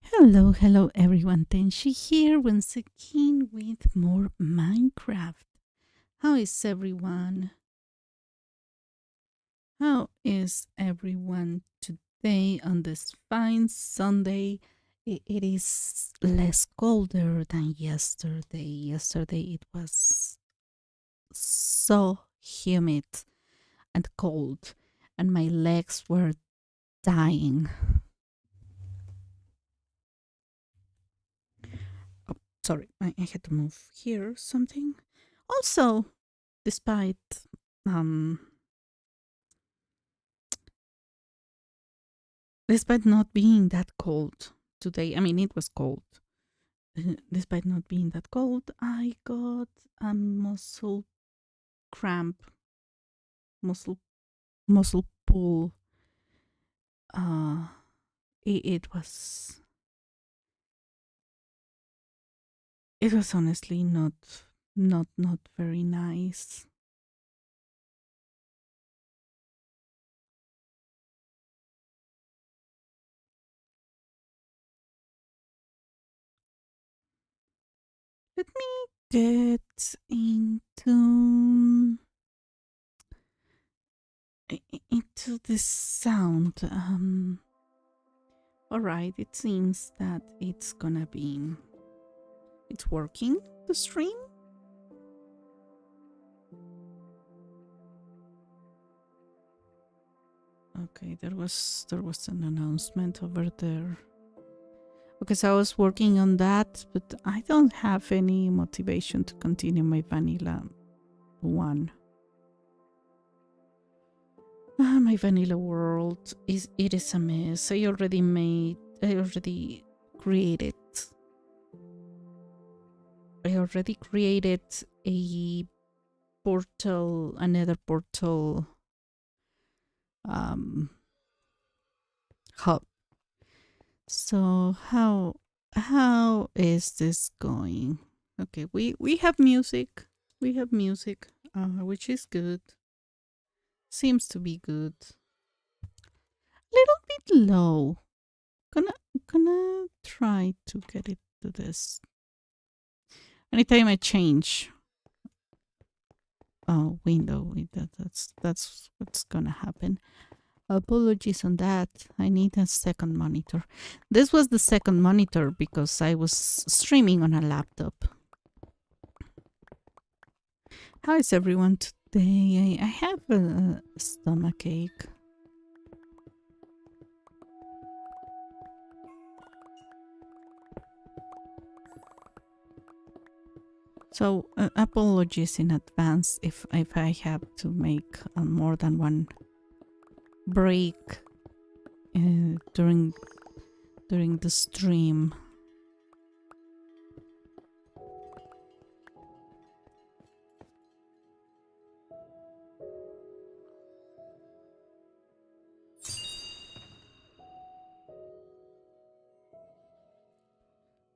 Hello everyone. Tenshi here once again with more Minecraft. How is everyone? How is everyone today on this fine Sunday? It is less colder than yesterday. Yesterday it was so humid and cold, and my legs were dying. Oh, sorry, I had to move here something. Also, despite um despite not being that cold today, I mean it was cold. Despite not being that cold, I got a muscle cramp, muscle muscle pull. Uh, it was honestly not very nice. Let me get into this sound. All right, it seems that it's working, the stream. Okay, there was an announcement over there. Because I was working on that, but I don't have any motivation to continue my vanilla one. My vanilla world is a mess. I already created created a another portal um hub. So how is this going? Okay, we have music. We have music, which is good. Seems to be good. Little bit low. Gonna gonna try to get it to this. Anytime I change window, that's what's gonna happen. Apologies on that. I need a second monitor. This was the second monitor because I was streaming on a laptop. How is everyone today? I have a stomach ache. So apologies in advance if I have to make more than one break during the stream.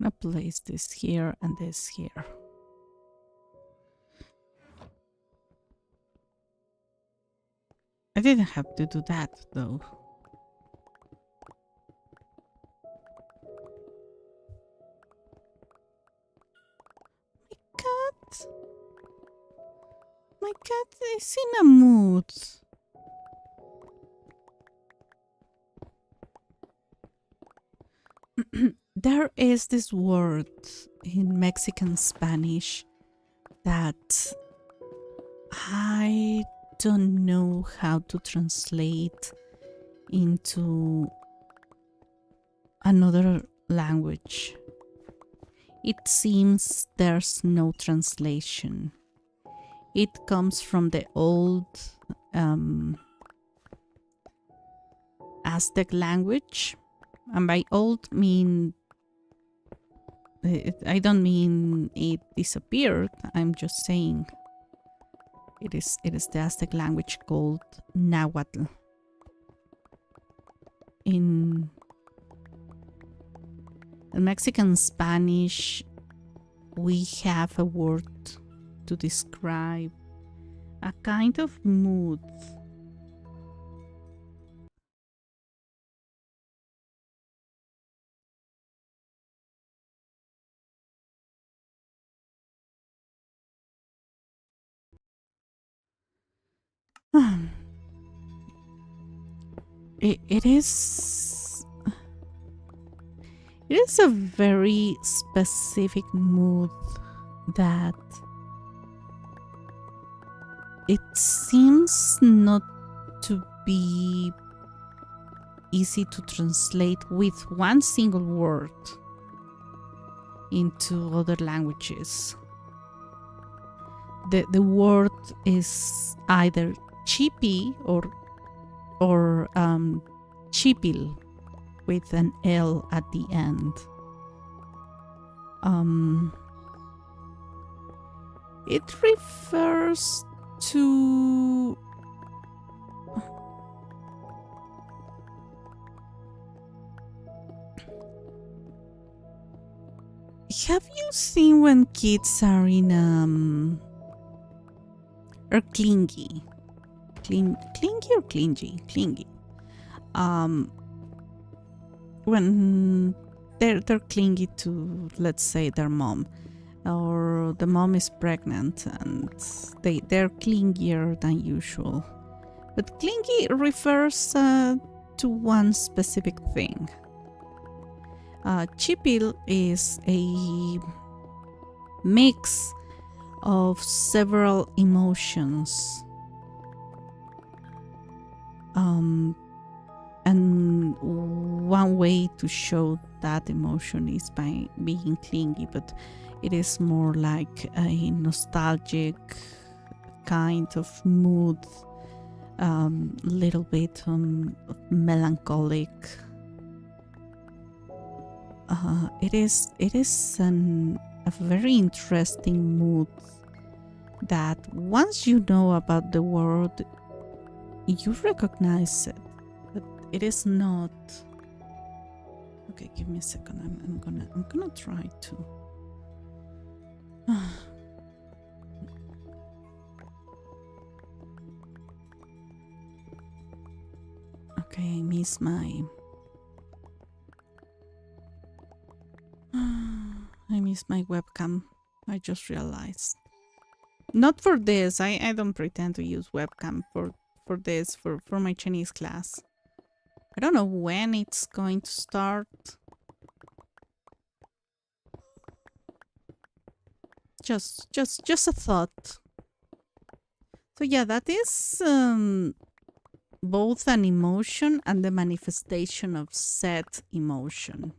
I'm gonna place this here and this here. I didn't have to do that though. Cat, my cat is in a mood. There is this word in Mexican Spanish that I don't know how to translate into another language. It seems there's no translation. It comes from the old Aztec language, and by old I don't mean it disappeared. I'm just saying it is the Aztec language called Nahuatl. In Mexican Spanish, we have a word to describe a kind of mood. It is. It is a very specific mood that it seems not to be easy to translate with one single word into other languages. The word is either chippy or chipil with an L at the end. It refers to have you seen when kids are in or clingy? Clingy or clingy? When they're clingy to, let's say, their mom, or the mom is pregnant and they're clingier than usual. But clingy refers to one specific thing. Chipil is a mix of several emotions. And one way to show that emotion is by being clingy, but it is more like a nostalgic kind of mood, little bit melancholic. It is a very interesting mood that once you know about the word, you recognize it, but it is not. Okay, give me a second. I'm gonna try to. Okay, I miss my. I miss my webcam. I just realized. Not for this. I don't pretend to use webcam for this, for my Chinese class. I don't know when it's going to start. Just a thought. So yeah, that is both an emotion and the manifestation of said emotion.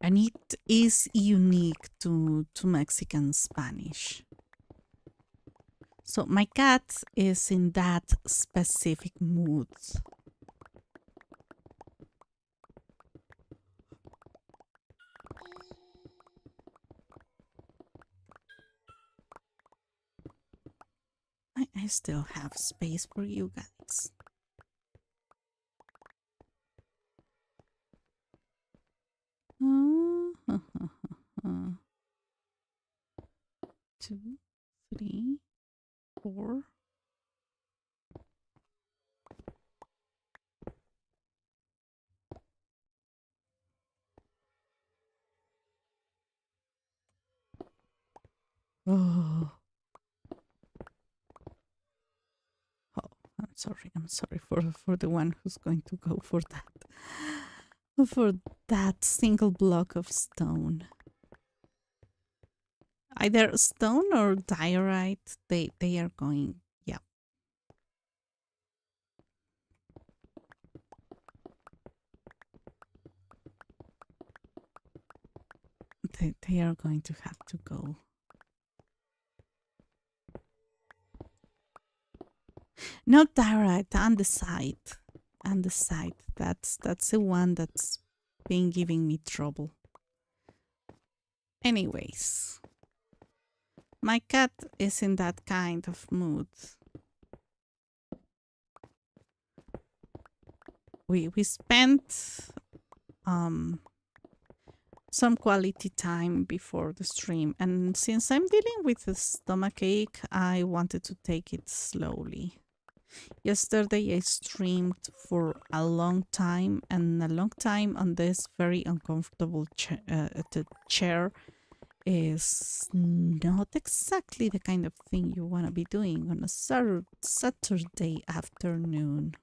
And it is unique to Mexican Spanish. So my cat is in that specific mood. I still have space for you guys. Two, three, four. Oh. I'm sorry for the one who's going to go for that single block of stone. Either stone or diorite, they are going, yeah. They are going to have to go. Not diorite, on the side. On the side. That's the one that's been giving me trouble. Anyways. My cat is in that kind of mood. We spent some quality time before the stream, and since I'm dealing with a stomachache, I wanted to take it slowly. Yesterday I streamed for a long time, and a long time on this very uncomfortable chair is not exactly the kind of thing you want to be doing on a Saturday afternoon.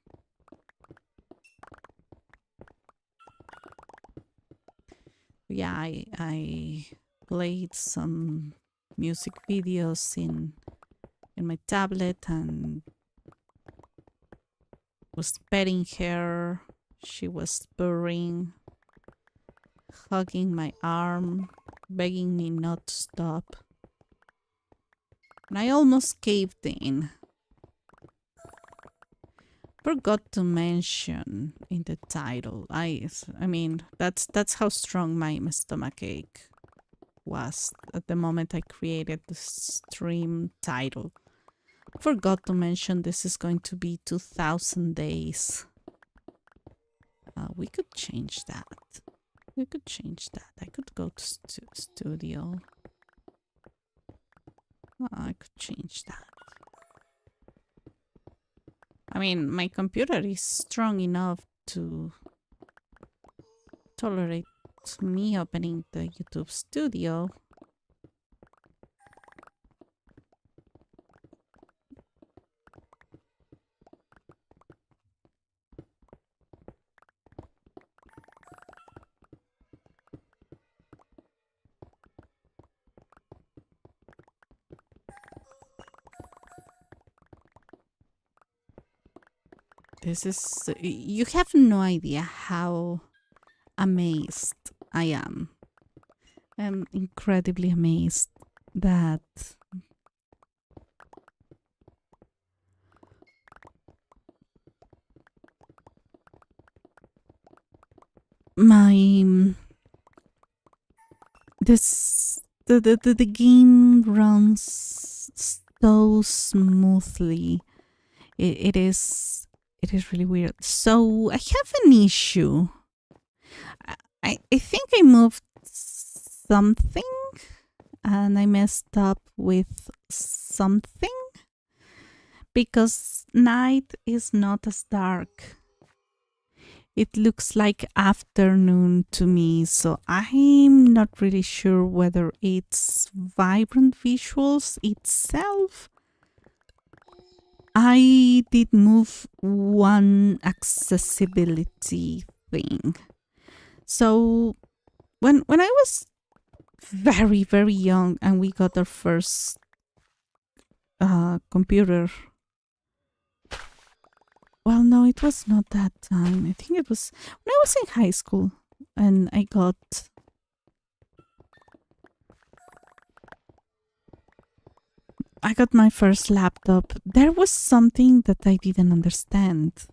Yeah, I played some music videos in my tablet and was petting her. She was purring, hugging my arm, begging me not to stop. And I almost caved in. Forgot to mention in the title. I mean that's how strong my stomach ache was at the moment I created the stream title. Forgot to mention this is going to be 2000 days. We could change that. We could change that. I could go to studio. I could change that. I mean, my computer is strong enough to tolerate me opening the YouTube studio. This is, you have no idea how amazed I am. I'm incredibly amazed that my the game runs so smoothly. It is really weird. So I have an issue. I think I moved something and I messed up with something because night is not as dark. It looks like afternoon to me, so I'm not really sure whether it's vibrant visuals itself. I did move one accessibility thing. So when I was very, very young and we got our first computer. Well, no, it was not that time. I think it was when I was in high school and I got my first laptop. There was something that I didn't understand.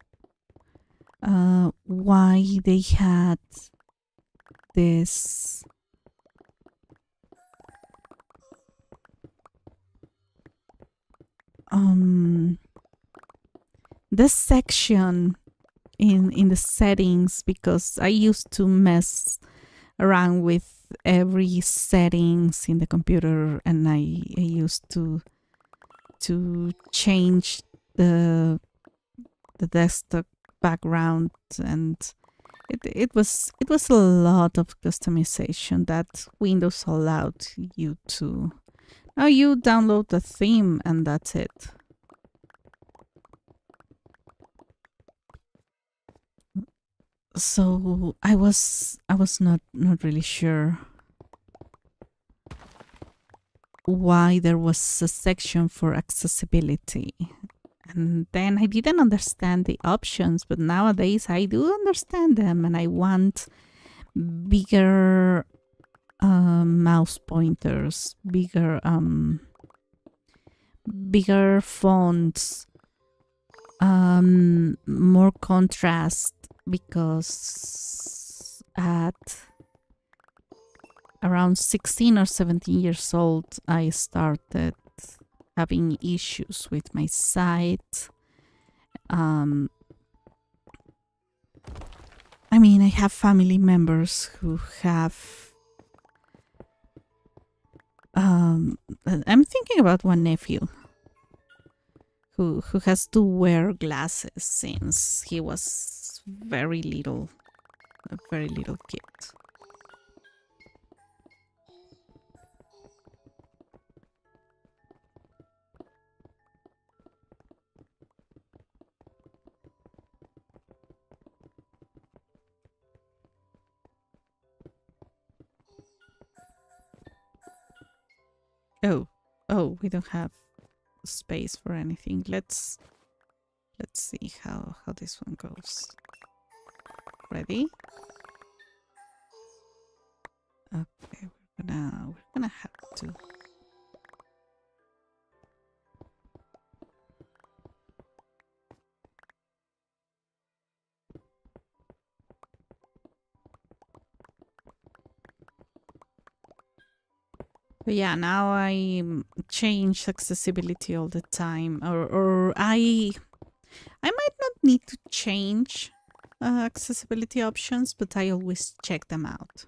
Why they had this this section in the settings, because I used to mess around with every settings in the computer, and I used to change the desktop background, and it was a lot of customization that Windows allowed you to. Now you download the theme and that's it. So I was not really sure why there was a section for accessibility. And then I didn't understand the options, but nowadays I do understand them, and I want bigger mouse pointers, bigger fonts, more contrast, because at around 16 or 17 years old I started having issues with my sight. I mean, I have family members who have I'm thinking about one nephew who has to wear glasses since he was very little, a very little kid. Oh, oh, we don't have space for anything. Let's see how this one goes. Ready? Okay, we're gonna have to. But yeah, now I change accessibility all the time, or I might not need to change accessibility options, but I always check them out.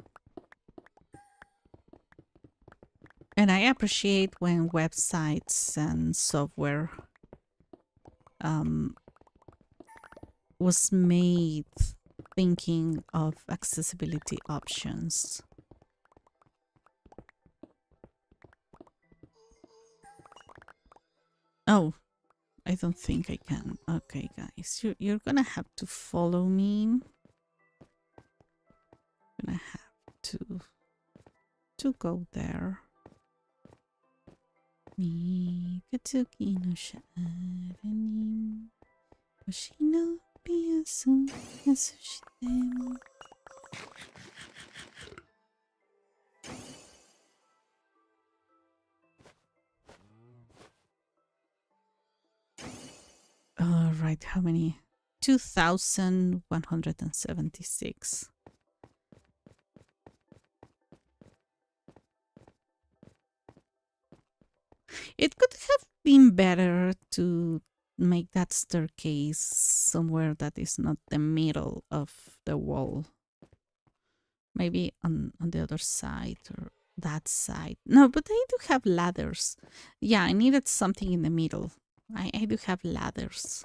And I appreciate when websites and software was made thinking of accessibility options. Oh, I don't think I can. Okay, guys, you're gonna have to follow me. I'm gonna have to go there. Mikatsuki no shari hoshi no piyasu yasushite. All right, how many? 2,176. It could have been better to make that staircase somewhere that is not the middle of the wall. Maybe on the other side or that side. No, but I do have ladders. Yeah, I needed something in the middle. I do have ladders.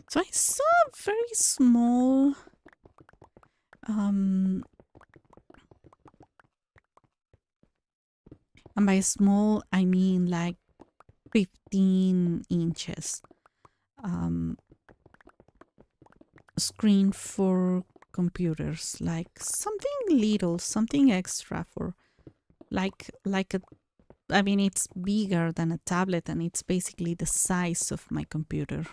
So I saw a very small and by small I mean like 15 inches screen for computers, like something little, something extra for like a, I mean, it's bigger than a tablet and it's basically the size of my computer.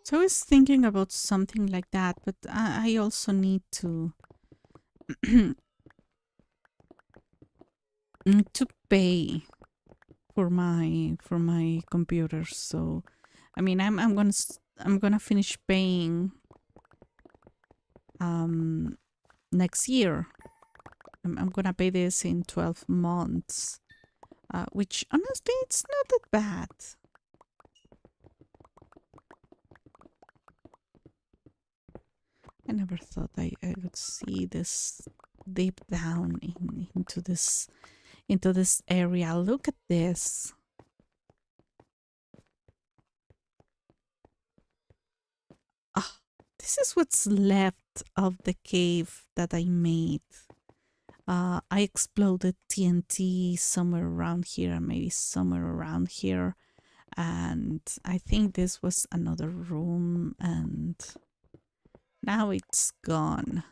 So I was thinking about something like that, but I also need to to pay for my computer. So I mean, I'm gonna finish paying next year. I'm gonna pay this in 12 months, which honestly it's not that bad. I never thought I would see this deep down into this area. Look at this. Ah, this is what's left of the cave that I made. I exploded TNT somewhere around here, maybe somewhere around here. And I think this was another room, and now it's gone.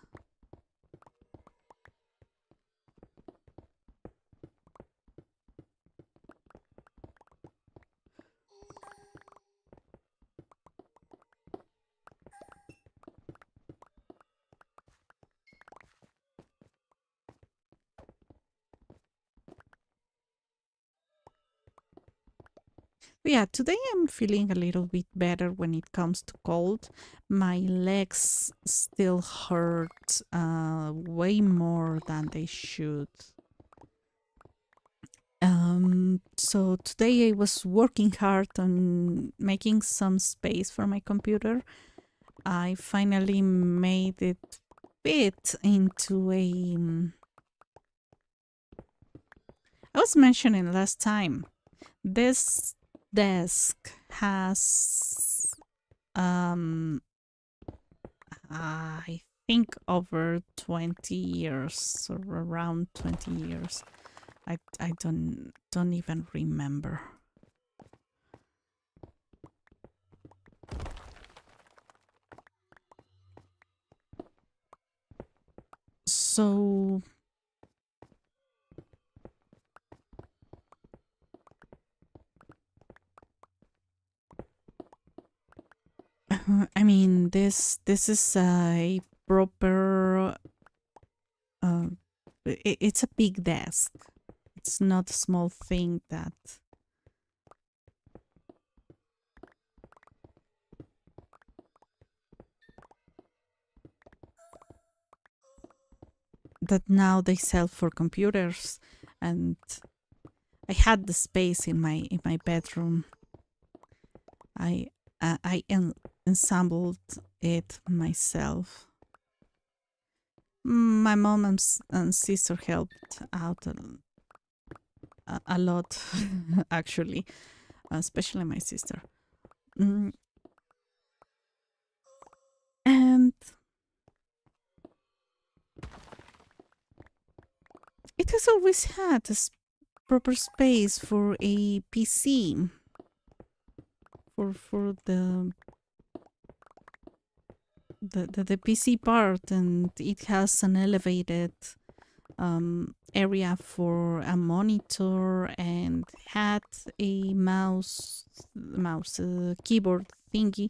Yeah, today I'm feeling a little bit better when it comes to cold. My legs still hurt way more than they should. So today I was working hard on making some space for my computer. I finally made it fit into a. I was mentioning last time, this desk has I think over 20 years or around 20 years. I don't even remember. So I mean this is a proper uh, it's a big desk. It's not a small thing that now they sell for computers, and I had the space in my bedroom. I ensembled it myself. My mom and sister helped out a lot, actually, especially my sister. Mm, and it has always had a proper space for a PC, for the PC part, and it has an elevated area for a monitor and had a mouse keyboard thingy,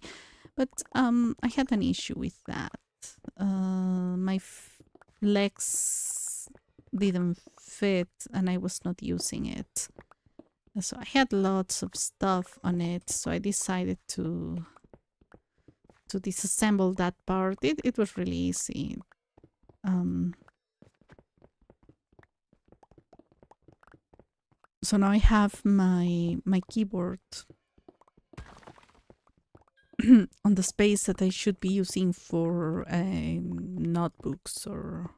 but I had an issue with that. My legs didn't fit, and I was not using it. So I had lots of stuff on it, so I decided to disassemble that part. It was really easy. Um, so now I have my keyboard on the space that I should be using for notebooks or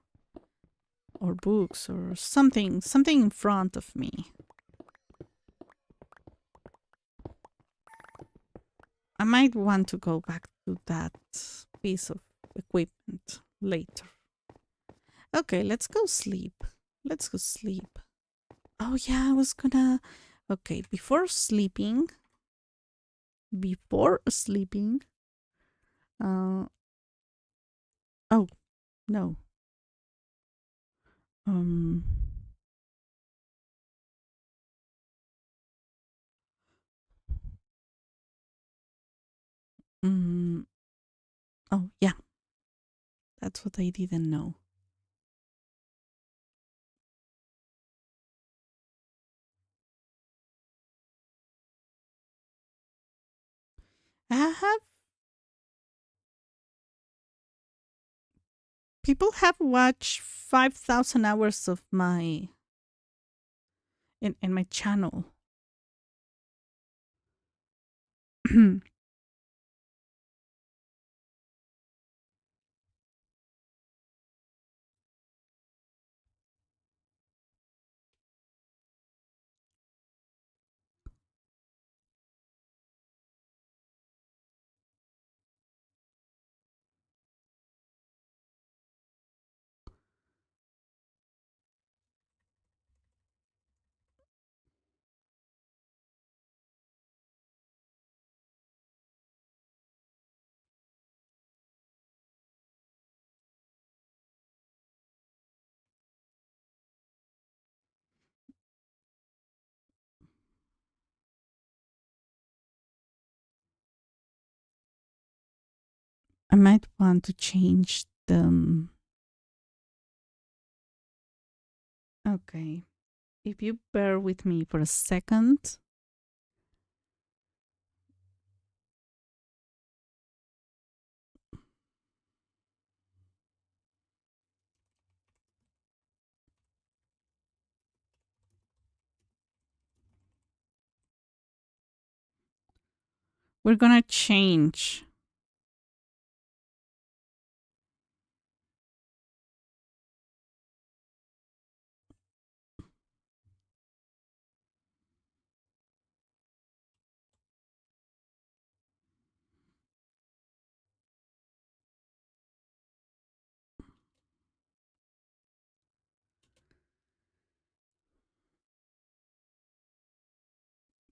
books or something in front of me. I might want to go back to that piece of equipment later. Okay, let's go sleep. Let's go sleep. Oh yeah, I was gonna. Okay, before sleeping. Uh. Oh no. Um. Mm, oh yeah, that's what I didn't know. I have people have watched 5,000 hours of my in my channel. I might want to change them. Okay. If you bear with me for a second. We're gonna change.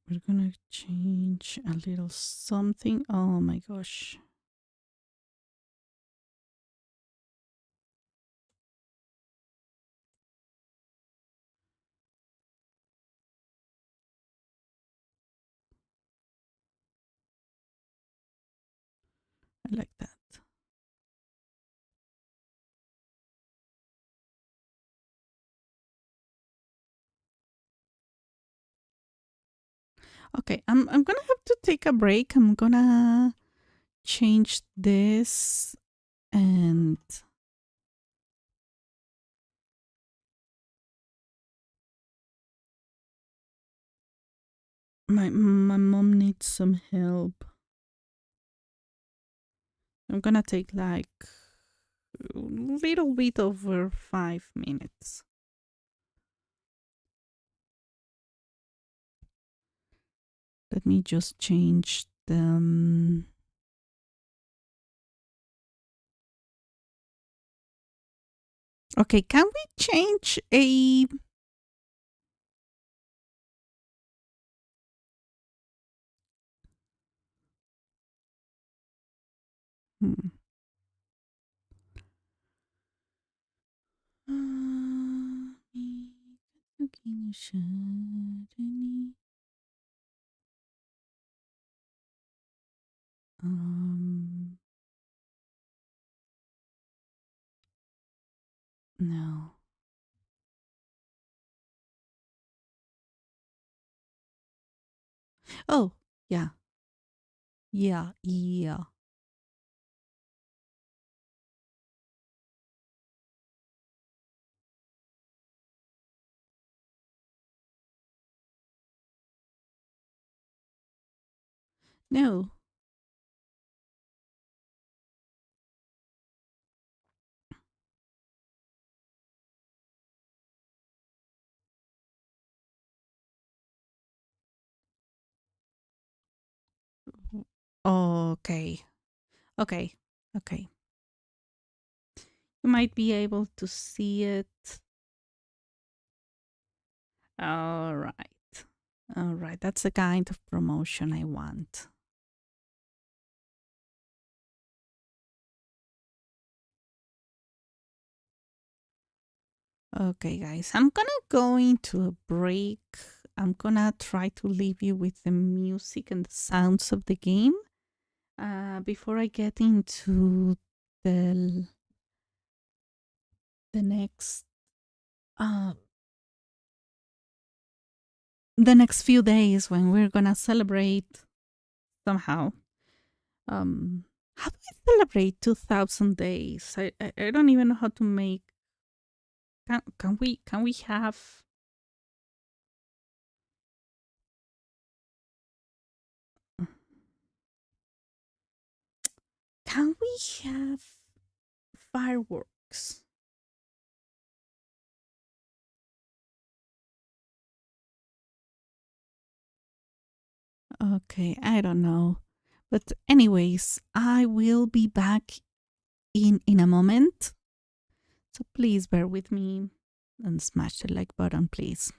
We're gonna change a little something. Oh my gosh. I like that. Okay, I'm gonna have to take a break. I'm gonna change this and my mom needs some help. I'm gonna take like a little bit over 5 minutes. Let me just change them. Okay, can we change a hmm. Um, no. Oh, yeah. Yeah. No. Okay. Okay. Okay. You might be able to see it. All right. All right. That's the kind of promotion I want. Okay, guys. I'm gonna go into a break. I'm gonna try to leave you with the music and the sounds of the game. Before I get into the the next uh the next few days when we're gonna celebrate somehow. Um, how do we celebrate 2,000 days? I don't even know how to make. Can we have? Can we have fireworks? Okay, I don't know. But anyways, I will be back in a moment. So please bear with me and smash the like button, please.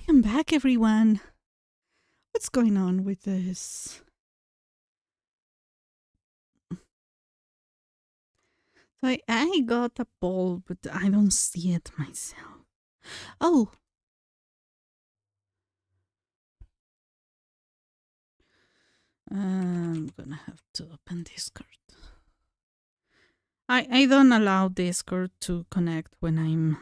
am back, everyone. What's going on with this? So I got a poll, but I don't see it myself. Oh, I'm gonna have to open Discord. I don't allow Discord to connect when I'm.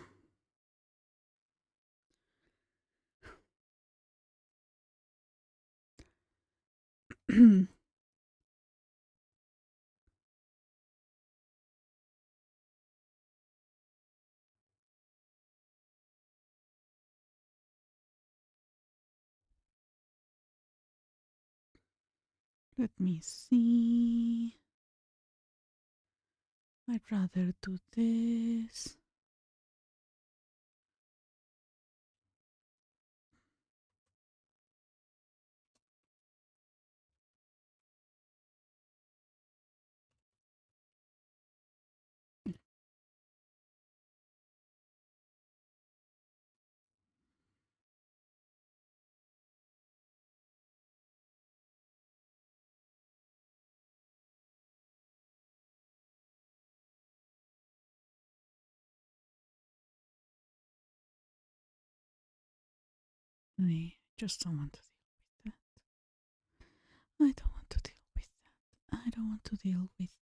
Let me see. I'd rather do this. I just don't want to deal with that. I don't want to deal with that. I don't want to deal with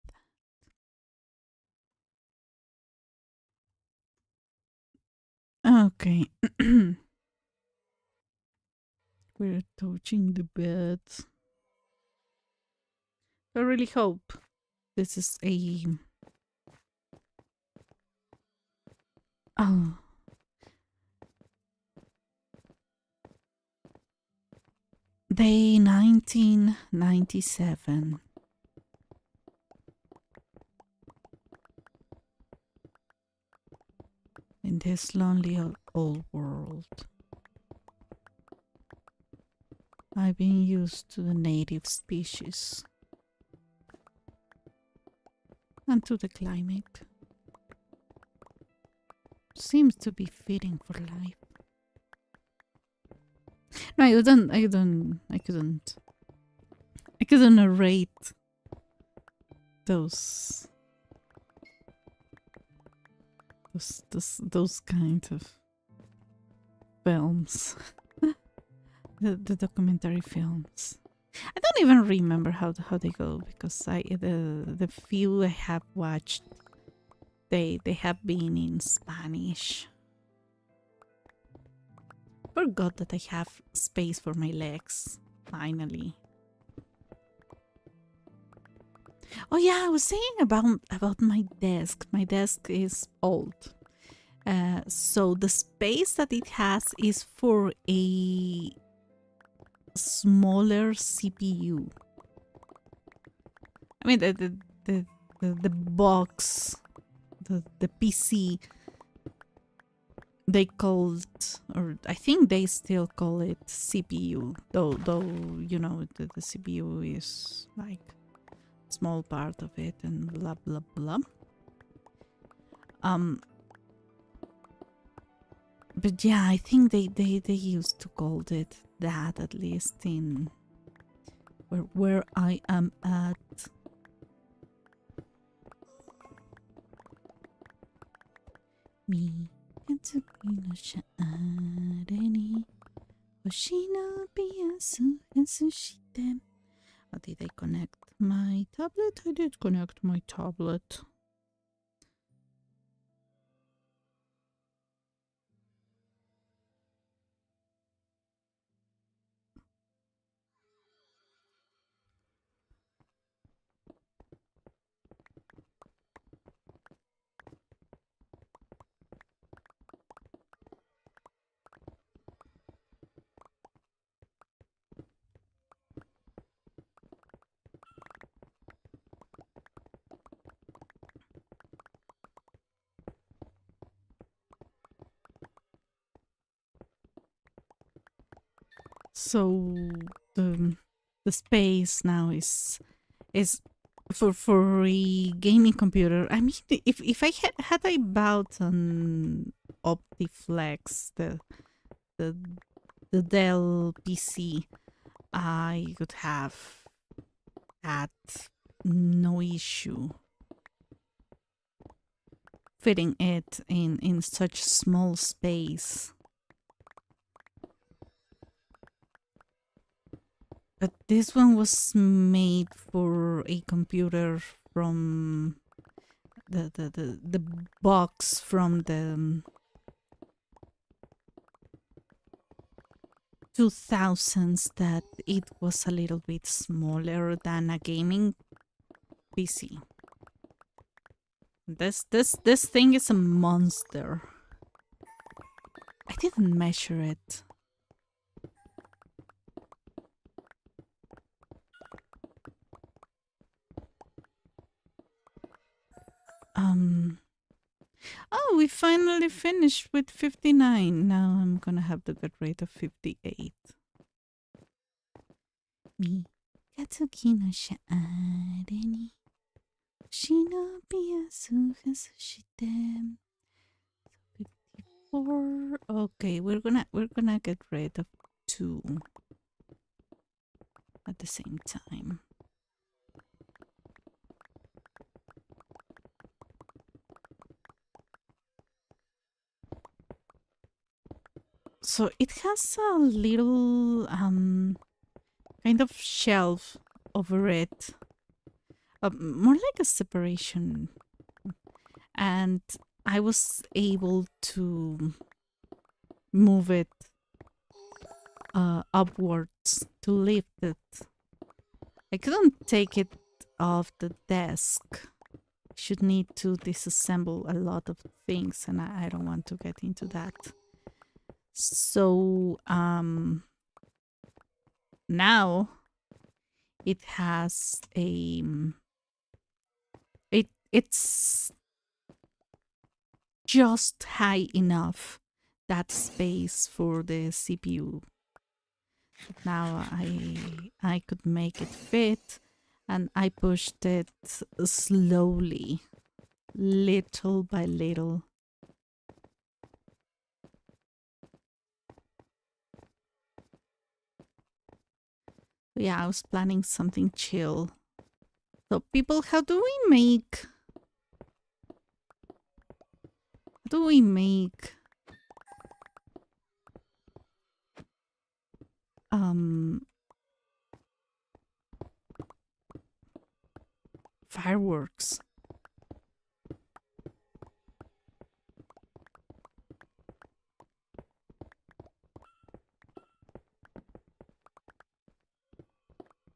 that. Okay. We're touching the bed. I really hope this is a. Oh. Day 1997. In this lonely old world. I've been used to the native species. And to the climate. Seems to be fitting for life. No, I couldn't narrate those kind of films. the documentary films. I don't even remember how they go because the few I have watched they have been in Spanish. Forgot that I have space for my legs finally. Oh yeah, I was saying about my desk. My desk is old. So the space that it has is for a smaller CPU. I mean the box, the PC they called, or I think they still call it CPU, though you know the CPU is like small part of it and blah blah blah. But yeah, I think they used to call it that, at least in where I am at. Me and Tsukino Sha'areni Hoshinobiyasu Sushite. Oh, did I connect my tablet? I did connect my tablet. So the space now is for a gaming computer. I mean, if I had I bought an Optiflex, the the Dell PC, I would have had no issue fitting it in such small space. But this one was made for a computer from the box from the 2000s, that it was a little bit smaller than a gaming PC. This thing is a monster. I didn't measure it. Oh, we finally finished with 59. Now I'm gonna have to get rid of 58. 三日月のシャーレに忍びやすはすして 54. Okay, we're gonna get rid of 2 at the same time. So it has a little kind of shelf over it, more like a separation, and I was able to move it upwards to lift it. I couldn't take it off the desk. I should need to disassemble a lot of things, and I don't want to get into that. So now it has a it's just high enough, that space for the CPU. Now I could make it fit, and I pushed it slowly, little by little. Yeah, I was planning something chill. So people, how do we make fireworks?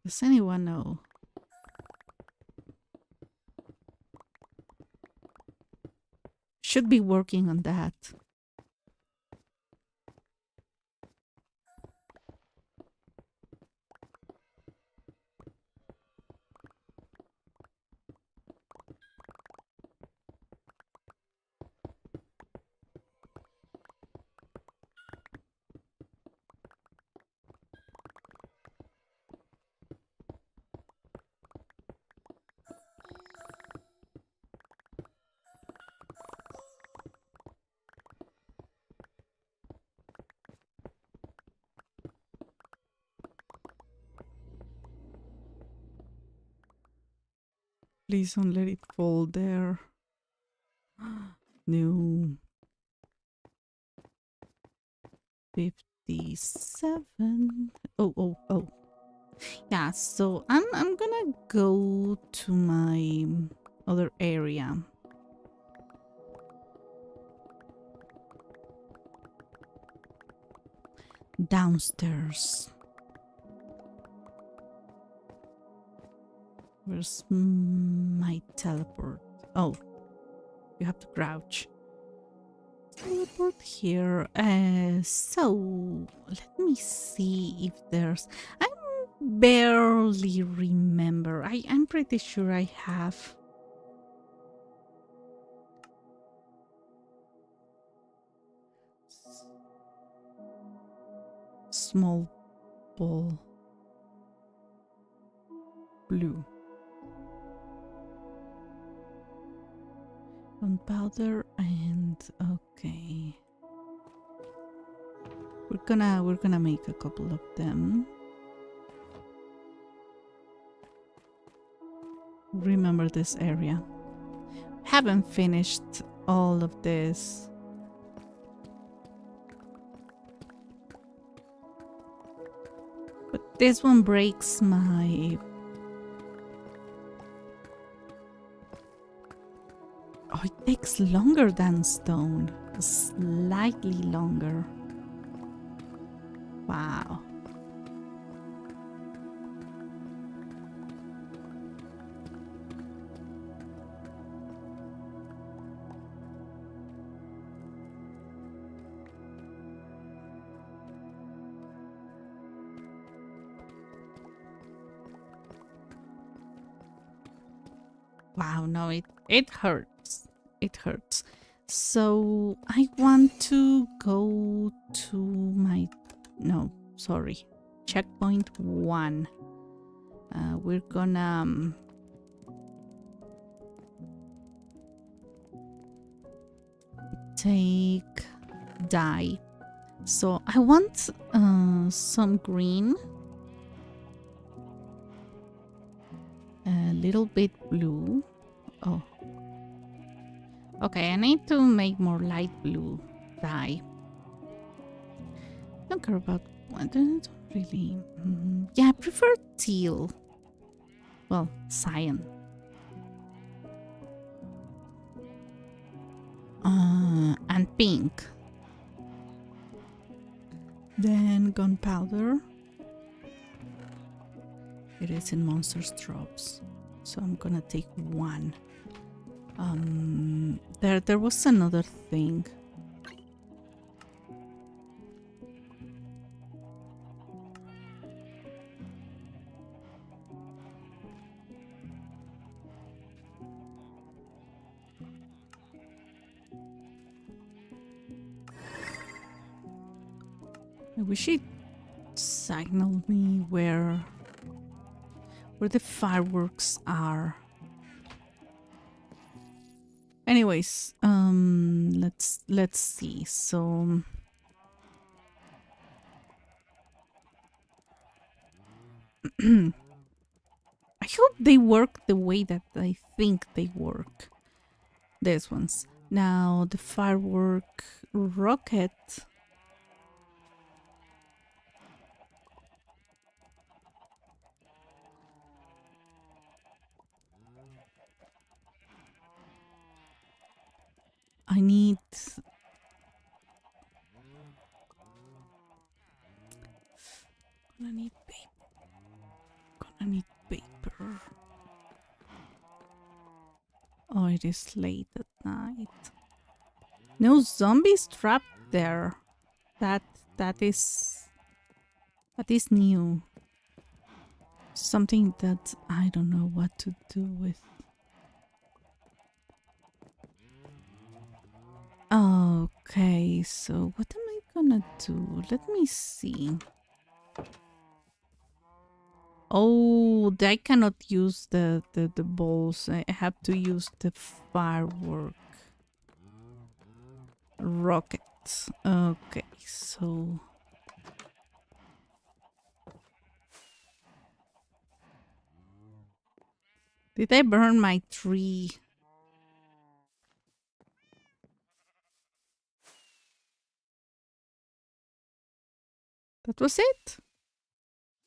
Does anyone know? Should be working on that. Please don't let it fall there. No. 57. Oh. Yeah, so I'm gonna go to my other area. Downstairs. Where's my teleport? Oh, you have to crouch. Teleport here. So let me see if there's. I barely remember. I'm pretty sure I have. Small ball. Blue. Gunpowder and okay. We're we're gonna make a couple of them. Remember this area. Haven't finished all of this. But this one breaks my... Oh, it takes longer than stone. Slightly longer. Wow. Wow, no, it hurts. It hurts. So I want to go to my... No, sorry. Checkpoint 1. We're gonna... take dye. So I want some green. A little bit blue. Oh. Okay, I need to make more light blue dye. Don't care about... I don't really... yeah, I prefer teal. Well, cyan. And pink. Then gunpowder. It is in monsters drops. So I'm gonna take 1. There was another thing. I wish it signaled me where the fireworks are. Anyways, let's see. So I hope they work the way that I think they work. These ones. Now the firework rocket. I need... Gonna need paper. Gonna need paper. Oh, it is late at night. No zombies trapped there. That is new. Something that I don't know what to do with. Okay, so what am I gonna do? Let me see. Oh, I cannot use the balls. I have to use the firework rocket. Okay, so... Did I burn my tree? That was it?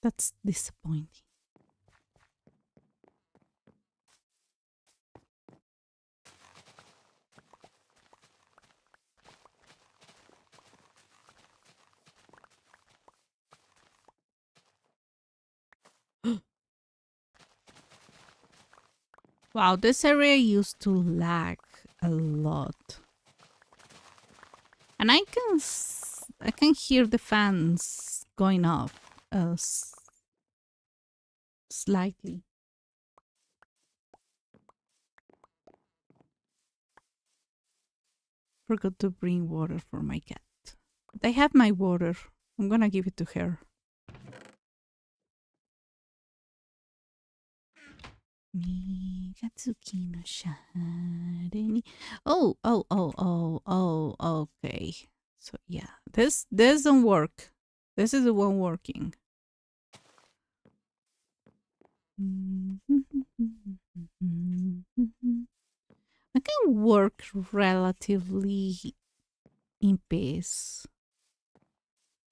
That's disappointing. Wow, this area used to lag a lot. And I can hear the fans going off slightly. Forgot to bring water for my cat. But I have my water. I'm gonna give it to her. Migatsuki no share ni. Oh, okay. So yeah, this don't work. This is the one working. I can work relatively in peace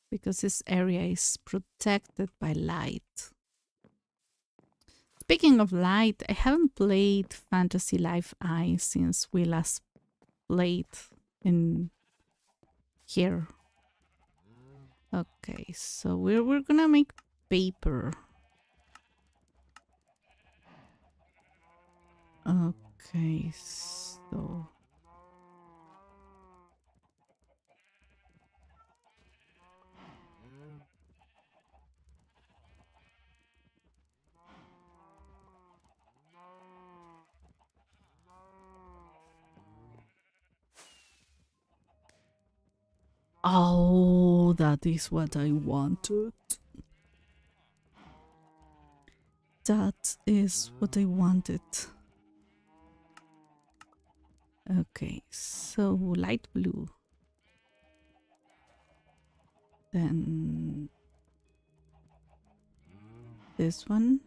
because this area is protected by light. Speaking of light, I haven't played Fantasy Life I since we last played in here. Okay, so we're gonna make paper. Okay, so oh, that is what I wanted. That is what I wanted. Okay, so light blue. Then this one.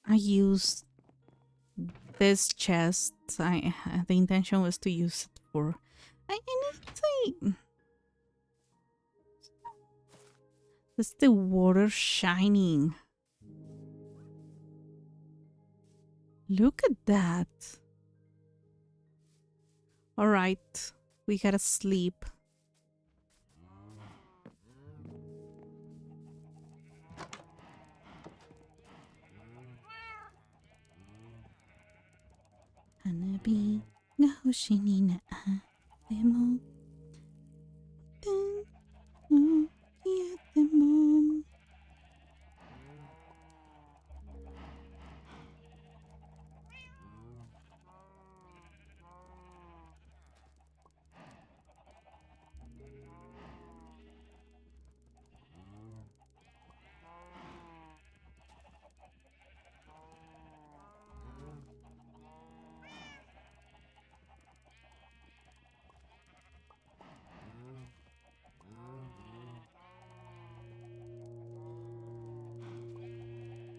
I used this chest. The intention was to use it for. I need to. It's the water shining. Look at that. All right, we gotta sleep. Hanabi ga hoshi ni naate mo. Kiete mo.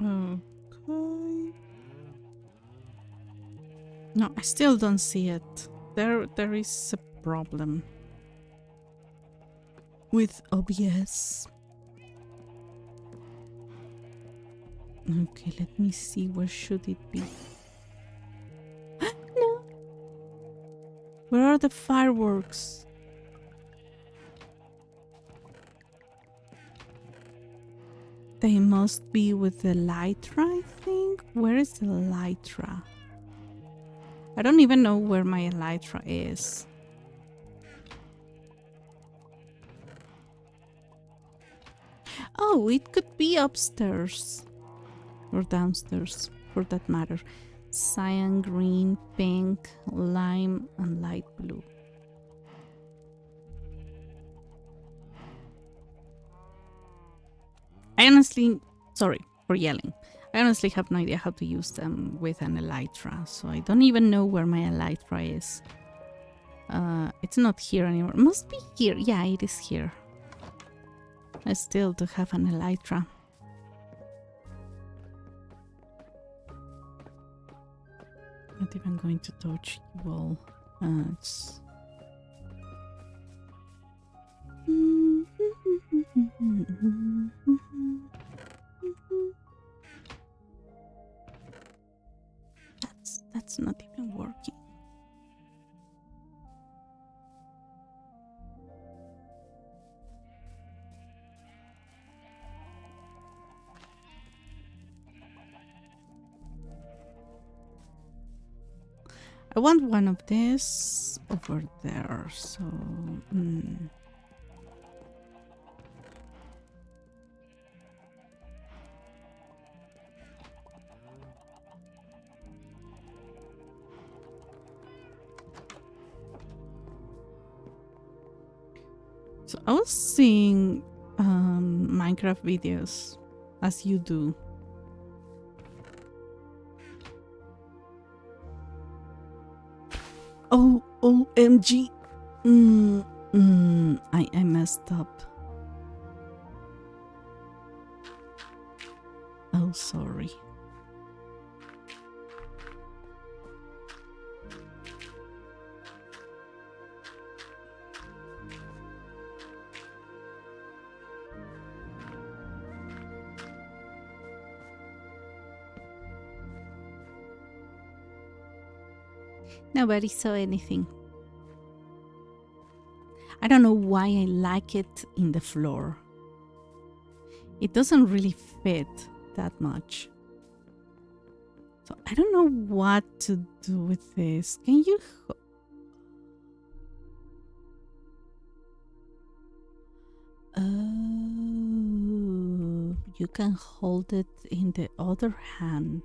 Okay. No, I still don't see it. There is a problem with OBS. Okay, let me see. Where should it be? No. Where are the fireworks? They must be with the Elytra, I think. Where is the Elytra? I don't even know where my Elytra is. Oh, it could be upstairs. Or downstairs, for that matter. Cyan, green, pink, lime, and light blue. I honestly, sorry for yelling. I honestly have no idea how to use them with an Elytra, so I don't even know where my Elytra is. It's not here anymore. Must be here. Yeah, it is here. I still do have an Elytra. Not even going to touch you all. It's... That's not even working. I want one of this over there, so... So I was seeing Minecraft videos, as you do. Oh, OMG. I messed up. Oh, sorry. Nobody saw anything. I don't know why I like it in the floor. It doesn't really fit that much. So I don't know what to do with this. Can you... Oh, you can hold it in the other hand.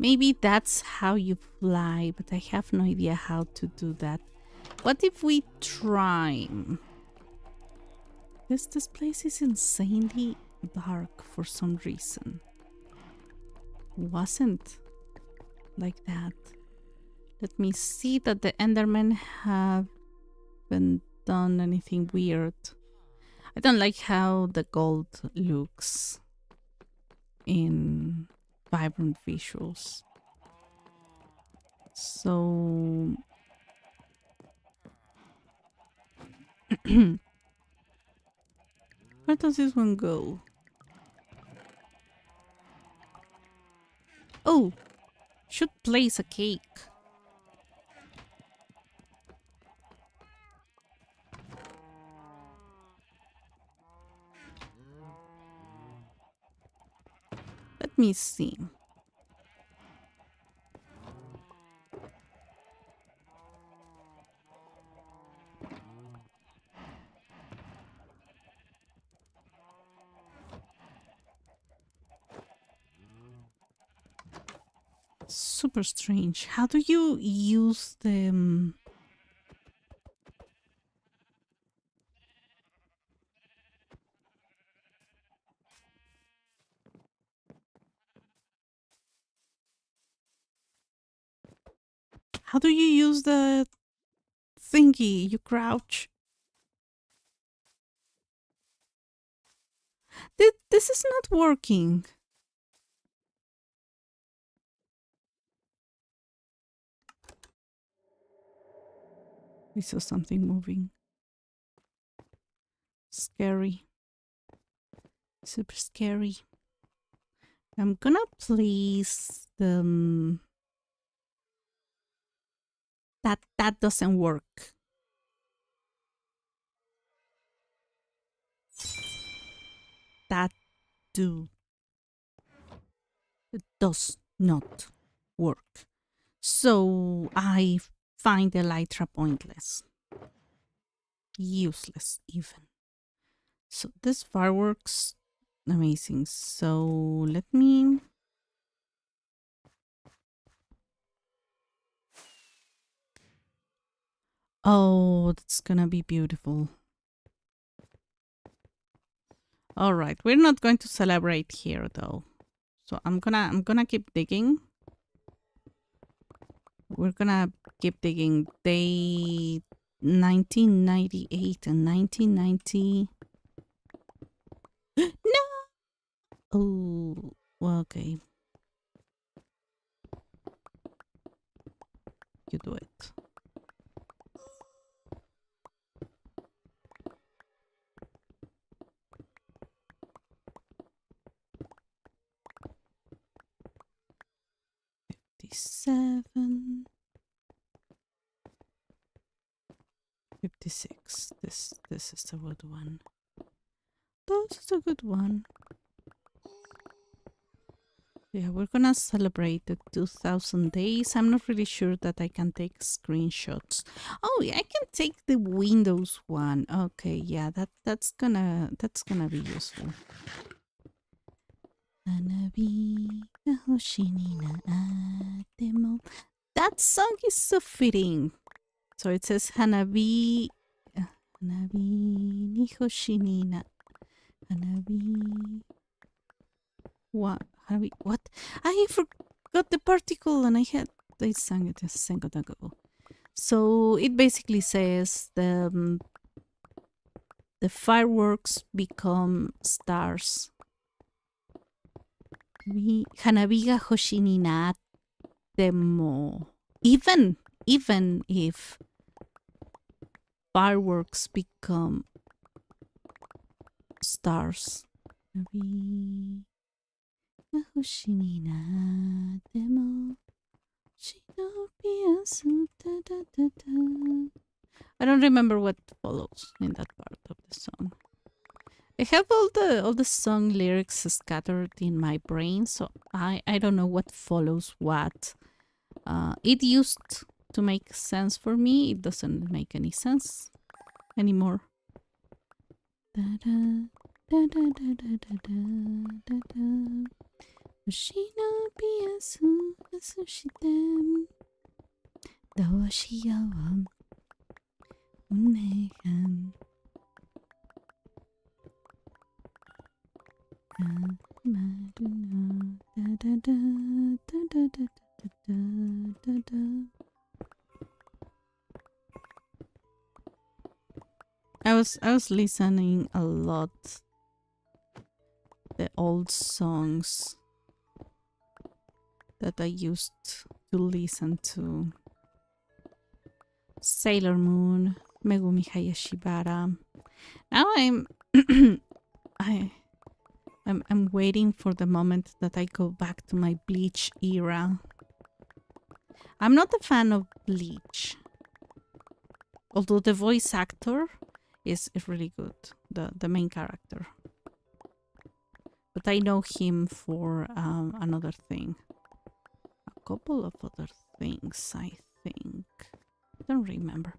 Maybe that's how you fly, but I have no idea how to do that. What if we try? This place is insanely dark for some reason. Wasn't like that. Let me see that the Endermen haven't done anything weird. I don't like how the gold looks in vibrant visuals. So where does this one go? Oh, should place a cake. Let me see. Super strange. How do you use the... How do you use the thingy? You crouch. This is not working. I saw something moving. Scary. Super scary. I'm gonna place the... That doesn't work. That does not work. So I find Elytra pointless. Useless even. So this fireworks, amazing. So let me... Oh, that's gonna be beautiful. All right, we're not going to celebrate here though. So I'm gonna keep digging. We're gonna keep digging. Day 1998 and 1990. No. Oh, well, okay. You do it. Seven, 56. This is a good one. This is a good one. Yeah, we're gonna celebrate the 2000 days. I'm not really sure that I can take screenshots. Oh, yeah, I can take the Windows one. Okay, yeah, that's gonna be useful. That song is so fitting. So it says Hanabi Hanabi ni hoshini na. Hanabi. What? Hanabi. What? I forgot the particle and I sang it a second ago. So it basically says the fireworks become stars. Hanabi ga hoshi ni natte mo. Even if fireworks become stars. Hanabi ga hoshi ni natte mo. I don't remember what follows in that part of the song. I have all the song lyrics scattered in my brain, so I don't know what follows what. It used to make sense for me. It doesn't make any sense anymore. I was listening a lot the old songs that I used to listen to. Sailor Moon, Megumi Hayashibara. Now I'm waiting for the moment that I go back to my Bleach era. I'm not a fan of Bleach, although the voice actor is really good, the main character. But I know him for another thing. A couple of other things, I think. Don't remember.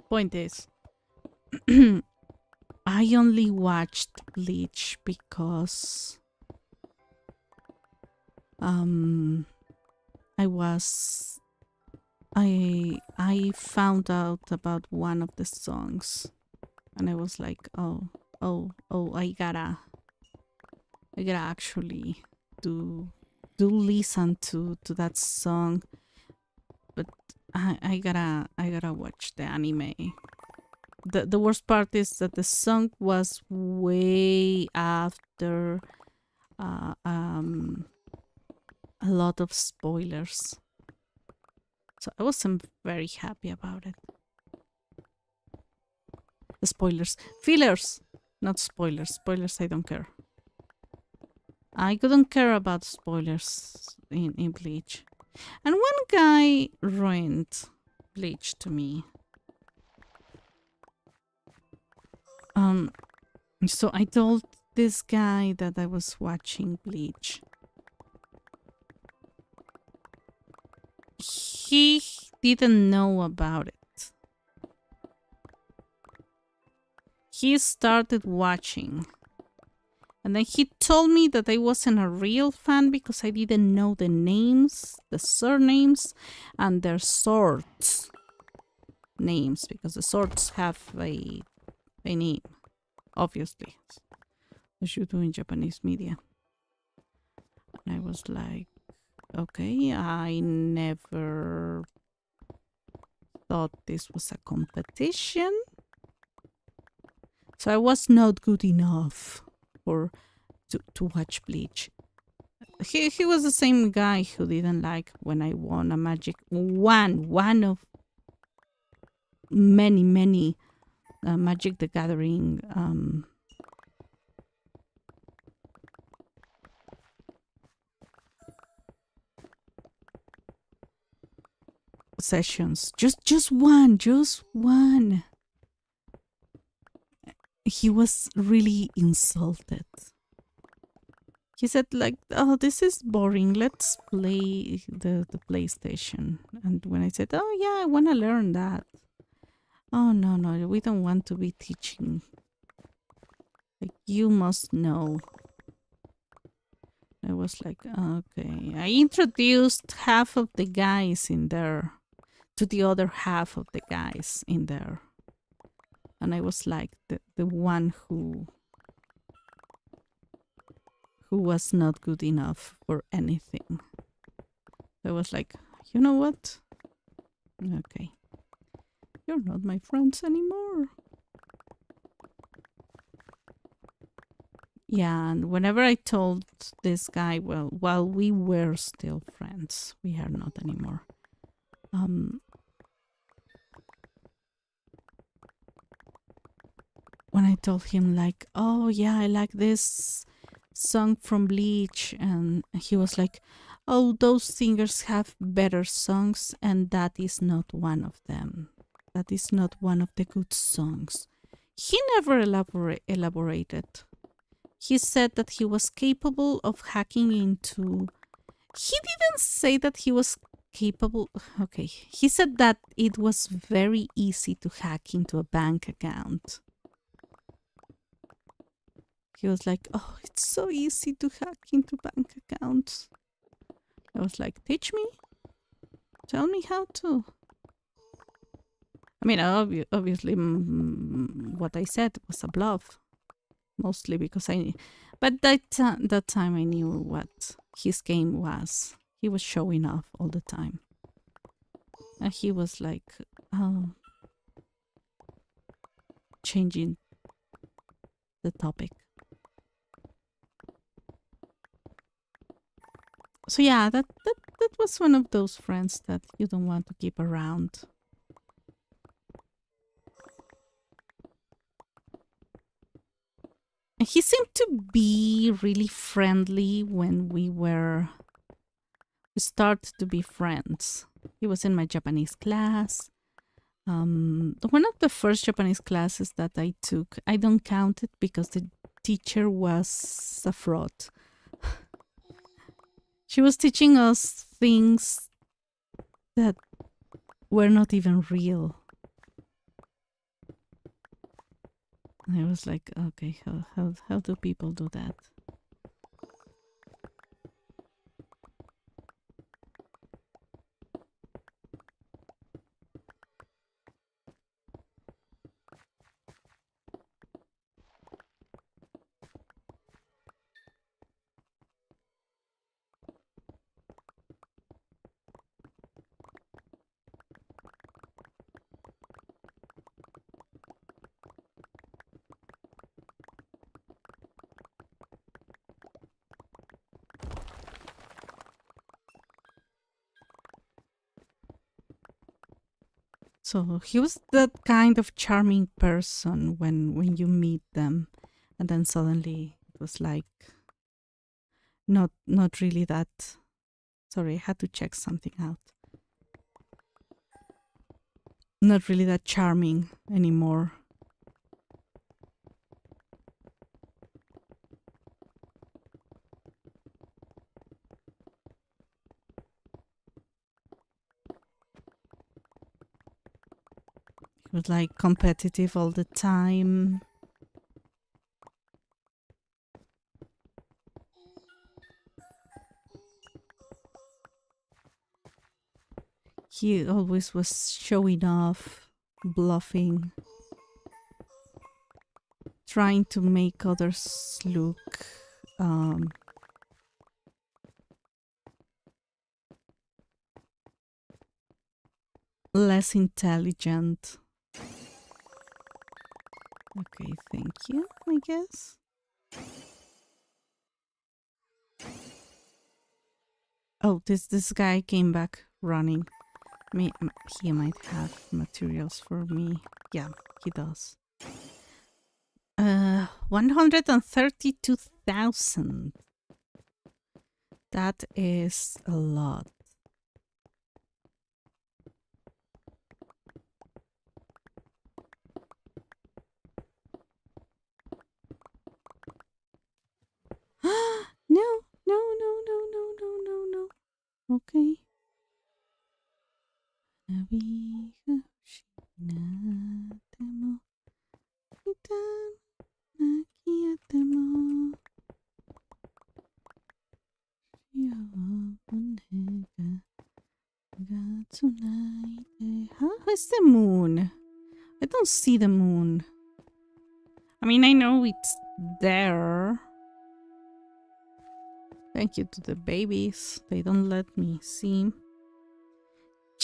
Point is, I only watched Bleach because I found out about one of the songs and I was like, oh, I gotta actually do listen to that song, but I gotta watch the anime. The worst part is that the song was way after a lot of spoilers, so I wasn't very happy about it. The spoilers, fillers, not spoilers. Spoilers, I don't care. I couldn't care about spoilers in Bleach. And one guy ruined Bleach to me. So I told this guy that I was watching Bleach. He didn't know about it. He started watching. And then he told me that I wasn't a real fan because I didn't know the names, the surnames, and their swords names, because the swords have a name, obviously, as you do in Japanese media. And I was like, okay, I never thought this was a competition. So I was not good enough to watch Bleach. He was the same guy who didn't like when I won a one of many Magic the Gathering sessions. Just one. He was really insulted. He said like, oh, this is boring, let's play the PlayStation. And when I said, oh yeah, I want to learn that. Oh no, we don't want to be teaching. Like, you must know. I was like, okay. I introduced half of the guys in there to the other half of the guys in there. And I was like the one who was not good enough for anything. I was like, you know what? Okay. You're not my friends anymore. Yeah, and whenever I told this guy, well, while we were still friends, we are not anymore. When I told him like, oh yeah, I like this song from Bleach, and he was like, oh, those singers have better songs, and that is not one of them. That is not one of the good songs. He never elaborated. He said that he was capable of hacking into... He didn't say that he was capable... Okay, he said that it was very easy to hack into a bank account. He was like, oh, it's so easy to hack into bank accounts. I was like, teach me. Tell me how to. I mean, obviously, what I said was a bluff. Mostly because but that time I knew what his game was. He was showing off all the time. And he was like, changing the topic. So yeah, that was one of those friends that you don't want to keep around. And he seemed to be really friendly when we started to be friends. He was in my Japanese class. One of the first Japanese classes that I took, I don't count it because the teacher was a fraud. She was teaching us things that were not even real. I was like, okay, how do people do that? So he was that kind of charming person when you meet them, and then suddenly it was like not really that. Sorry, I had to check something out. Not really that charming anymore. He was like competitive all the time. He always was showing off, bluffing, trying to make others look less intelligent. Okay, thank you, I guess. Oh, this guy came back running. He might have materials for me. Yeah, he does. 132,000. That is a lot. No. Okay. Where's the moon? I don't see the moon. I mean, I know it's there. Thank you to the babies. They don't let me see.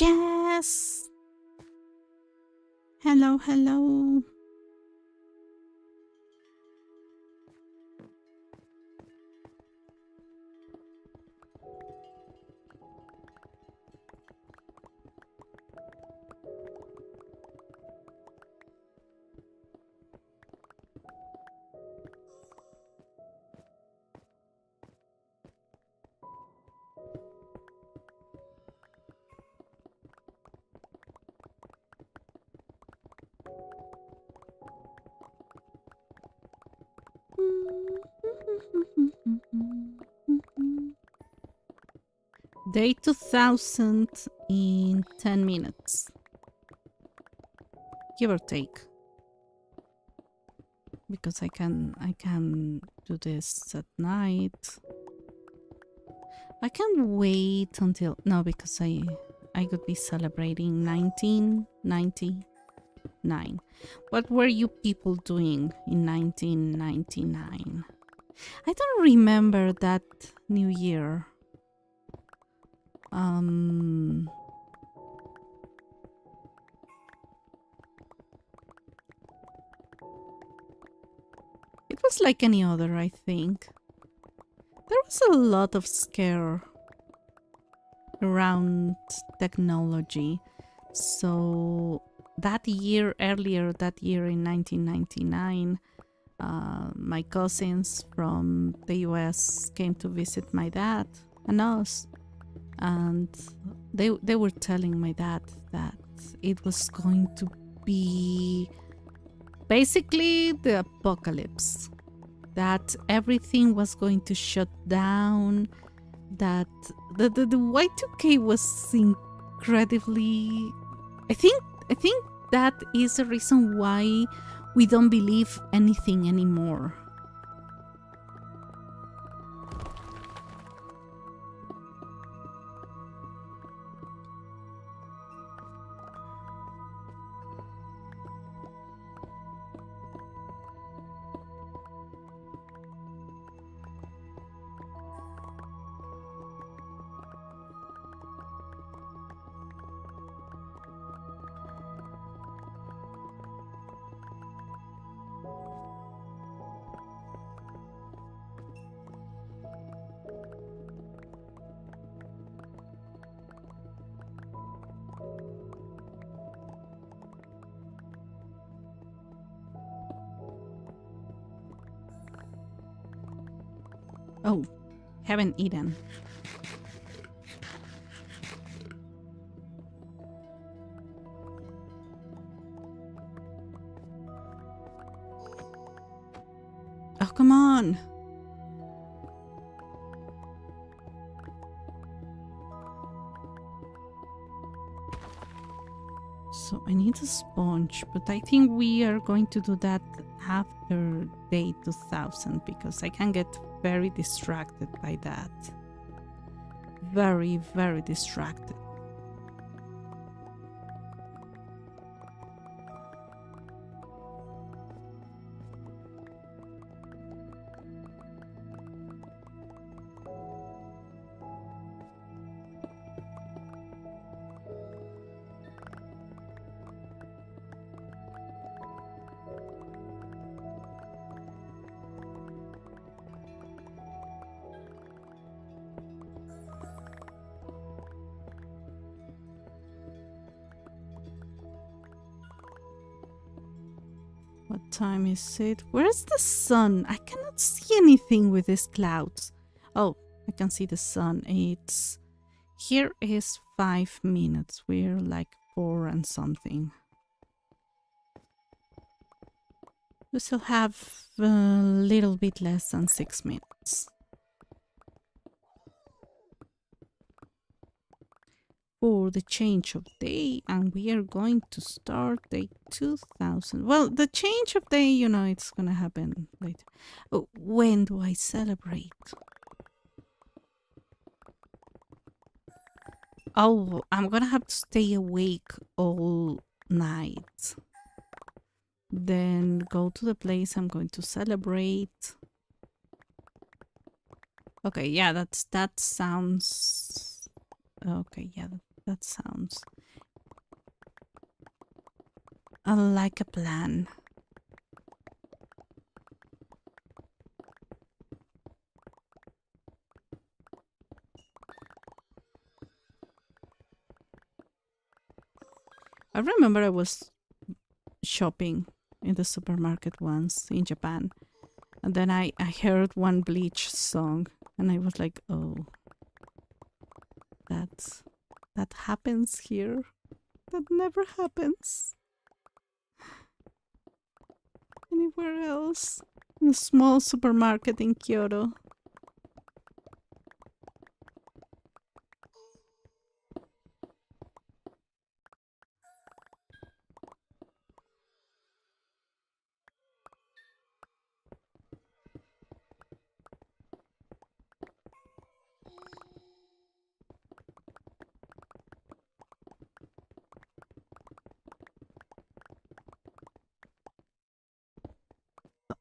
Yes! Hello, hello. Day 2000 in 10 minutes. Give or take. Because I can do this at night. I can wait until no, because I could be celebrating 1999. What were you people doing in 1999? I don't remember that New Year. It was like any other, I think. There was a lot of scare around technology. So that year, earlier that year in 1999, my cousins from the US came to visit my dad and us. And they were telling my dad that it was going to be basically the apocalypse, that everything was going to shut down, that the Y2K was incredibly... I think that is the reason why we don't believe anything anymore. Oh, haven't eaten. Oh, come on. So I need a sponge, but I think we are going to do that after day 2000 because I can get very distracted by that. Very, very distracted. What time is it? Where's the sun? I cannot see anything with these clouds. Oh, I can see the sun. It's... Here is 5 minutes. We're like 4 and something. We still have a little bit less than 6 minutes. For the change of day, and we are going to start day 2000. Well, the change of day, you know, it's gonna happen later. Oh, when do I celebrate? Oh, I'm gonna have to stay awake all night. Then go to the place I'm going to celebrate. Okay, yeah, that sounds okay. Yeah, that sounds like a plan. I remember I was shopping in the supermarket once in Japan, and then I heard one Bleach song, and I was like, oh, that's that happens here. That never happens anywhere else. In a small supermarket in Kyoto.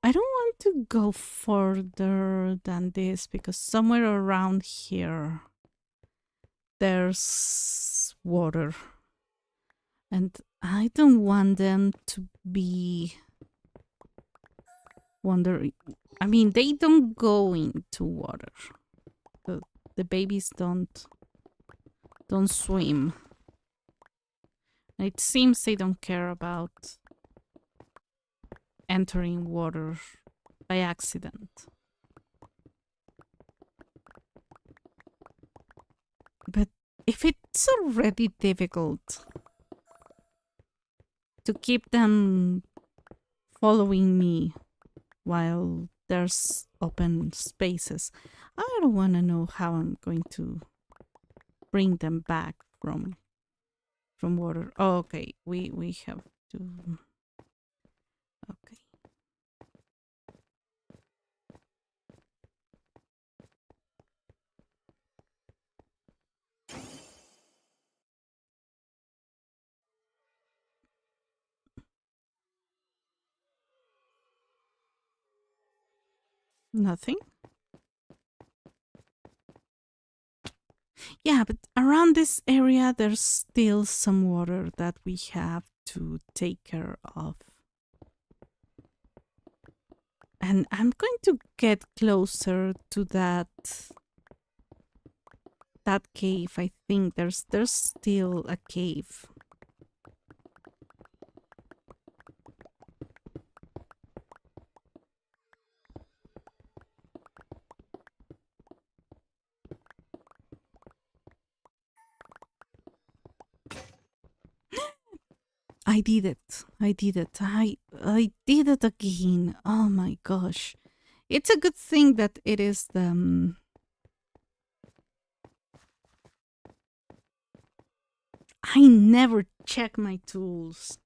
I don't want to go further than this because somewhere around here there's water. And I don't want them to be wondering. I mean, they don't go into water. The babies don't swim. It seems they don't care about entering water by accident. But if it's already difficult to keep them following me while there's open spaces, I don't want to know how I'm going to bring them back from water. Oh, okay, we have to. Okay. Nothing. Yeah, but around this area, there's still some water that we have to take care of. And I'm going to get closer to that cave. I think there's still a cave. I did it. I did it. I did it again. Oh my gosh. It's a good thing that it is the I never check my tools.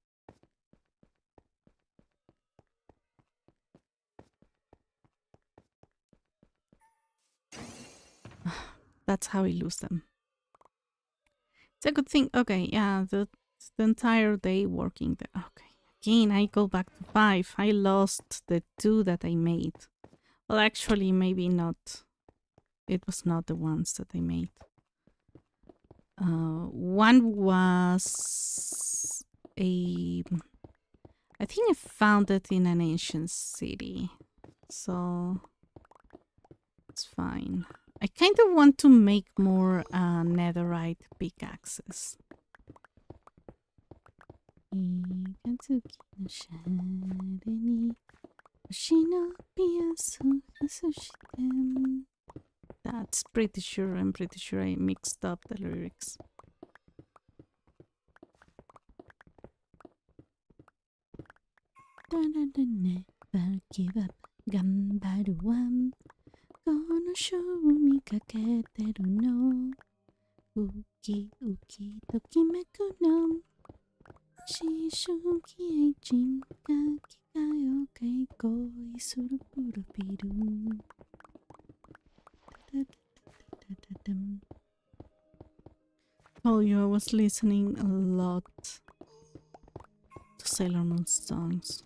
That's how I lose them. It's a good thing. Okay, yeah, the entire day working there. Okay. Again, I go back to 5. I lost the 2 that I made. Well, actually, maybe not. It was not the ones that I made. One was a. I think I found it in an ancient city. So it's fine. I kind of want to make more netherite pickaxes. That's pretty sure. I'm pretty sure I mixed up the lyrics. Never give up. 頑張るわ。この賞にかけてるの。ウキウキときめくの。思春期エイジンが機械を傾向するプロフィール。Told you I was listening a lot to Sailor Moon songs.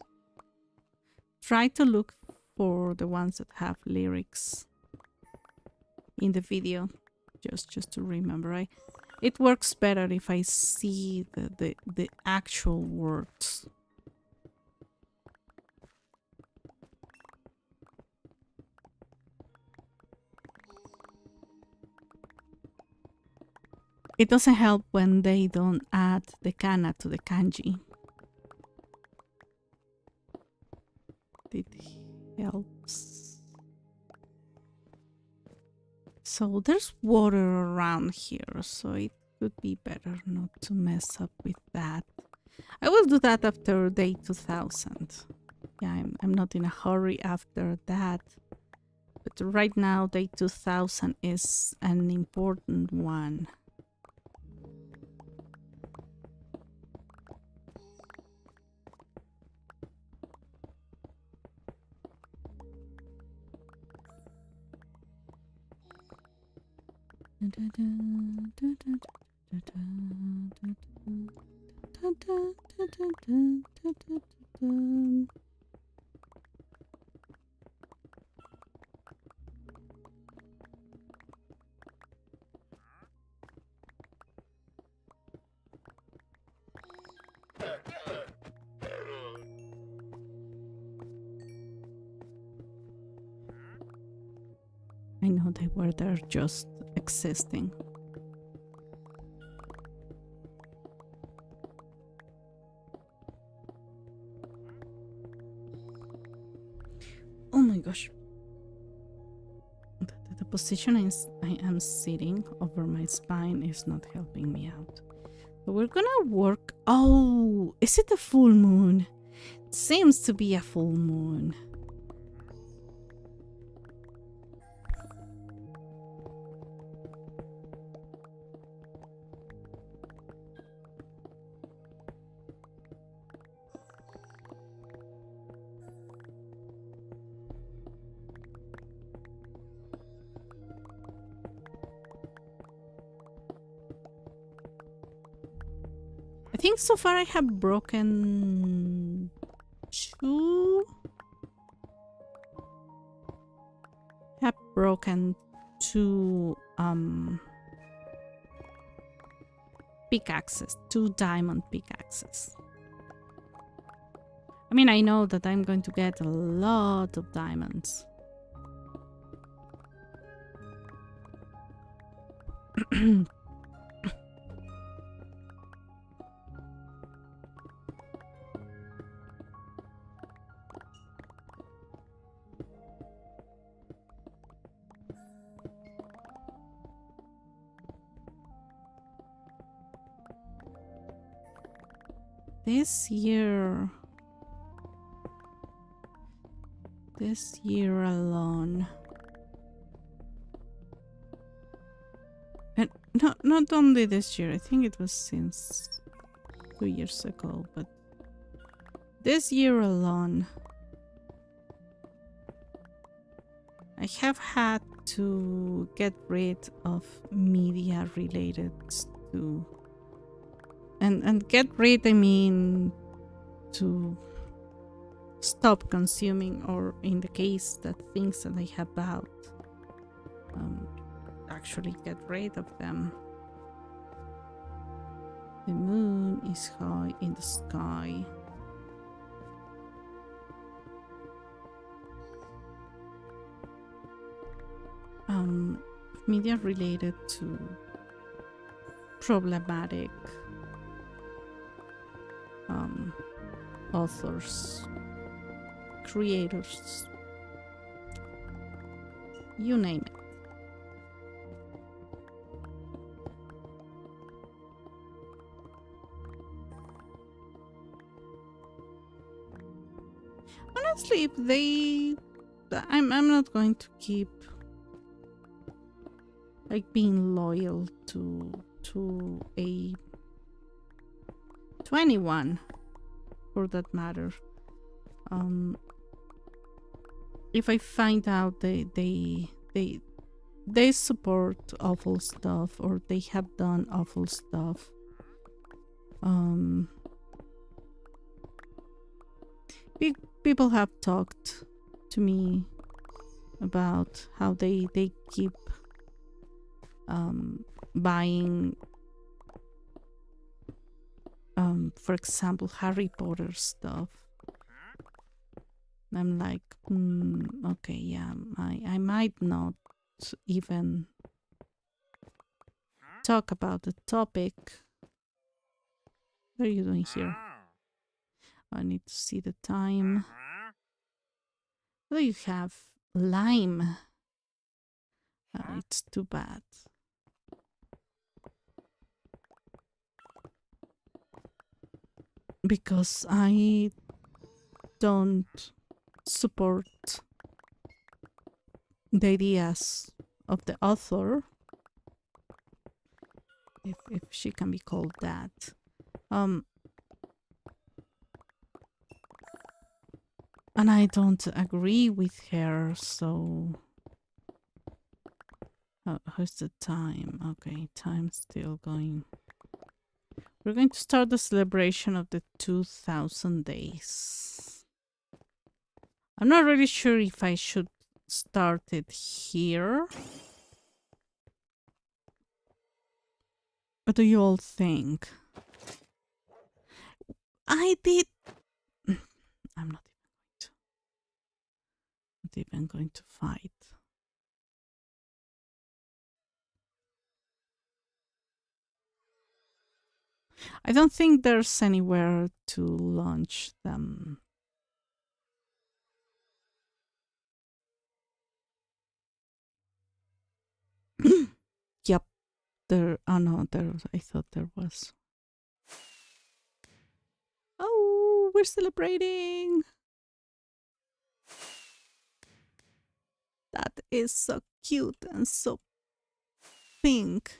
Try to look for the ones that have lyrics in the video, just to remember. It works better if I see the actual words. It doesn't help when they don't add the kana to the kanji. It helps. So there's water around here, so it would be better not to mess up with that. I will do that after day 2000. Yeah, I'm not in a hurry after that. But right now, day 2000 is an important one. I know they were there just existing. Oh my gosh. The position I am sitting over my spine is not helping me out. So we're gonna work. Oh, is it a full moon? It seems to be a full moon. I think so far I have broken 2. Have broken 2 pickaxes, 2 diamond pickaxes. I mean, I know that I'm going to get a lot of diamonds. This year alone, and not only this year, I think it was since 2 years ago, but this year alone, I have had to get rid of media related to, and get rid, I mean to stop consuming, or in the case that things that I have bought, actually get rid of them. The moon is high in the sky. Media related to problematic authors, creators, you name it. Honestly, if they, I'm not going to keep like being loyal to anyone, for that matter. If I find out they they support awful stuff, or they have done awful stuff. Um, People have talked to me about how they keep buying, for example, Harry Potter stuff. I'm like, okay, yeah, I might not even talk about the topic. What are you doing here? I need to see the time. What do you have? Lime. It's too bad. Because I don't support the ideas of the author, if she can be called that. And I don't agree with her, so how's the time? Okay, time's still going. We're going to start the celebration of the 2000 days. I'm not really sure if I should start it here. What do you all think? I did. I'm not even going to fight. I don't think there's anywhere to launch them. Yep. There. Oh no, there. I thought there was. Oh, we're celebrating. That is so cute and so pink.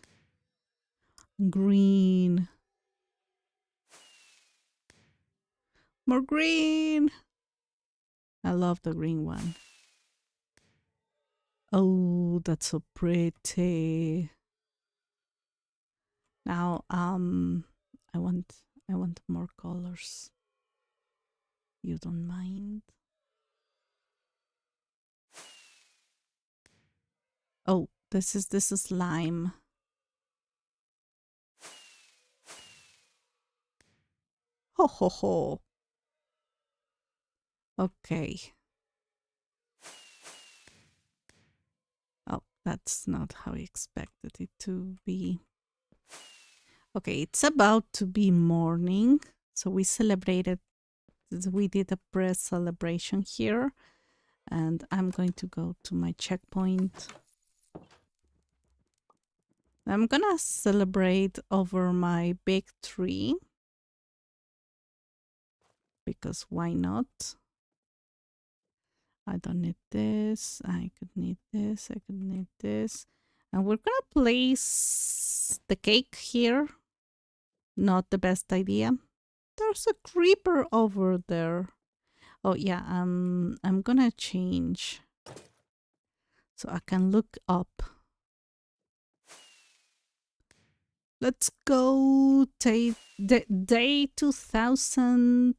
Green. More green. I love the green one. Oh, that's so pretty. Now, I want more colors. You don't mind? Oh, this is lime. Ho ho ho. Okay. Oh, that's not how I expected it to be. Okay, it's about to be morning. So we celebrated, we did a press celebration here. And I'm going to go to my checkpoint. I'm gonna celebrate over my big tree. Because why not? I don't need this. I could need this. I could need this. And we're gonna place the cake here. Not the best idea. There's a creeper over there. Oh yeah, I'm gonna change so I can look up. Let's go day 2000.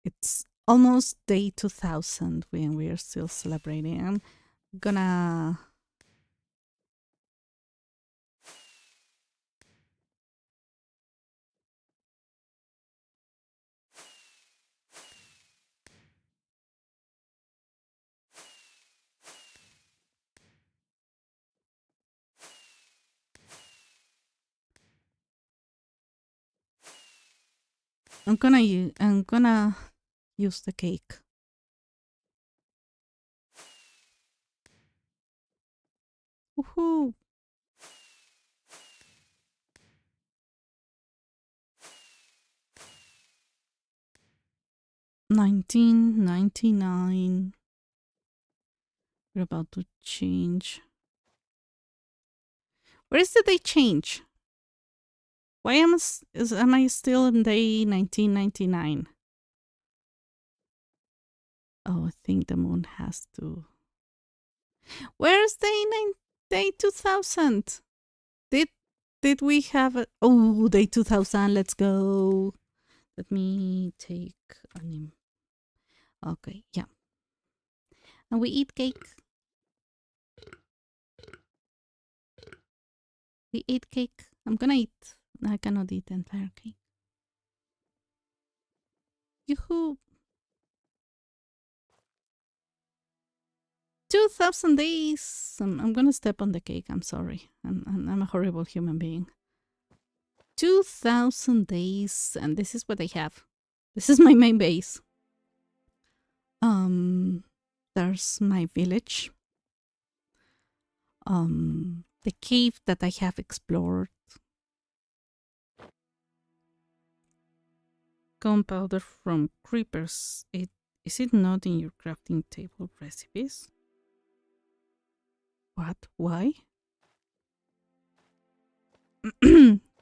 It's almost day 2000 when we are still celebrating. I'm gonna I'm gonna use the cake. Woohoo! 1999. We're about to change. Where is the day change? Why am I still in day 1999? Oh, I think the moon has to. Where's day 2000? Did did we have a day 2000? Let's go. Let me take an okay, yeah. And we eat cake. We ate cake. I'm gonna eat. I cannot eat the entire cake. Yoo-hoo! 2000 days. I'm gonna step on the cake. I'm sorry. I'm a horrible human being. 2000 days, and this is what I have. This is my main base. There's my village. The cave that I have explored. Gunpowder from creepers. Is it not in your crafting table recipes? What? Why?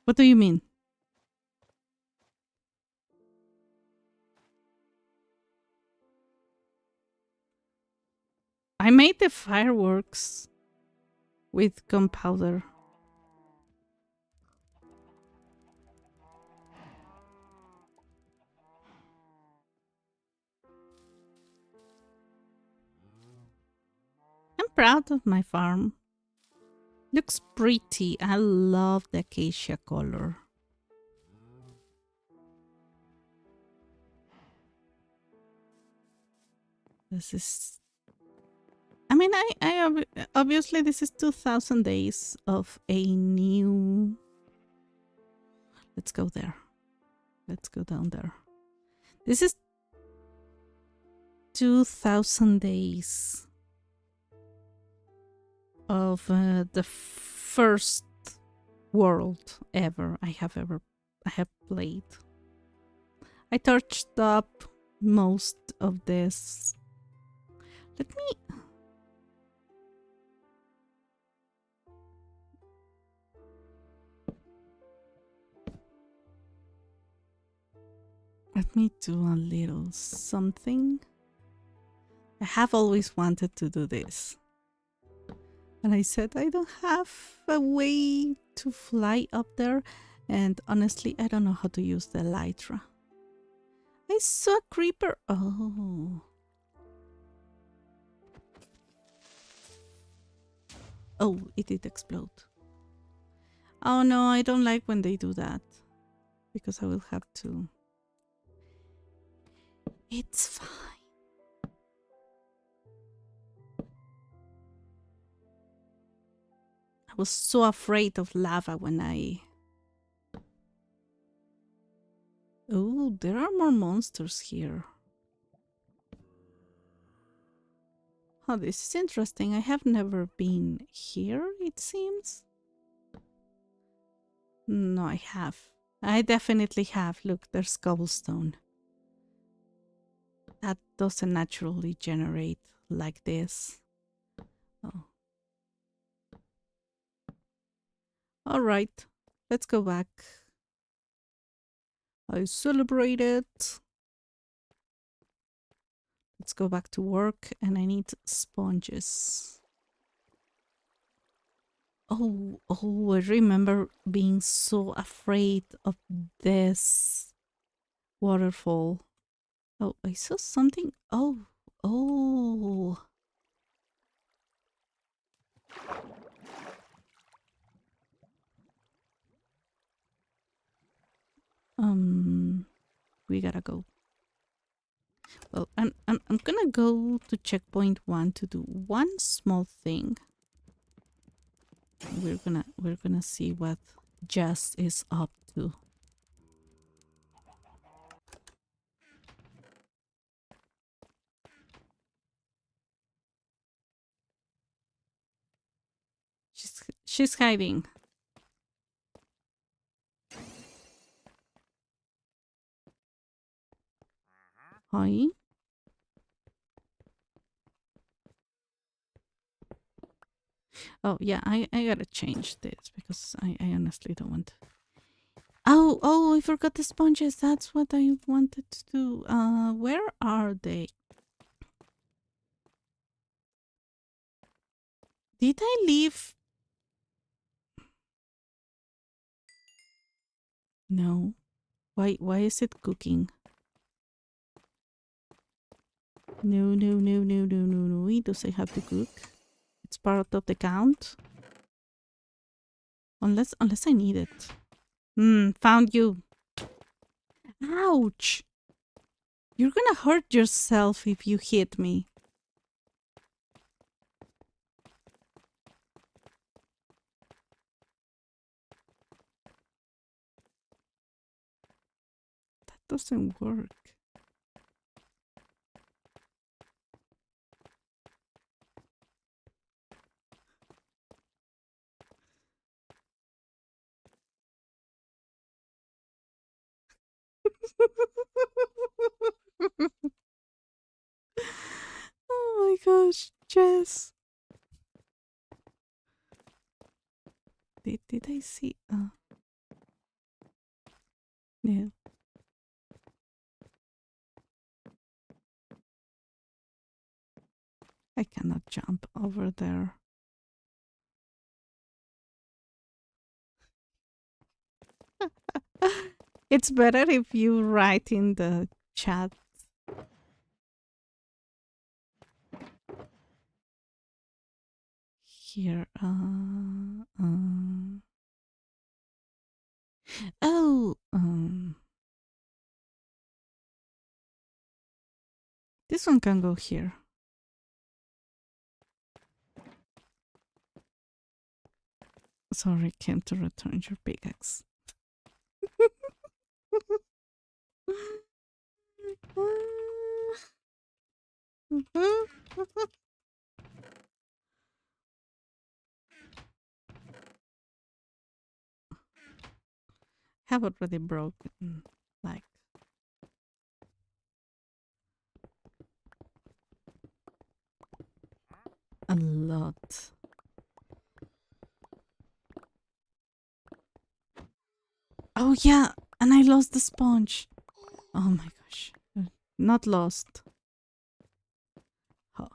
What do you mean? I made the fireworks with gunpowder. I'm proud of my farm. Looks pretty. I love the acacia color. This is. I mean, obviously this is 2000 days of a new. Let's go there. Let's go down there. This is 2000 days of the first world ever I have played. I touched up most of this. Let me do a little something. I have always wanted to do this. And I said, I don't have a way to fly up there. And honestly, I don't know how to use the elytra. I saw a creeper. Oh. Oh, it did explode. Oh no, I don't like when they do that. Because I will have to. It's fine. I was so afraid of lava when I... Oh, there are more monsters here. Oh, this is interesting. I have never been here, it seems. No, I have. I definitely have. Look, there's cobblestone. That doesn't naturally generate like this. Oh. All right, let's go back. I celebrate it. Let's go back to work, and I need sponges. Oh, I remember being so afraid of this waterfall. Oh, I saw something. Oh. We gotta go. Well, I'm gonna go to checkpoint 1 to do one small thing. We're gonna see what Jess is up to. She's hiding. Hi. Oh yeah, I gotta change this because I honestly don't want. Oh, I forgot the sponges. That's what I wanted to do. Where are they? Did I leave? No. Why is it cooking? No. Does I have to cook? It's part of the count. Unless I need it. Found you. Ouch! You're gonna hurt yourself if you hit me. That doesn't work. Oh my gosh, Jess. Did I see? Yeah. I cannot jump over there. It's better if you write in the chat. Here. Oh. This one can go here. Sorry, came to return your pickaxe. Have already broken like a lot. Oh yeah, and I lost the sponge. Oh my gosh. Not lost. Oh,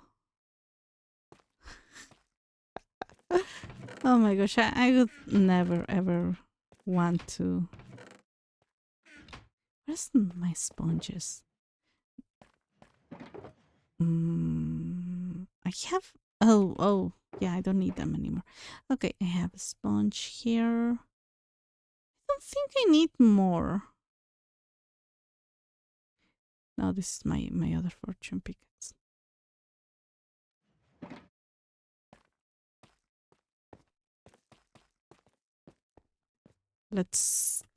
oh my gosh, I would never ever want to. Where's my sponges? I have. Oh, yeah, I don't need them anymore. Okay, I have a sponge here. I don't think I need more. No, this is my other fortune pickaxe.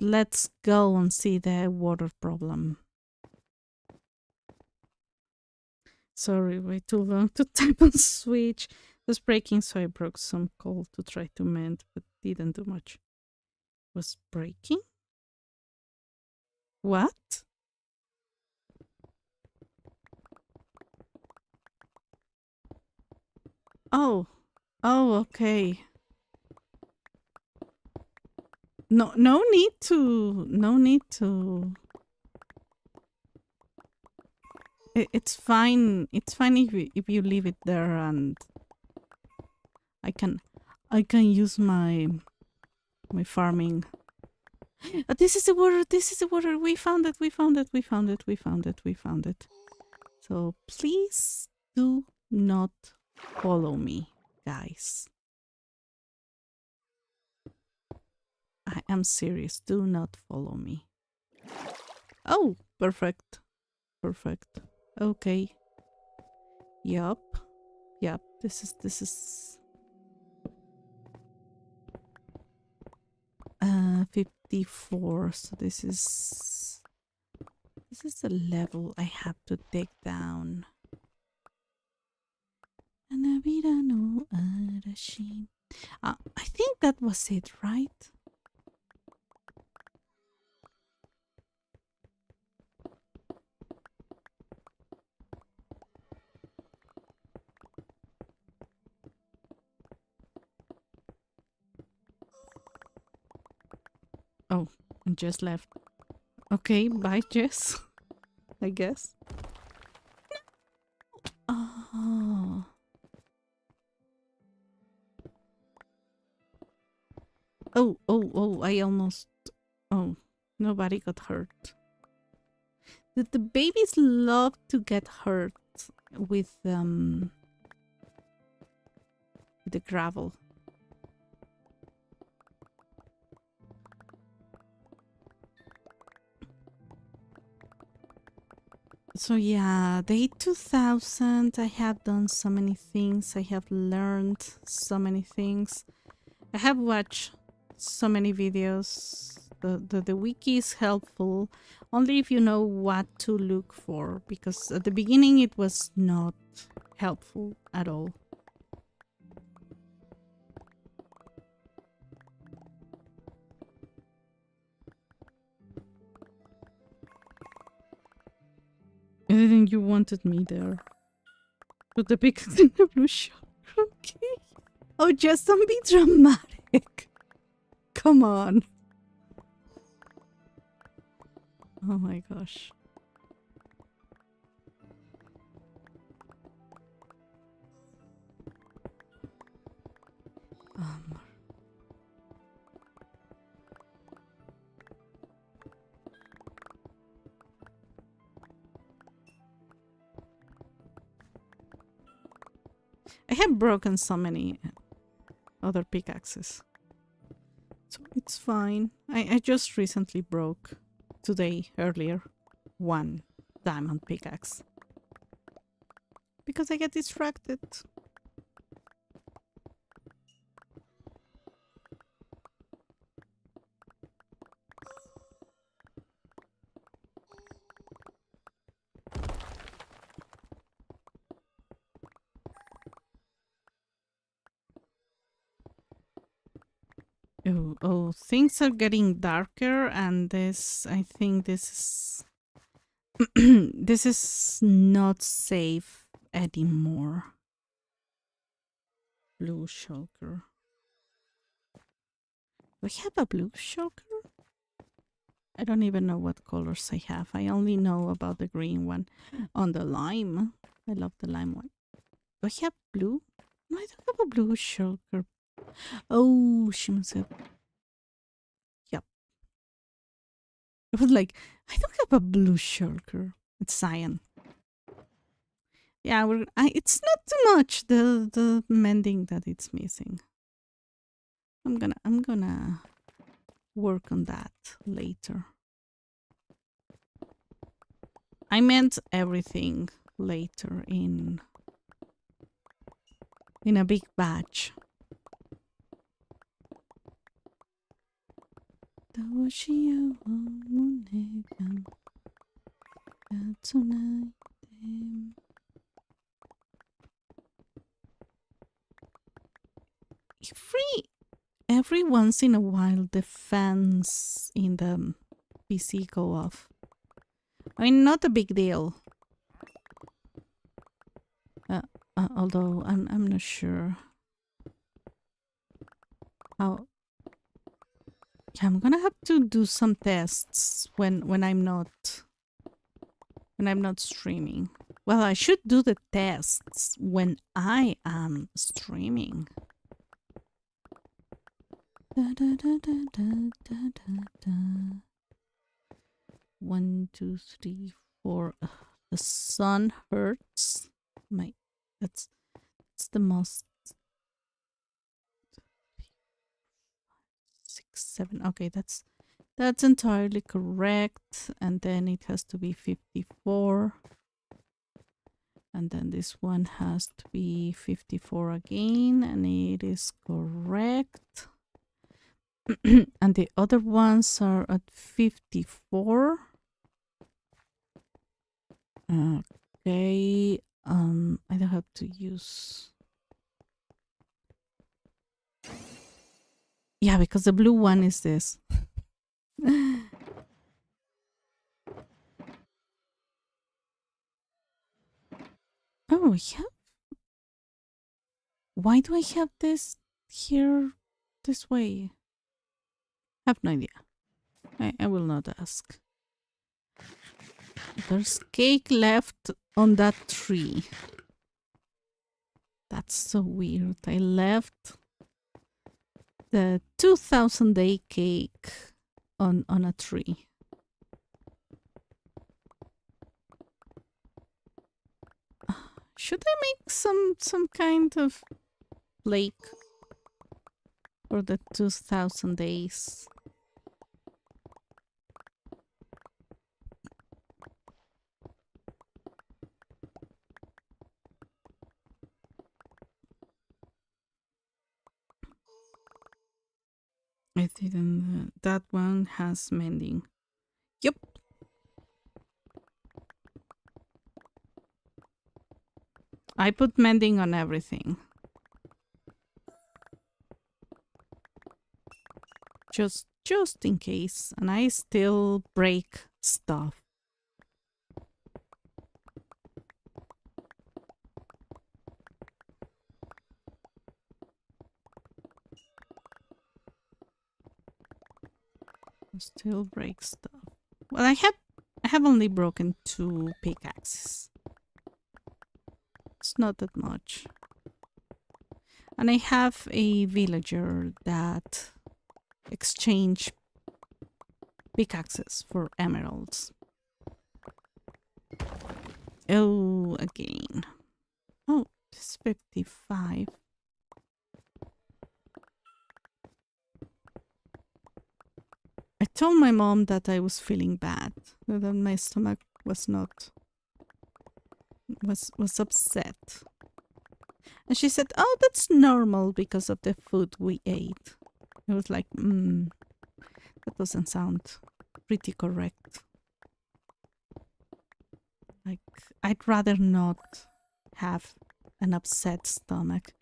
Let's go and see the water problem. Sorry, way too long to type on Switch. It was breaking, so I broke some coal to try to mend, but didn't do much. Was breaking? What? Oh, okay. No need to. No need to. It's fine. It's fine if you leave it there, and I can use my farming. This is the water. This is the water. We found it. We found it. We found it. We found it. We found it. So please do not follow me, guys. I am serious. Do not follow me. Oh, perfect. Perfect. Okay. Yup. This is 54. So this is the level I have to take down. I think that was it, right? And Jess left. Okay, bye, Jess. I guess. Oh. Oh, I almost... Oh, nobody got hurt. The babies love to get hurt with the gravel. So yeah, day 2000, I have done so many things. I have learned so many things. I have watched so many videos. The wiki is helpful only if you know what to look for, because at the beginning it was not helpful at all. I didn't you wanted me there. Put the pickaxe in the blue shop. Okay. Oh, just don't be dramatic. Come on. Oh my gosh. I have broken so many other pickaxes. So it's fine. I just recently broke, today, earlier, one diamond pickaxe. Because I get distracted. Oh, things are getting darker, and this, I think this is this is not safe anymore. Blue shulker. Do I have a blue shulker? I don't even know what colors I have. I only know about the green one. On the lime. I love the lime one. Do I have blue? No, I don't have a blue shulker. Oh, she must have. Yep. It was like, I don't have a blue shulker. It's cyan. Yeah, it's not too much, the mending that it's missing. I'm gonna work on that later. I meant everything later in a big batch. Every once in a while the fans in the PC go off. I mean, not a big deal. Although I'm not sure how. Yeah, I'm gonna have to do some tests when I'm not streaming. Well, I should do the tests when I am streaming. Da, da, da, da, da, da, da. 1, 2, 3, 4. Ugh, the sun hurts. That's the most. 6, 7. Okay, that's entirely correct. And then it has to be 54. And then this one has to be 54 again, and it is correct. And the other ones are at 54. Okay, I don't have to use. Yeah, because the blue one is this. Oh, yeah. Why do I have this here this way? I have no idea. I will not ask. There's cake left on that tree. That's so weird. I left the 2000-day cake on a tree. Should I make some kind of lake for the 2000 days? I didn't. That one has mending. Yep. I put mending on everything. Just in case. And I still break stuff. Still break stuff. Well, I have only broken 2 pickaxes. It's not that much. And I have a villager that exchange pickaxes for emeralds. Oh, again. Oh, it's 55. I told my mom that I was feeling bad, that my stomach was upset. And she said, "Oh, that's normal because of the food we ate." I was like, that doesn't sound pretty correct. Like, I'd rather not have an upset stomach.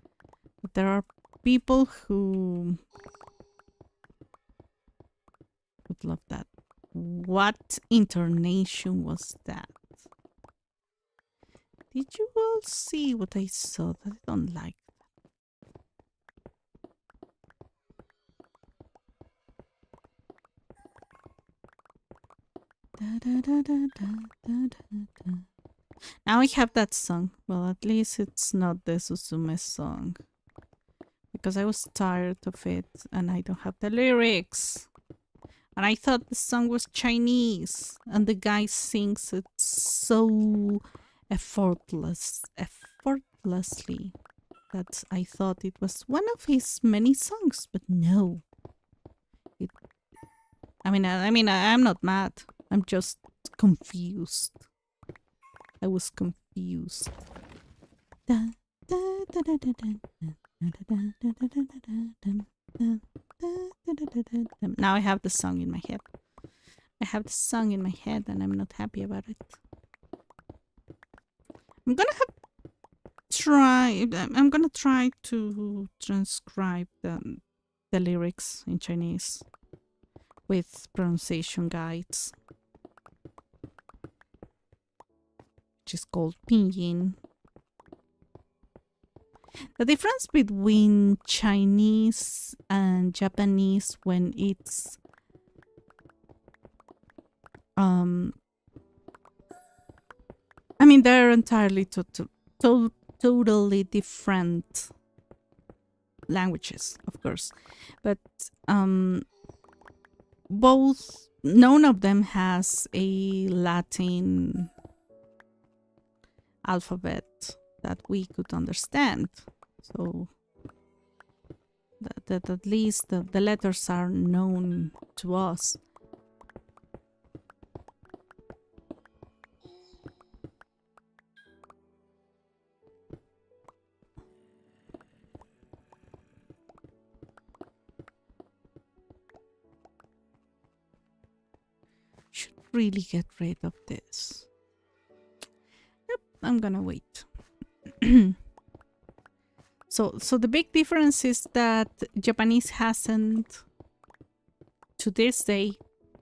But there are people who would love that. What intonation was that? Did you all see what I saw that I don't like? Now I have that song. Well, at least it's not the Suzume song. Because I was tired of it and I don't have the lyrics. And I thought the song was Chinese. And the guy sings it so effortlessly that I thought it was one of his many songs, but no. I'm not mad. I'm just confused. I was confused. Now I have the song in my head. I have the song in my head and I'm not happy about it. I'm gonna try to transcribe the lyrics in Chinese with pronunciation guides, which is called pinyin. The difference between Chinese and Japanese when it's they're entirely totally different languages, of course, but both, none of them has a Latin alphabet that we could understand. So that at least the letters are known to us. Should really get rid of this. Yep, I'm gonna wait. So the big difference is that Japanese hasn't, to this day,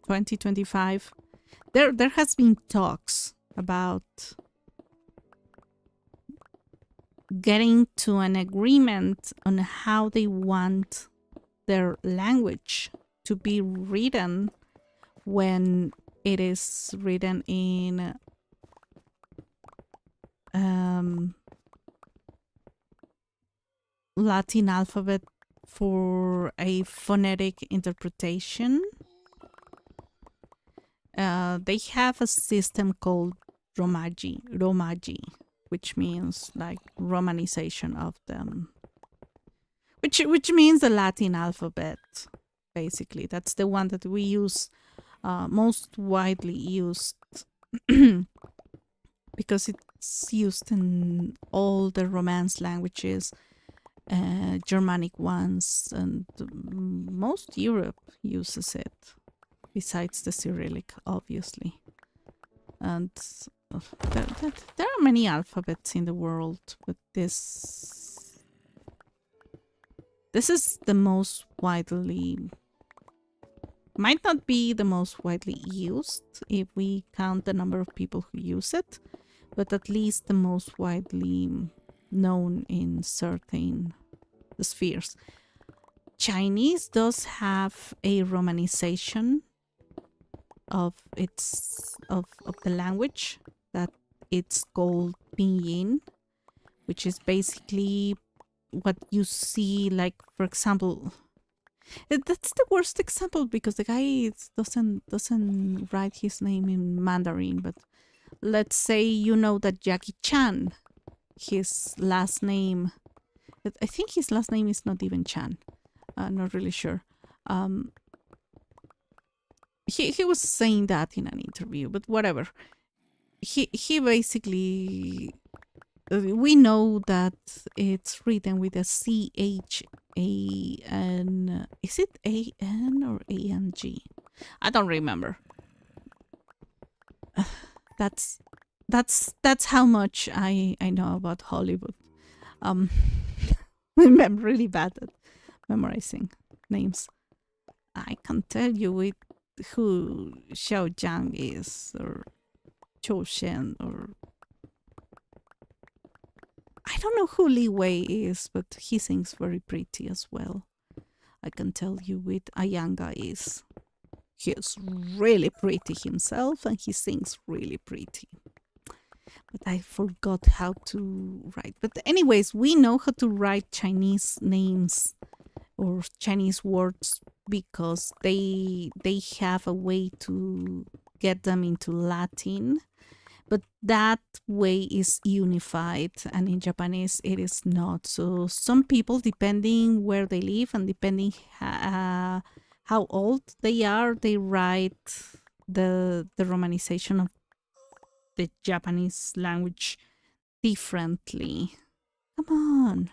2025, there has been talks about getting to an agreement on how they want their language to be written when it is written in Latin alphabet for a phonetic interpretation. They have a system called Romaji, which means like romanization of them, which means the Latin alphabet. Basically, that's the one that we use, most widely used, because it's used in all the Romance languages, Germanic ones, and most Europe uses it, besides the Cyrillic, obviously. And there are many alphabets in the world, but this is the most widely, might not be the most widely used if we count the number of people who use it, but at least the most widely known in certain spheres. Chinese does have a romanization of the language that it's called pinyin, which is basically what you see, like, for example, that's the worst example because the guy doesn't write his name in Mandarin, but let's say you know that Jackie Chan, his last name, I think his last name is not even Chan. I'm not really sure. He was saying that in an interview, but whatever. He basically, we know that it's written with a CHAN. Is it AN or ANG? I don't remember. That's how much I know about Hollywood. I'm really bad at memorizing names. I can tell you who Xiao Jiang is, or Zhou Shen, or I don't know who Li Wei is, but he sings very pretty as well. I can tell you with Ayanga is. He's really pretty himself, and he sings really pretty. But I forgot how to write. But anyways, we know how to write Chinese names or Chinese words because they have a way to get them into Latin. But that way is unified, and in Japanese it is not. So some people, depending where they live and depending how old they are, they write the romanization of the Japanese language differently. Come on.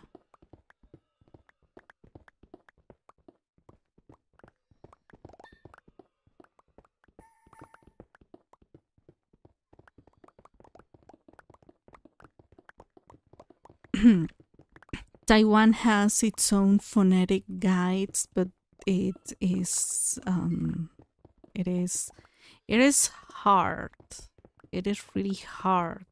Taiwan has its own phonetic guides, but it is hard. It is really hard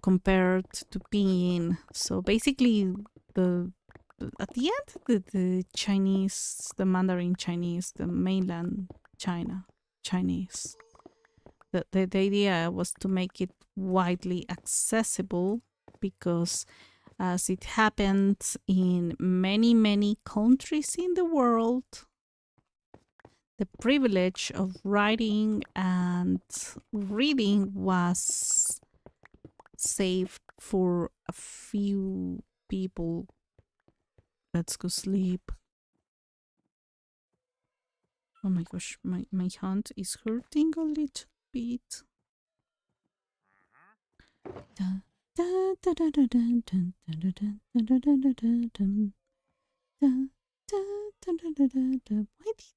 compared to pinyin. So basically, at the end, the Chinese, the Mandarin Chinese, the mainland Chinese. The idea was to make it widely accessible because, as it happens in many countries in the world, the privilege of writing and reading was saved for a few people. Let's go sleep. Oh my gosh, my hand is hurting a little bit. Why did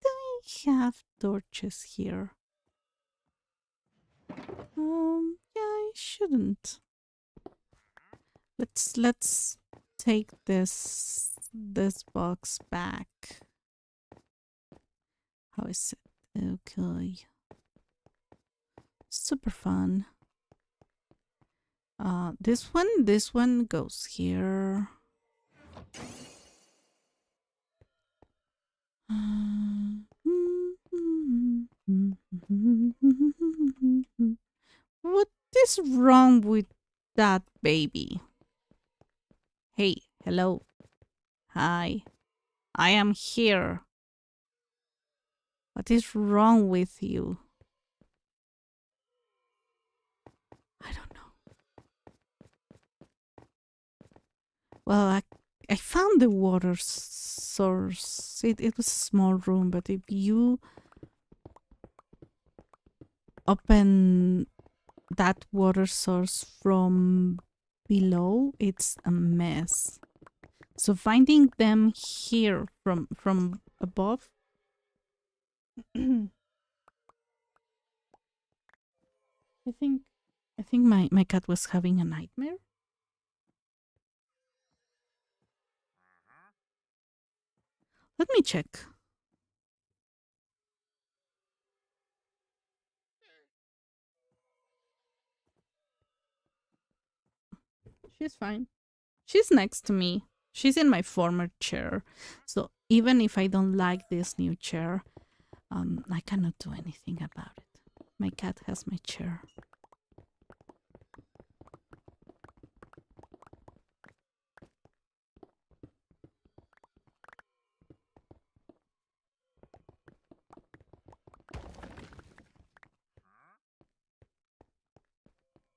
I have torches here? Yeah, I shouldn't. Let's take this box back. How is it? Okay. Super fun. This one goes here. is wrong with that baby? Hey, hello. Hi. I am here. What is wrong with you? I don't know. Well, I found the water source. It was a small room, but if you open that water source from below, it's a mess. So finding them here from above. I think my cat was having a nightmare. Let me check. She's fine. She's next to me. She's in my former chair. So even if I don't like this new chair, I cannot do anything about it. My cat has my chair.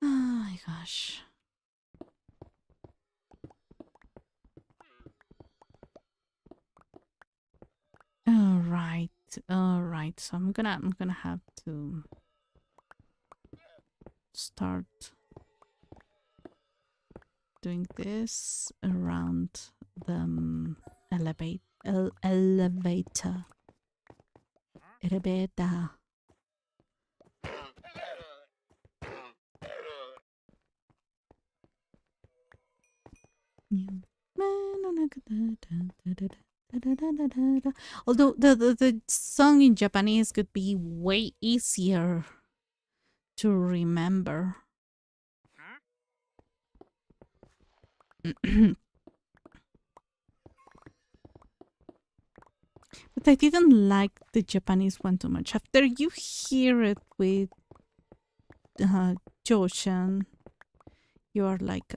Oh my gosh. All right. So I'm gonna have to start doing this around the elevator. Elevator. Although the song in Japanese could be way easier to remember. But I didn't like the Japanese one too much. After you hear it with Joshan, you are like,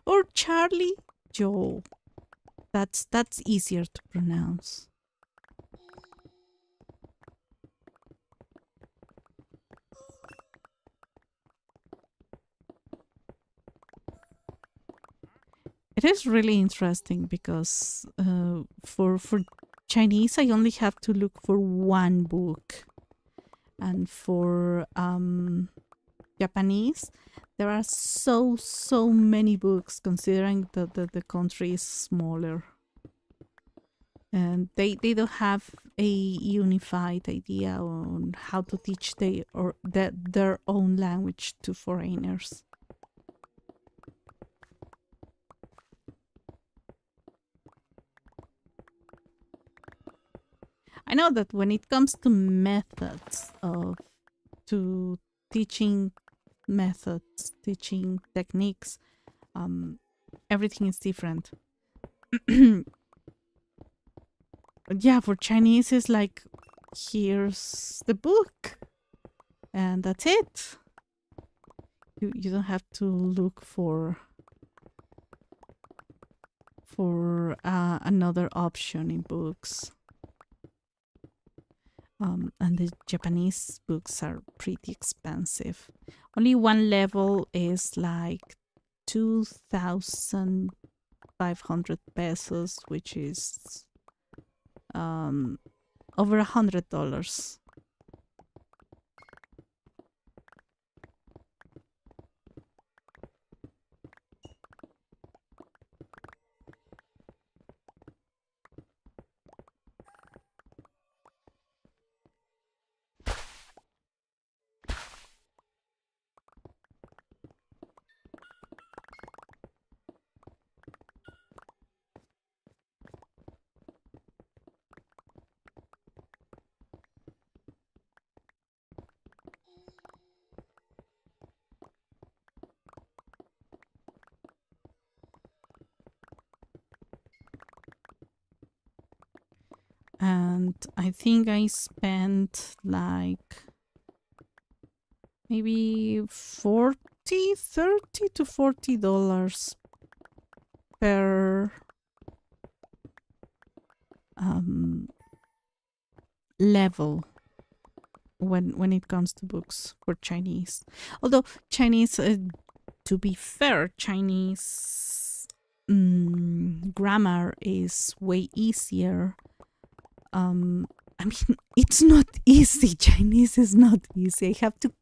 or Charlie Joe. That's easier to pronounce. It is really interesting because for Chinese, I only have to look for one book, and for Japanese, there are so many books. Considering that the country is smaller, and they don't have a unified idea on how to teach their own language to foreigners. I know that when it comes to methods to teaching methods, teaching techniques, everything is different. Yeah, for Chinese, it's like, here's the book, and that's it. You don't have to look for another option in books. And the Japanese books are pretty expensive. Only one level is like 2,500 pesos, which is over $100. And I think I spent like maybe 30 to $40 per level when it comes to books for Chinese. Although Chinese, to be fair, Chinese grammar is way easier. I mean, it's not easy. Chinese is not easy. I have to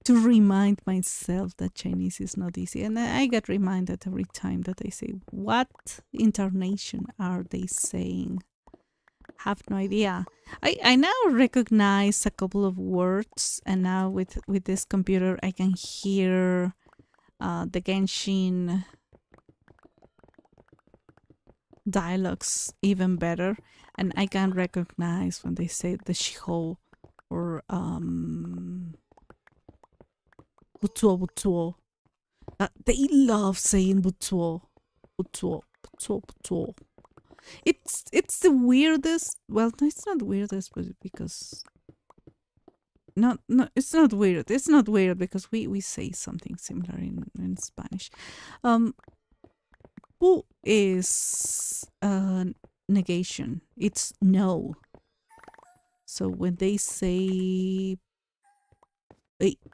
remind myself that Chinese is not easy. And I get reminded every time that I say, what intonation are they saying? Have no idea. I now recognize a couple of words, and now with this computer I can hear the Genshin dialogues even better, and I can recognize when they say the shiho or butsuo butsuo. They love saying butsuo butsuo butsuo butsuo. It's the weirdest. Well, no, it's not the weirdest, but because no, it's not weird. It's not weird because we say something similar in Spanish. Pu is negation. It's no. So when they say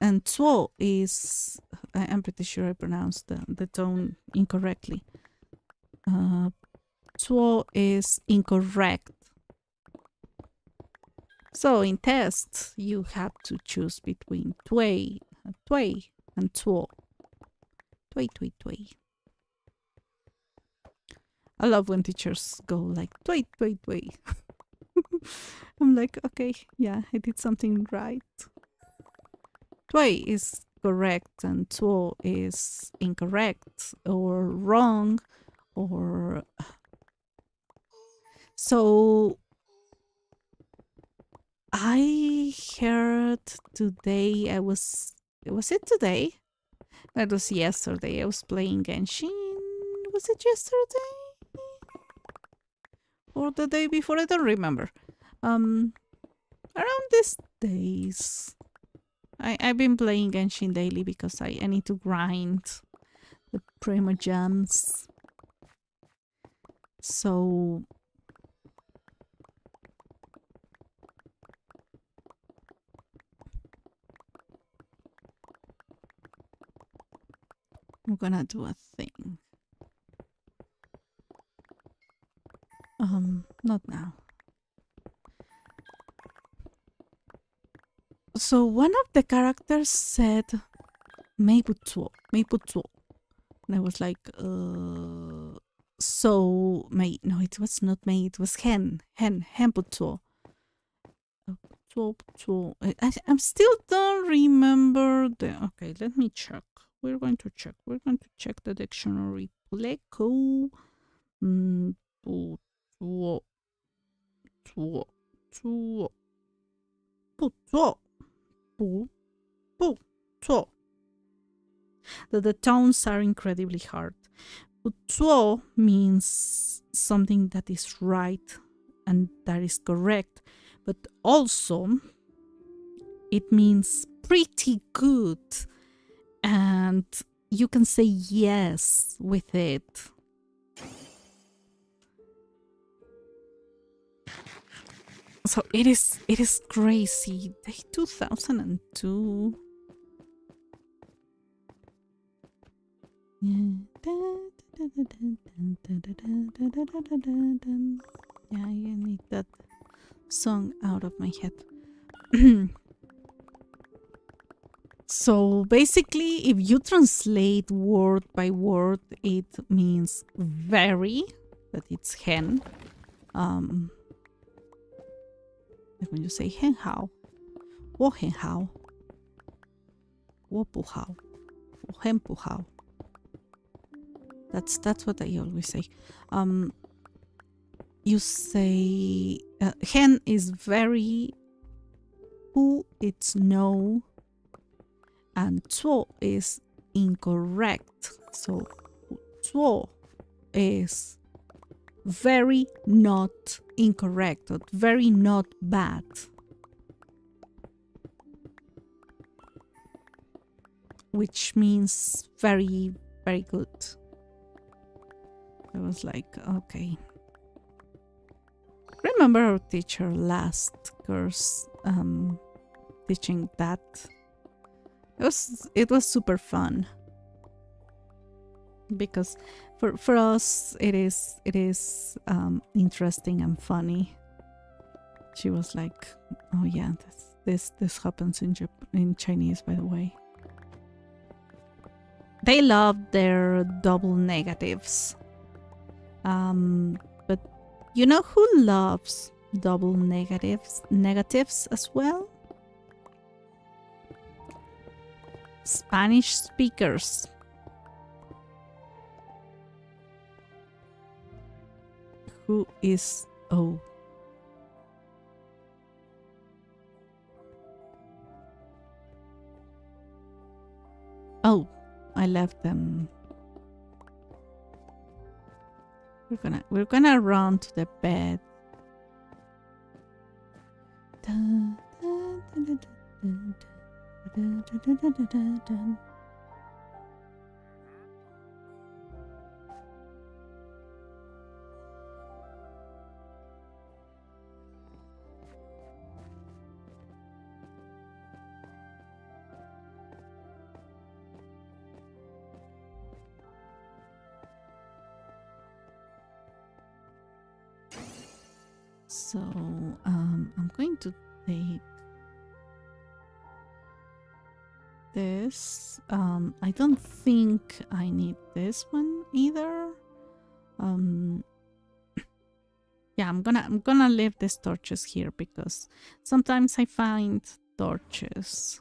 and tuo is, I'm pretty sure I pronounced the tone incorrectly. Tuo is incorrect. So in tests, you have to choose between tway and tuo. Tway, tway, tway. I love when teachers go like, tway, tway, tway. I'm like, okay, yeah, I did something right. Tway is correct and tuo is incorrect or wrong or... So I heard today, was it today? That was yesterday. I was playing Genshin. Was it yesterday? Or the day before? I don't remember. Around these days. I've been playing Genshin daily because I need to grind the Primo Gems. So... I'm gonna do a thing. Not now. So one of the characters said Meibutsuo. And I was like, so Mei, no, it was not Mei, it was Henbutsuo. I'm still don't remember the... Okay, let me check. We're going to check the dictionary. Pleco. The tones are incredibly hard. Butsuo means something that is right and that is correct, but also it means pretty good, and you can say yes with it. So it is crazy. Day 2002. Yeah, I need that song out of my head. So basically, if you translate word by word, it means very, but it's hen. Like when you say hen hao, wo hen hao, wo pu hao, wo hen pu hao. That's what I always say. You say hen is very, pu it's no, and zuo is incorrect. So zuo is very not incorrect or very not bad. which means very, very good. I was like, okay. Remember our teacher last course teaching that? It was super fun because for us it is interesting and funny. She was like, oh yeah, this happens in Chinese, by the way. They love their double negatives. But you know who loves double negatives as well? Spanish speakers. Who is oh? Oh, I left them. We're gonna run to the bed. So I'm going to take this. I don't think I need this one either. Yeah, I'm gonna leave these torches here because sometimes I find torches.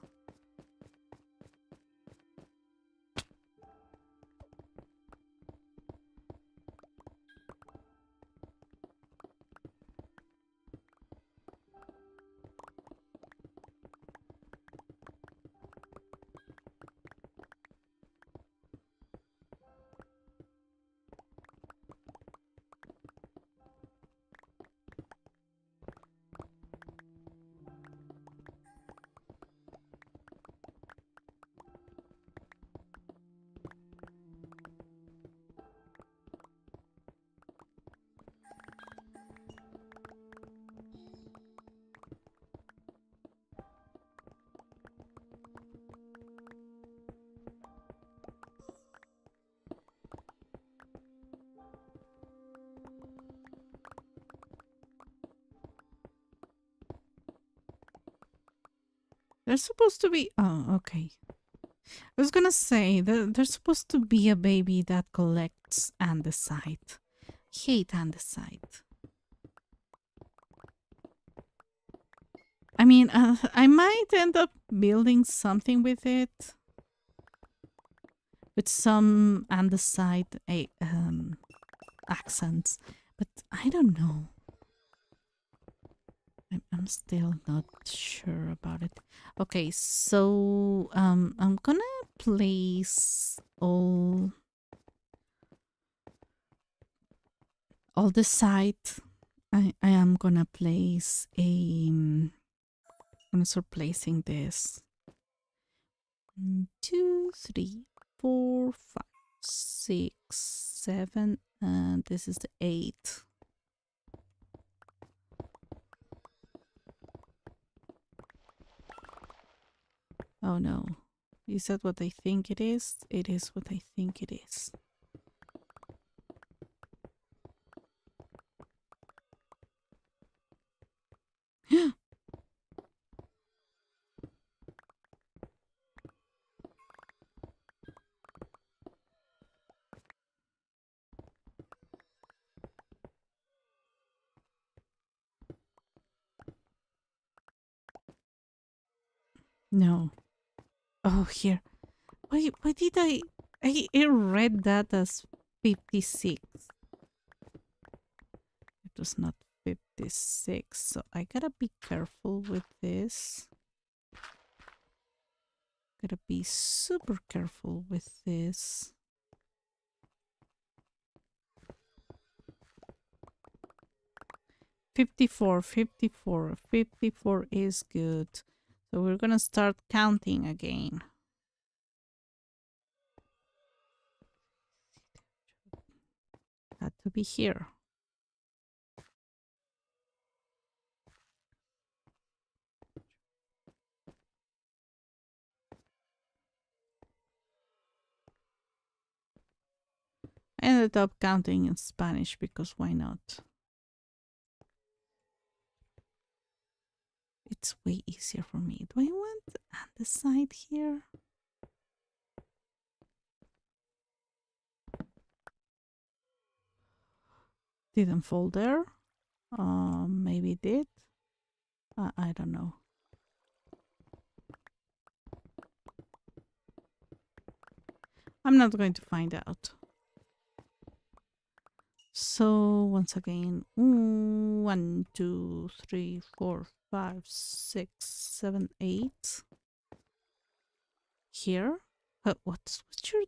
They're supposed to be... Oh, okay. I was gonna say, there's supposed to be a baby that collects andesite. Hate andesite. I mean, I might end up building something with it. With some andesite accents. But I don't know. I'm still not sure about it. Okay, so I'm gonna place all the site. I am gonna place a. I'm gonna start placing this. 1, 2, 3, 4, 5, 6, 7, and this is the 8. Oh no. Is that what I think it is? It is what I think it is. No. Oh, here. Why did I read that as 56. It was not 56, so I gotta be careful with this. Gotta be super careful with this. $54 is good. So we're gonna start counting again. had to be here. I ended up counting in Spanish because why not? It's way easier for me. Do I want on the side here? Didn't fall there. Maybe it did. I don't know. I'm not going to find out. So once again, 1, 2, 3, 4, 5, 6, 7, 8. Here. What's your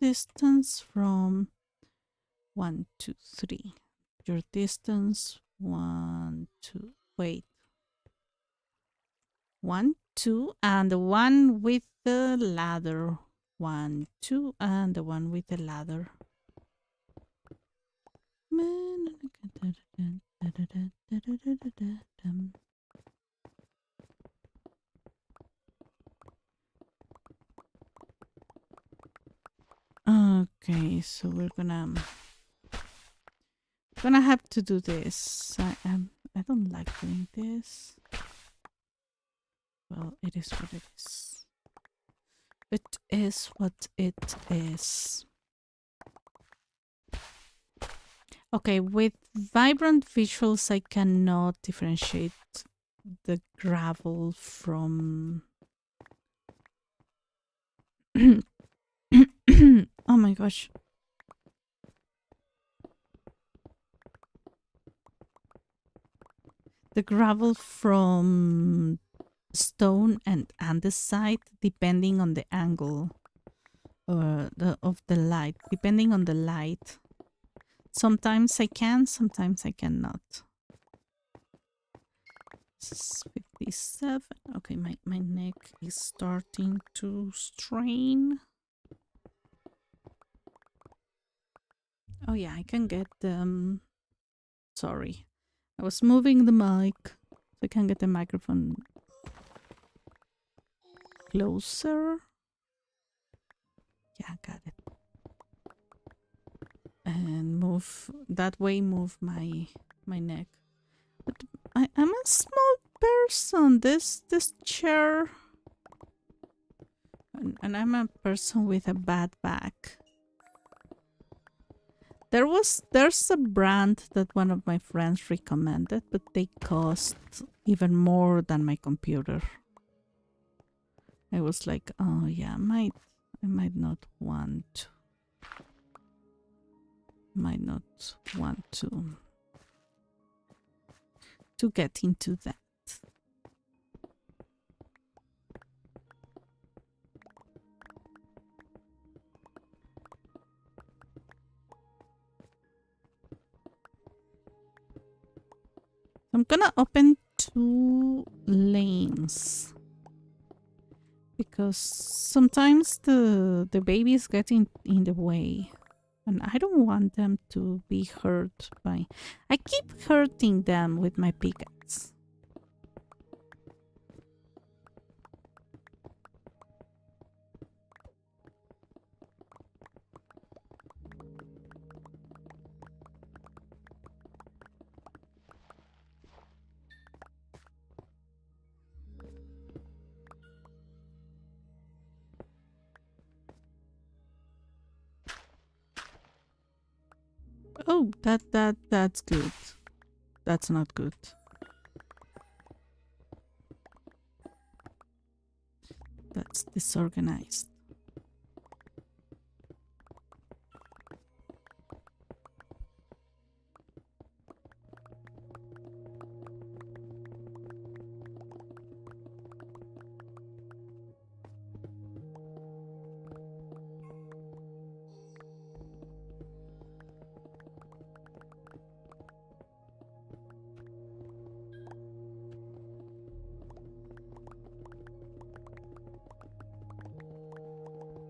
distance from 1, 2, 3? Your distance 1, 2. Wait. 1, 2, and the one with the ladder. 1, 2, and the one with the ladder. Okay, so we're gonna have to do this. I don't like doing this. Well, it is what it is. It is what it is. Okay, with vibrant visuals, I cannot differentiate the gravel from... Oh my gosh. The gravel from stone and andesite, depending on the angle of the light, depending on the light. Sometimes I can, sometimes I cannot. This is 57. Okay, my neck is starting to strain. Oh yeah, I can get them. Sorry. I was moving the mic so I can get the microphone closer. Yeah, got it. And move that way, move my neck. But I'm a small person. This chair, and I'm a person with a bad back. There's a brand that one of my friends recommended, but they cost even more than my computer. I was like, oh yeah, I might not want to get into that. I'm gonna open 2 lanes because sometimes the babies get in the way, and I don't want them to be hurt by... I keep hurting them with my pickaxe. Oh, that's good. That's not good. That's disorganized.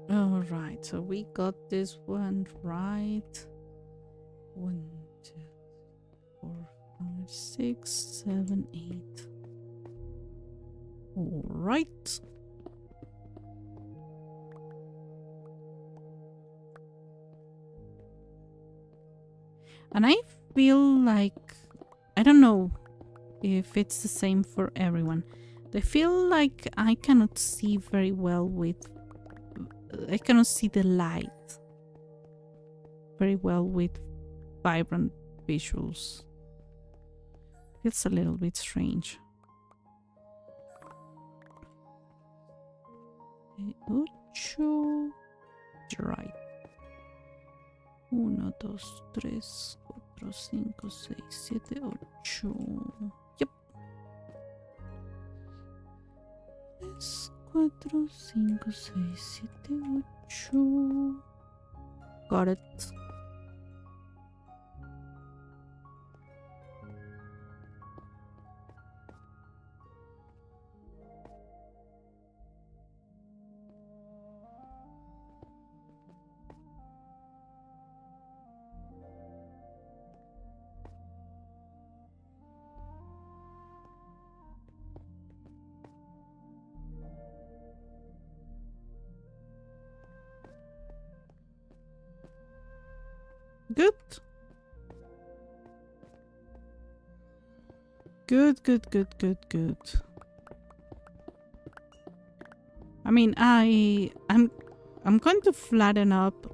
All right, so we got this one right. 1, 2, 4, 5, 6, 7, 8. All right. And I feel like, I don't know if it's the same for everyone. I feel like I cannot see very well with, I cannot see the light very well with vibrant visuals. It's a little bit strange. 8, right. 1, 2, 3, 4, 5, 6, 7, 8. Yep. 3, 4, 5, 6, 7, 8. Got it. Good. Good. I mean, I'm going to flatten up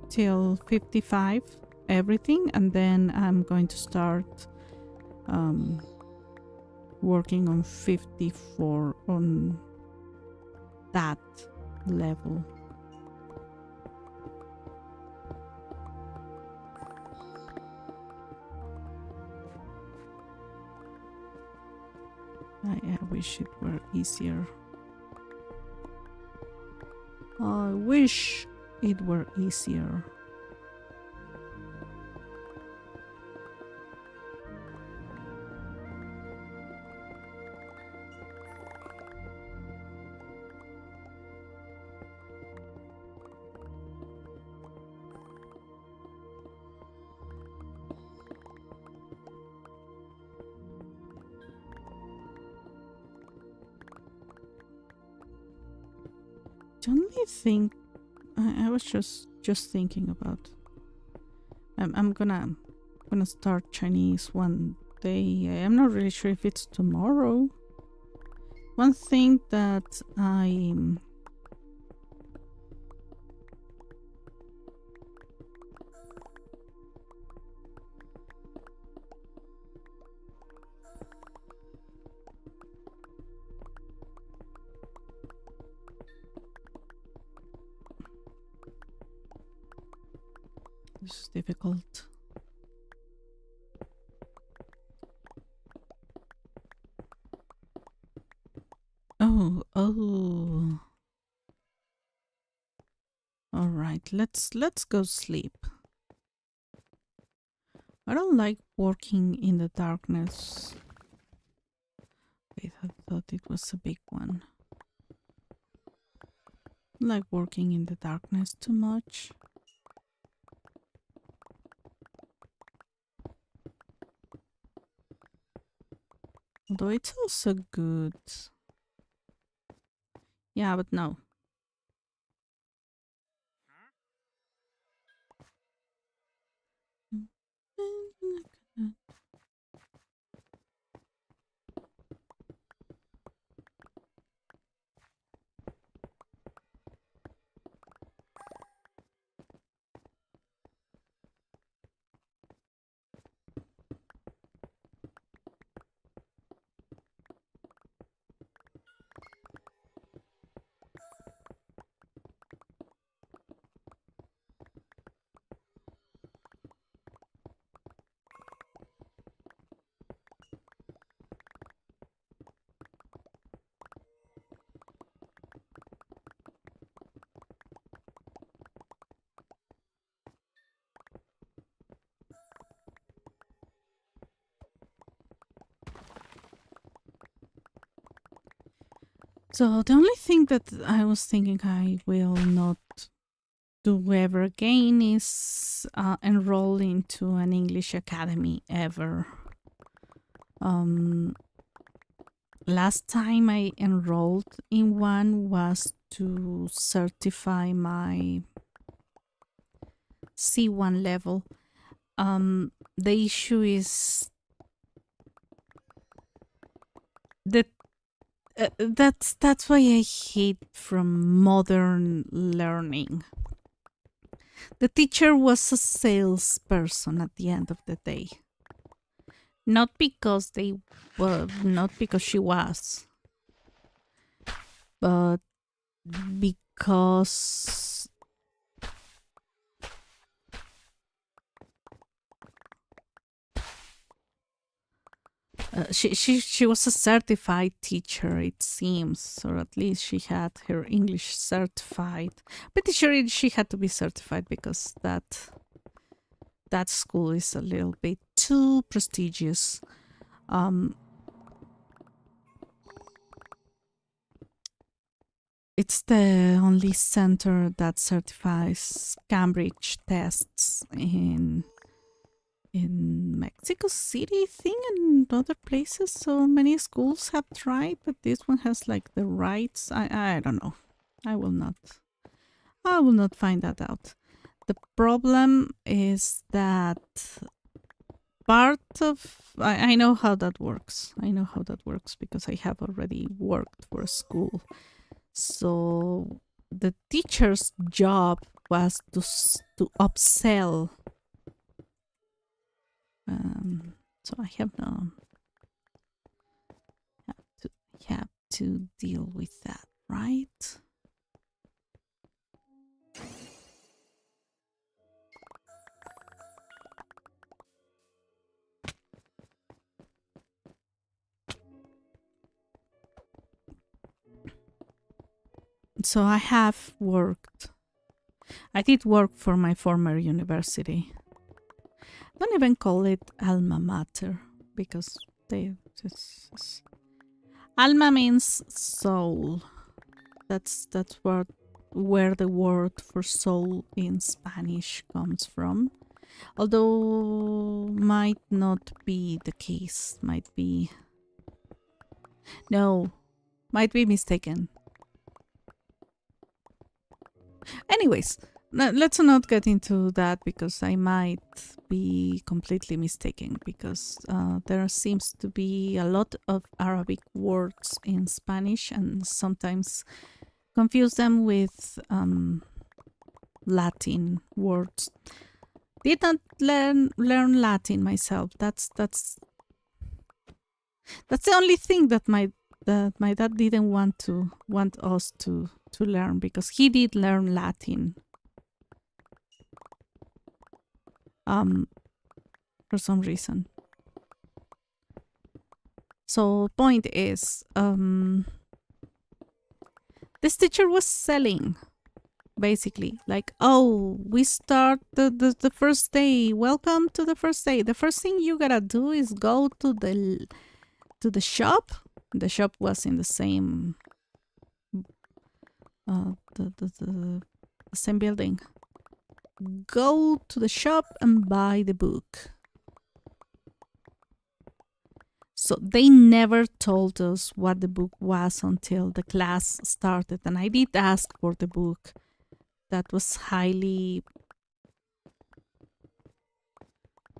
till 55 everything, and then I'm going to start working on 54 on that level. I wish it were easier. I wish it were easier. The only thing I was just thinking about, I'm gonna start Chinese one day. I'm not really sure if it's tomorrow. One thing that this is difficult. Oh. All right, let's go sleep. I don't like working in the darkness. Wait, I thought it was a big one. I like working in the darkness too much. Although it's also good. Yeah, but no. So the only thing that I was thinking I will not do ever again is enroll into an English academy ever. Last time I enrolled in one was to certify my C1 level. The issue is that that's why I hate from modern learning. The teacher was a salesperson at the end of the day. Not because not because she was, but because she was a certified teacher, it seems, or at least she had her English certified. Pretty sure she had to be certified because that school is a little bit too prestigious. It's the only center that certifies Cambridge tests in Mexico City thing and other places. So many schools have tried, but this one has like the rights. I don't know. I will not find that out. The problem is that part of I know how that works. I know how that works because I have already worked for a school. So the teacher's job was to upsell. So I have to deal with that, right? So I have worked. I did work for my former university. Don't even call it alma mater because alma means soul. That's where the word for soul in Spanish comes from. Although might not be the case. Might be mistaken. Anyways, let's not get into that because I might be completely mistaken because there seems to be a lot of Arabic words in Spanish and sometimes confuse them with Latin words. Did not learn Latin myself. That's the only thing that my dad didn't want us to learn because he did learn Latin. For some reason. So point is, this teacher was selling, basically, like, oh, we start the first day. Welcome to the first day. The first thing you gotta do is go to the shop. The shop was in the same the same building. Go to the shop and buy the book. So they never told us what the book was until the class started. And I did ask for the book. That was highly,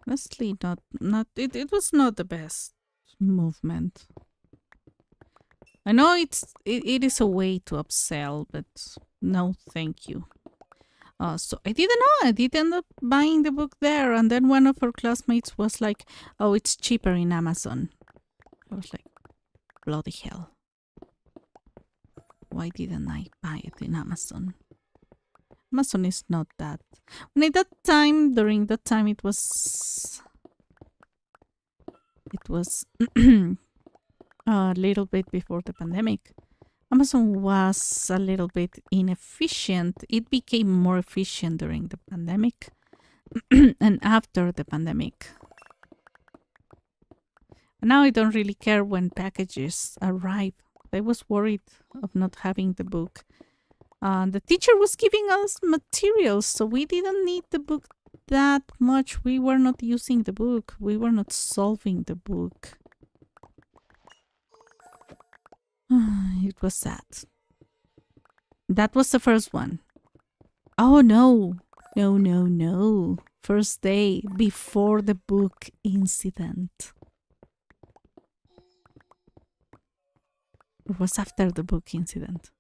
honestly, it was not the best movement. I know it is a way to upsell, but no thank you. So I didn't know. I did end up buying the book there. And then one of our classmates was like, oh, it's cheaper in Amazon. I was like, bloody hell. Why didn't I buy it in Amazon? Amazon is not that. And at that time, during that time, it was a little bit before the pandemic. Amazon was a little bit inefficient. It became more efficient during the pandemic and after the pandemic. Now I don't really care when packages arrive. I was worried of not having the book. The teacher was giving us materials, so we didn't need the book that much. We were not using the book. We were not solving the book. It was sad. That was the first one. Oh no. No. First day before the book incident. It was after the book incident.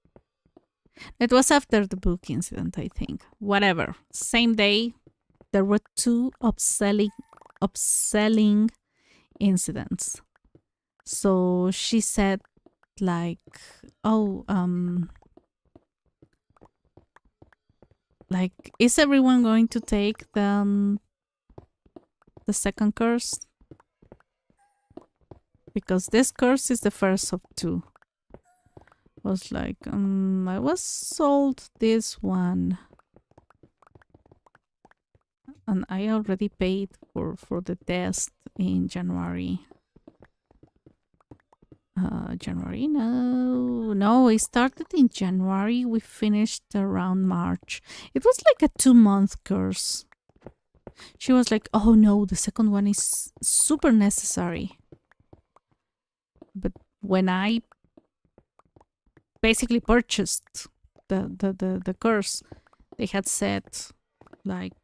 It was after the book incident, I think. Whatever. Same day, there were 2 upselling incidents. So she said, like, oh, like, is everyone going to take the second course? Because this course is the first of 2. I was like, I was sold this one. And I already paid for the test in January. January? No, it started in January. We finished around March. It was like a 2-month course. She was like, oh no, the second one is super necessary. But when I basically purchased the course, they had said, like,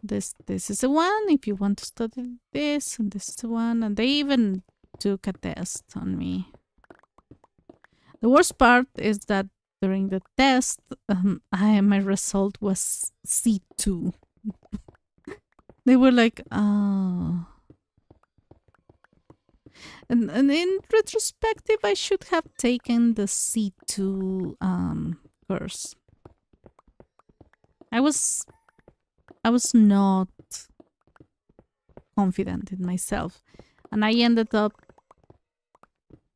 this is the one if you want to study this, and this is the one, and they even took a test on me. The worst part is that during the test, my result was C2. They were like, oh. And in retrospective, I should have taken the C2 course. I was not confident in myself, and I ended up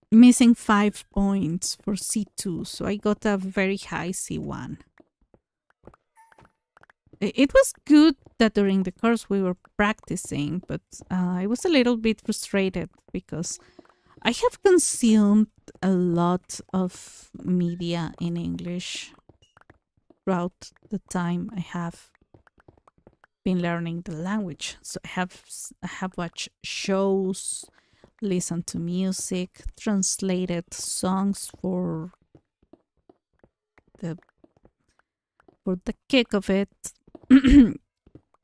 missing 5 points for C2, so I got a very high C1. It was good that during the course we were practicing, but I was a little bit frustrated because I have consumed a lot of media in English throughout the time I have been learning the language. So I have watched shows, listened to music, translated songs for the kick of it.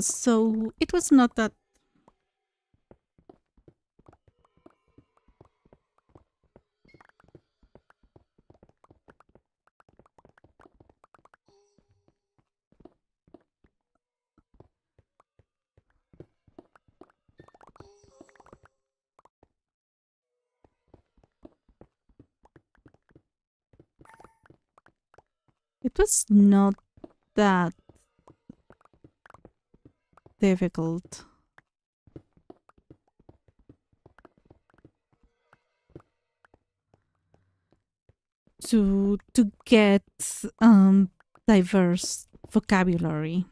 So it was not that. It was not that difficult. To get diverse vocabulary.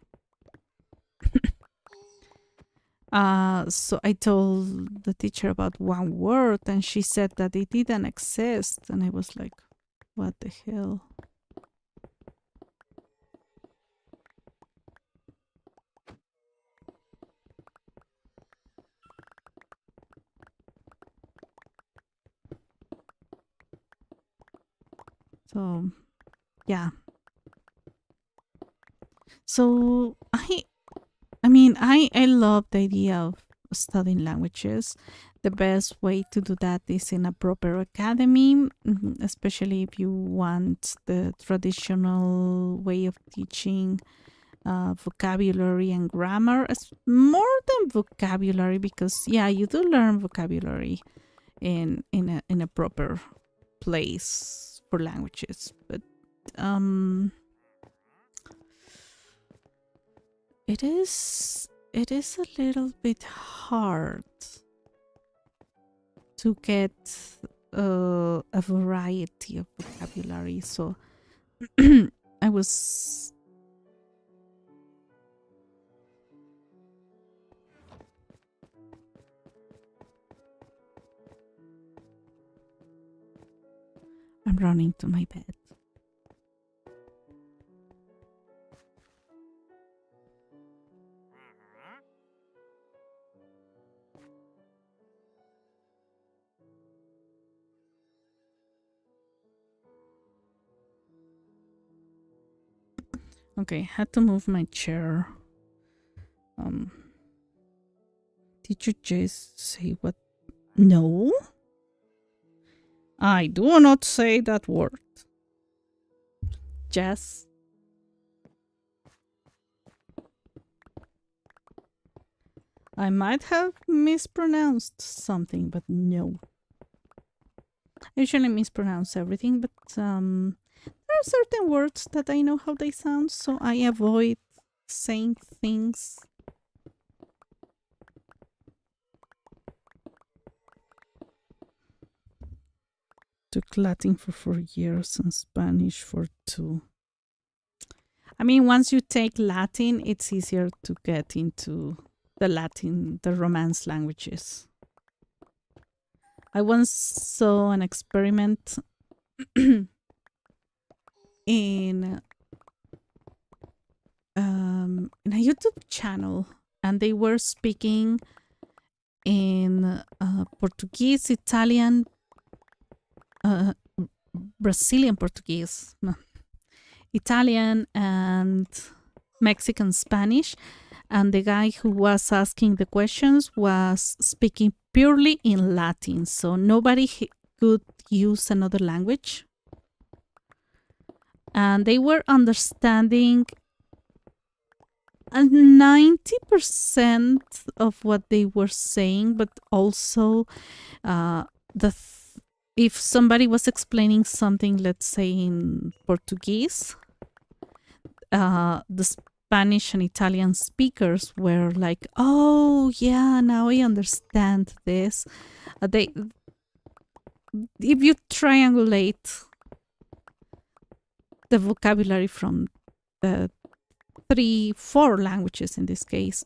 So I told the teacher about one word, and she said that it didn't exist, and I was like, what the hell? So yeah. So I love the idea of studying languages. The best way to do that is in a proper academy, especially if you want the traditional way of teaching vocabulary and grammar. It's more than vocabulary, because yeah, you do learn vocabulary in a proper place for languages, but it is a little bit hard to get a variety of vocabulary. So I was I'm running to my bed. Okay, I had to move my chair. Um, did you just say what? No, I do not say that word. Jess. I might have mispronounced something, but no. I usually mispronounce everything, but there are certain words that I know how they sound, so I avoid saying things. Took Latin for 4 years and Spanish for 2. I mean, once you take Latin, it's easier to get into the Romance languages. I once saw an experiment in a YouTube channel, and they were speaking in Portuguese, Italian, Brazilian Portuguese, Italian, and Mexican Spanish. And the guy who was asking the questions was speaking purely in Latin, so nobody could use another language. And they were understanding 90% of what they were saying, but also if somebody was explaining something, let's say in Portuguese, the Spanish and Italian speakers were like, "Oh yeah, now I understand this." If you triangulate the vocabulary from the 3-4 languages in this case,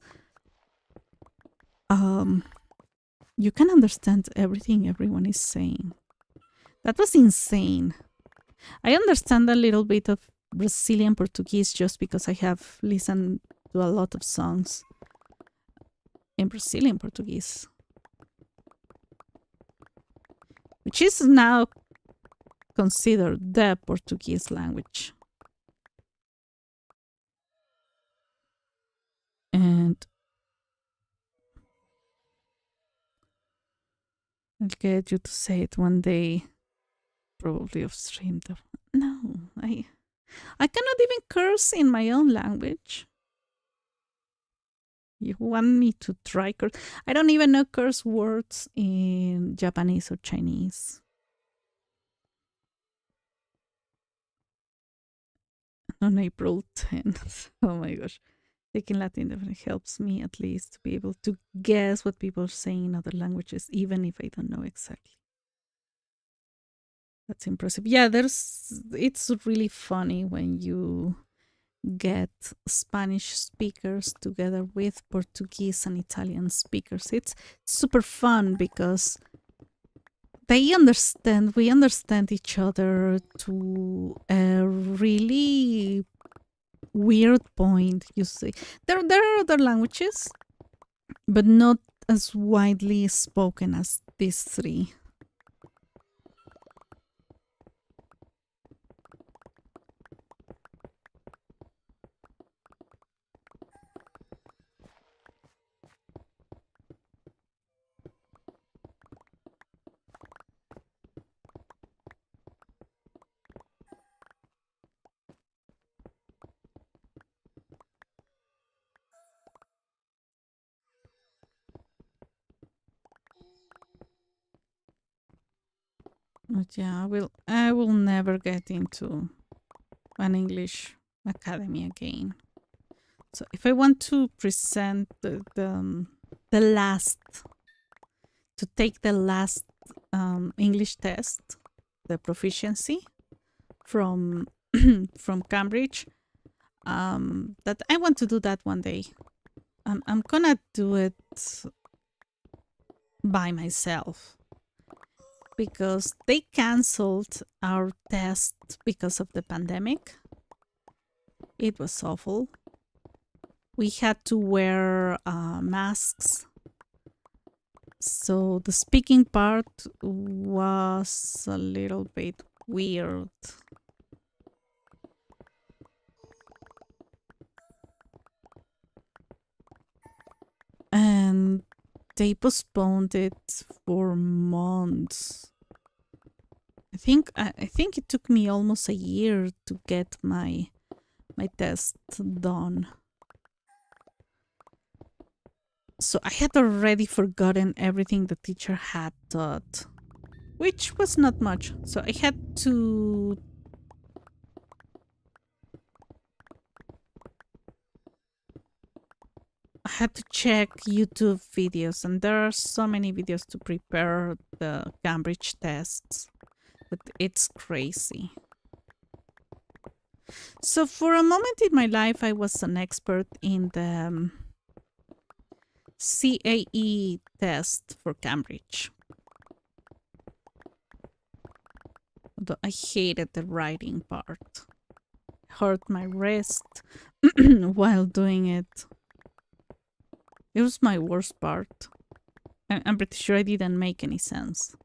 you can understand everything everyone is saying. That was insane. I understand a little bit of Brazilian Portuguese just because I have listened to a lot of songs in Brazilian Portuguese, which is now considered the Portuguese language. And I'll get you to say it one day, probably off stream. No, I cannot even curse in my own language. You want me to try curse? I don't even know curse words in Japanese or Chinese. On April 10th. Oh my gosh. Taking Latin definitely helps me at least to be able to guess what people are saying in other languages, even if I don't know exactly. That's impressive. Yeah, it's really funny when you get Spanish speakers together with Portuguese and Italian speakers. It's super fun because we understand each other to a really weird point. You see, there are other languages, but not as widely spoken as these 3. But yeah, I will never get into an English academy again. So if I want to present the last, to take the last English test, the proficiency from from Cambridge, that I want to do that one day. I'm gonna do it by myself because they canceled our test because of the pandemic. It was awful. We had to wear masks. So the speaking part was a little bit weird. and they postponed it for months. I think it took me almost a year to get my test done. So I had already forgotten everything the teacher had taught, which was not much. So I had to check YouTube videos, and there are so many videos to prepare the Cambridge tests, but it's crazy. So for a moment in my life, I was an expert in the CAE test for Cambridge. Although I hated the writing part. Hurt my wrist while doing it. It was my worst part. I'm pretty sure I didn't make any sense.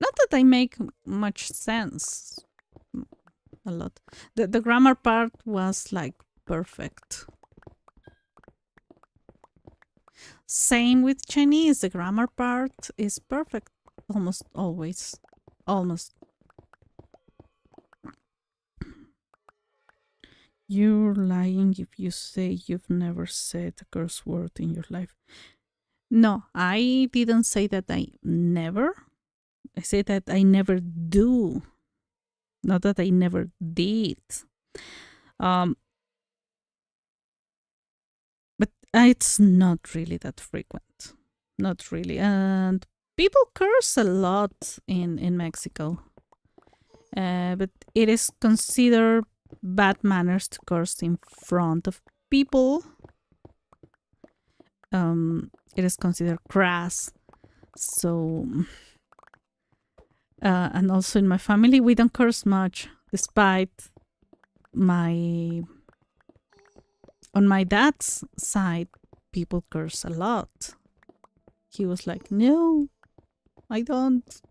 Not that I make much sense. A lot. The grammar part was like perfect. Same with Chinese. The grammar part is perfect. Almost always. Almost. You're lying if you say you've never said a curse word in your life. No, I didn't say that I never. I said that I never do. Not that I never did. But it's not really that frequent. Not really. And people curse a lot in Mexico. But it is considered bad manners to curse in front of people. It is considered crass. So, and also in my family, we don't curse much, despite on my dad's side, people curse a lot. He was like, no, I don't.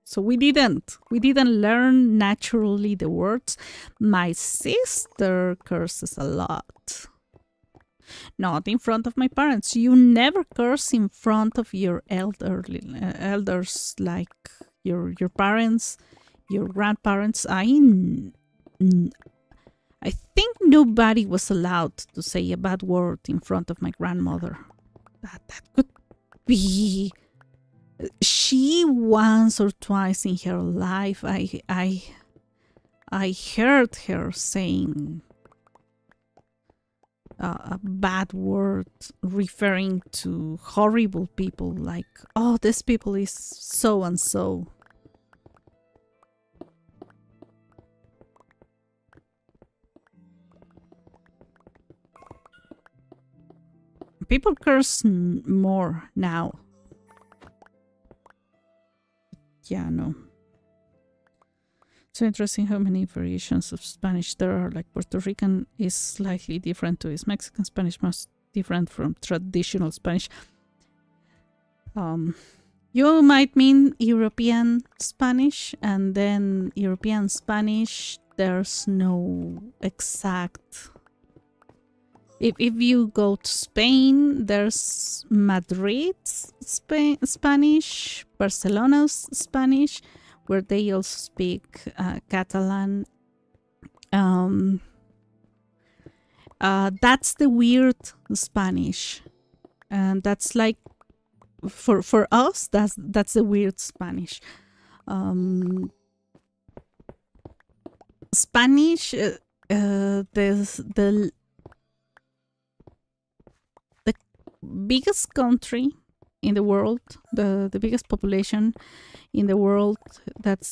So we didn't learn naturally the words. My sister curses a lot. Not in front of my parents. You never curse in front of your elders, like your parents, your grandparents. I think nobody was allowed to say a bad word in front of my grandmother. That could be. She once or twice in her life, I heard her saying a bad word referring to horrible people, like, oh, this people is so and so. People curse more now. Yeah, no. It's interesting how many variations of Spanish there are. Like Puerto Rican is slightly different to its Mexican Spanish, most different from traditional Spanish. You might mean European Spanish, and then European Spanish, there's no exact. If you go to Spain, there's Madrid's Spanish, Barcelona's Spanish, where they also speak Catalan. That's the weird Spanish, and that's like for us. That's the weird Spanish. Spanish. The biggest country in the world, the biggest population in the world that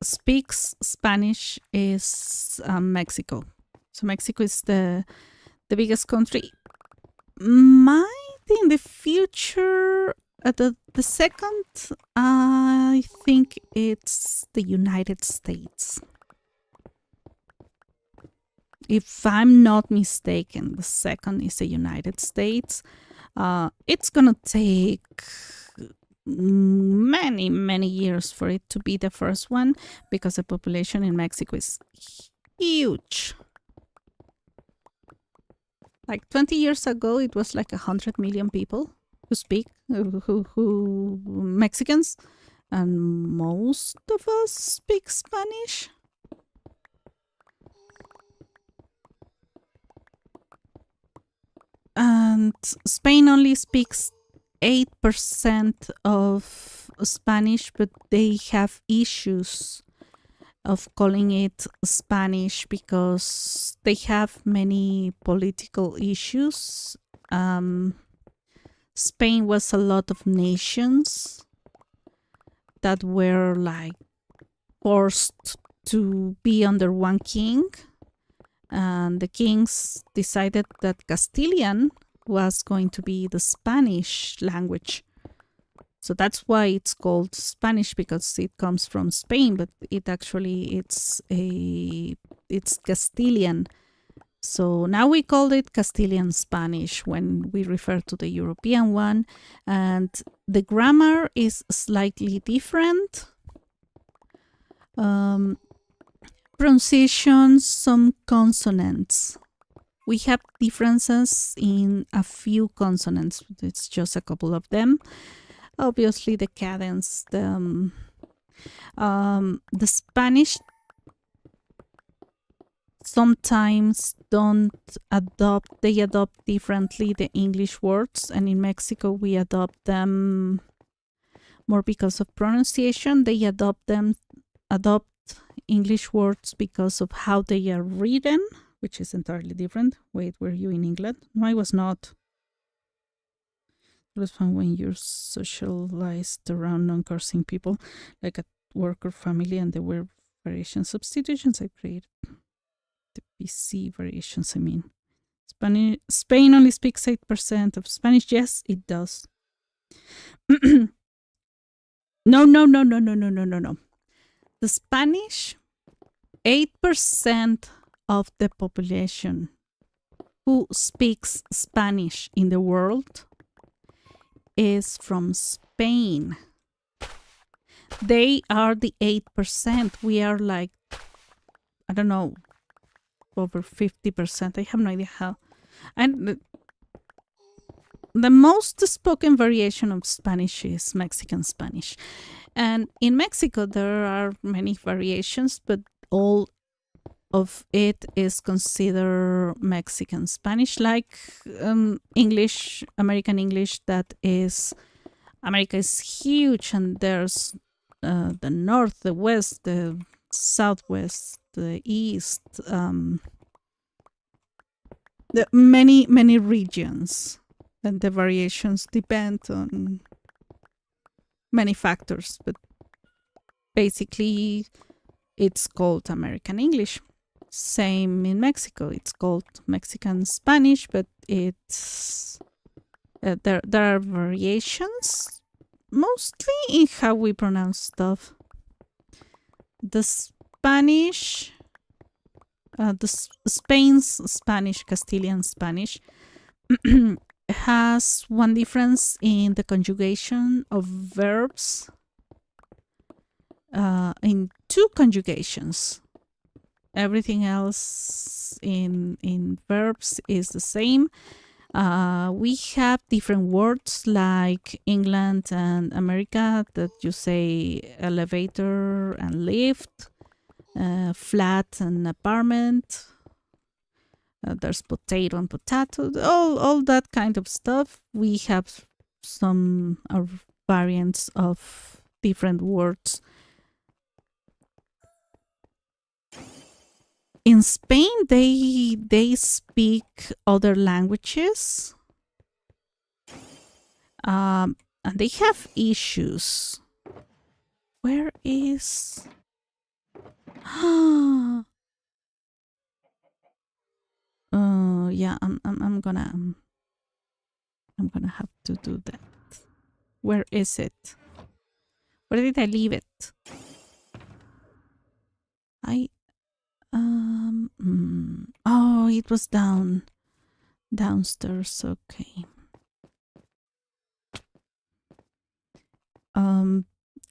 speaks Spanish is Mexico. So Mexico is the biggest country. Might in the future, the second, I think it's the United States. If I'm not mistaken, the second is the United States. It's gonna take many years for it to be the first one, because the population in Mexico is huge. Like 20 years ago, it was like 100 million people who speak, who Mexicans, and most of us speak Spanish. And Spain only speaks 8% of Spanish, but they have issues of calling it Spanish because they have many political issues. Spain was a lot of nations that were like forced to be under one king, and the kings decided that Castilian was going to be the Spanish language. So that's why it's called Spanish, because it comes from Spain, but it's Castilian. So now we call it Castilian Spanish when we refer to the European one, and the grammar is slightly different. Pronunciation, some consonants. We have differences in a few consonants. It's just a couple of them. Obviously, the cadence, the Spanish sometimes they adopt differently the English words, and in Mexico we adopt them more because of pronunciation. They adopt English words because of how they are written, which is entirely different. Wait, were you in England? No, I was not. It was fun when you're socialized around non-cursing people, like at work or family, and there were variation substitutions. I created the PC variations, I mean. Spain only speaks 8% of Spanish. Yes, it does. No. The Spanish, 8% of the population who speaks Spanish in the world is from Spain. They are the 8%. We are like, I don't know, over 50%. I have no idea how. And the most spoken variation of Spanish is Mexican Spanish. And in Mexico, there are many variations, but all of it is considered Mexican Spanish, like English, American English. That is, America is huge, and there's the north, the west, the southwest, the east, the many regions, and the variations depend on many factors, but basically it's called American English. Same in Mexico, it's called Mexican Spanish, but it's there are variations, mostly in how we pronounce stuff. The Spanish, Spain's Spanish, Castilian Spanish, has one difference in the conjugation of verbs, in two conjugations. Everything else in verbs is the same. We have different words like England and America, that you say elevator and lift, flat and apartment. There's potato and potato, all that kind of stuff. We have some variants of different words. In Spain, they speak other languages, and they have issues. Where is? Yeah, I'm gonna have to do that. Where is it? Where did I leave it? Oh, it was downstairs. Okay.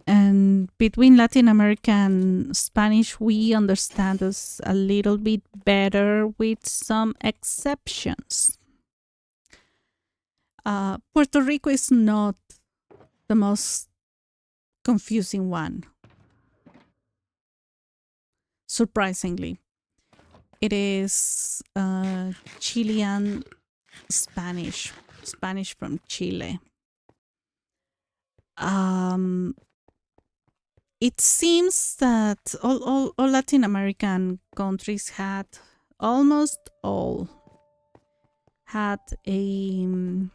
And between Latin America and Spanish, we understand us a little bit better with some exceptions. Puerto Rico is not the most confusing one, surprisingly. It is Chilean Spanish, Spanish from Chile. Um, it seems that all Latin American countries had, almost all, had an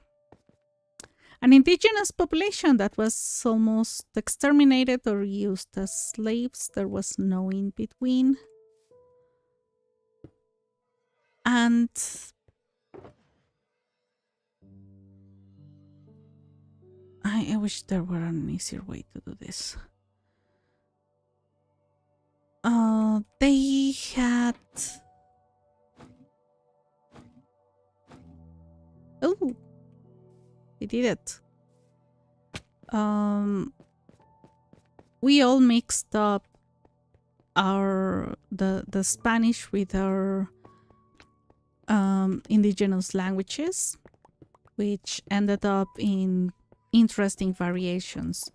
indigenous population that was almost exterminated or used as slaves. There was no in between. And I wish there were an easier way to do this. They had. Oh, they did it. We all mixed up the Spanish with our indigenous languages, which ended up in interesting variations.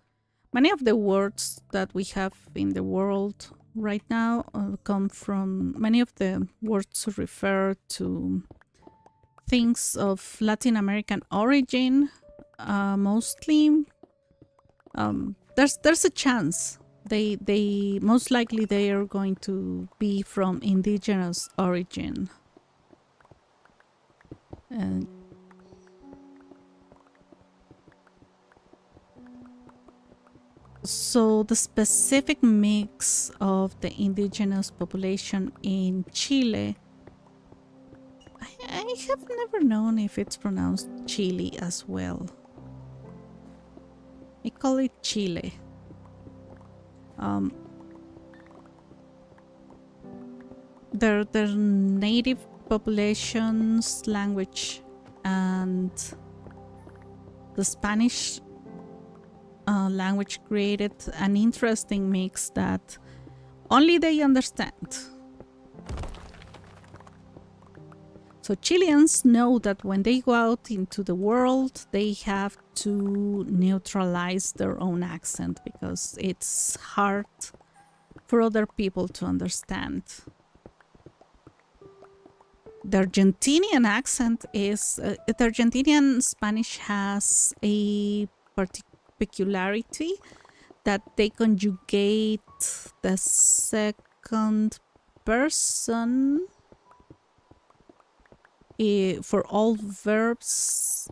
Many of the words that we have in the world right now come from, many of the words refer to things of Latin American origin, mostly. There's a chance they most likely they are going to be from indigenous origin. And so the specific mix of the indigenous population in Chile, I have never known if it's pronounced Chile as well. I call it Chile. Their native population's language and the Spanish language created an interesting mix that only they understand. So Chileans know that when they go out into the world, they have to neutralize their own accent because it's hard for other people to understand. The Argentinian accent is, the Argentinian Spanish has a peculiarity that they conjugate the second person for all verbs.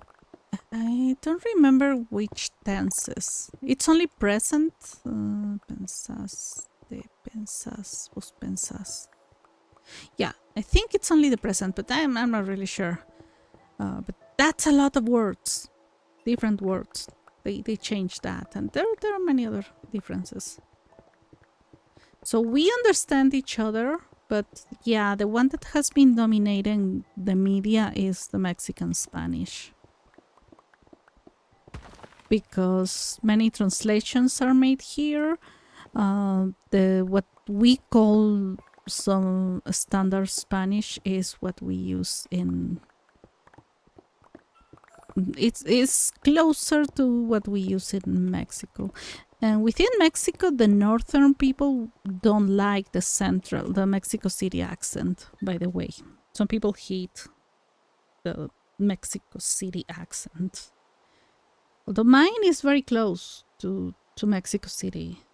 I don't remember which tenses. It's only present. Pensás, te pensás, vos pensás. Yeah, I think it's only the present, but I'm not really sure. But that's a lot of words, different words. They changed that, and there are many other differences. So we understand each other, but yeah, the one that has been dominating the media is the Mexican Spanish. Because many translations are made here. What we call some standard Spanish is what we use in. It's closer to what we use in Mexico. And within Mexico, the northern people don't like the Mexico City accent, by the way. Some people hate the Mexico City accent. Although mine is very close to Mexico City.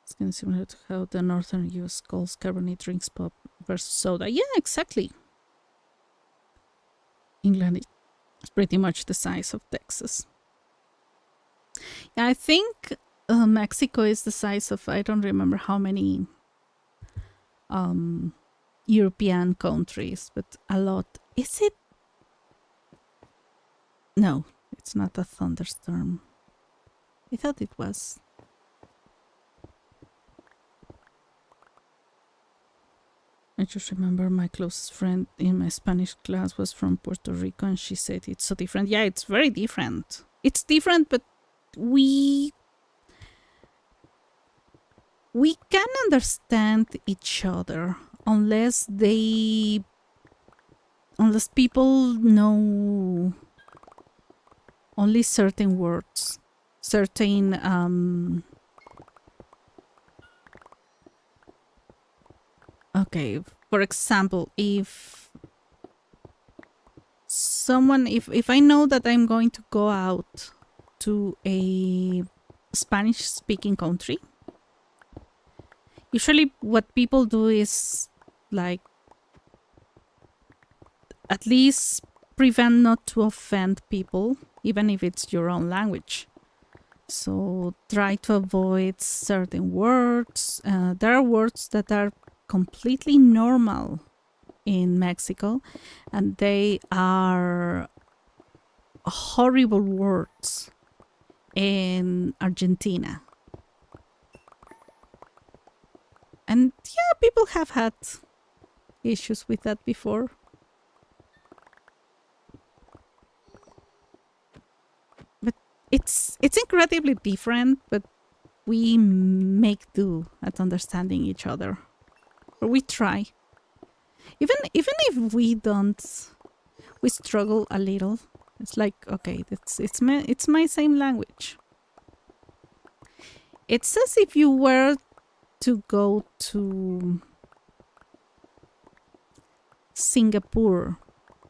It's kind of similar to how the northern US calls carbonated drinks pop versus soda. Yeah, exactly. England is pretty much the size of Texas. Yeah, I think Mexico is the size of, I don't remember how many European countries, but a lot. Is it? No, it's not a thunderstorm. I thought it was. I just remember my closest friend in my Spanish class was from Puerto Rico, and she said it's so different. Yeah, it's very different. It's different, but we can understand each other unless people know only certain words, certain okay, for example, if I know that I'm going to go out to a Spanish speaking country, usually what people do is like at least prevent not to offend people, even if it's your own language. So try to avoid certain words. There are words that are completely normal in Mexico, and they are horrible words in Argentina. And yeah, people have had issues with that before. But it's incredibly different, but we make do at understanding each other. Or we try. Even if we don't, we struggle a little. It's like, okay, it's my same language. It's as if you were to go to Singapore.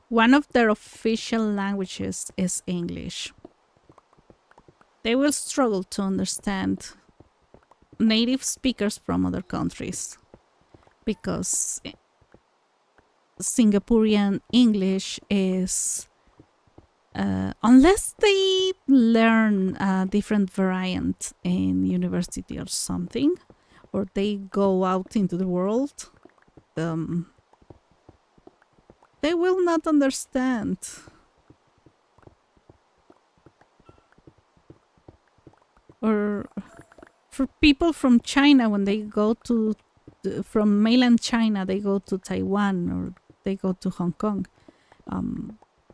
One of their official languages is English. They will struggle to understand native speakers from other countries because Singaporean English is, unless they learn a different variant in university or something, or they go out into the world, they will not understand. Or for people from China, when they go to from mainland China, they go to Taiwan or they go to Hong Kong.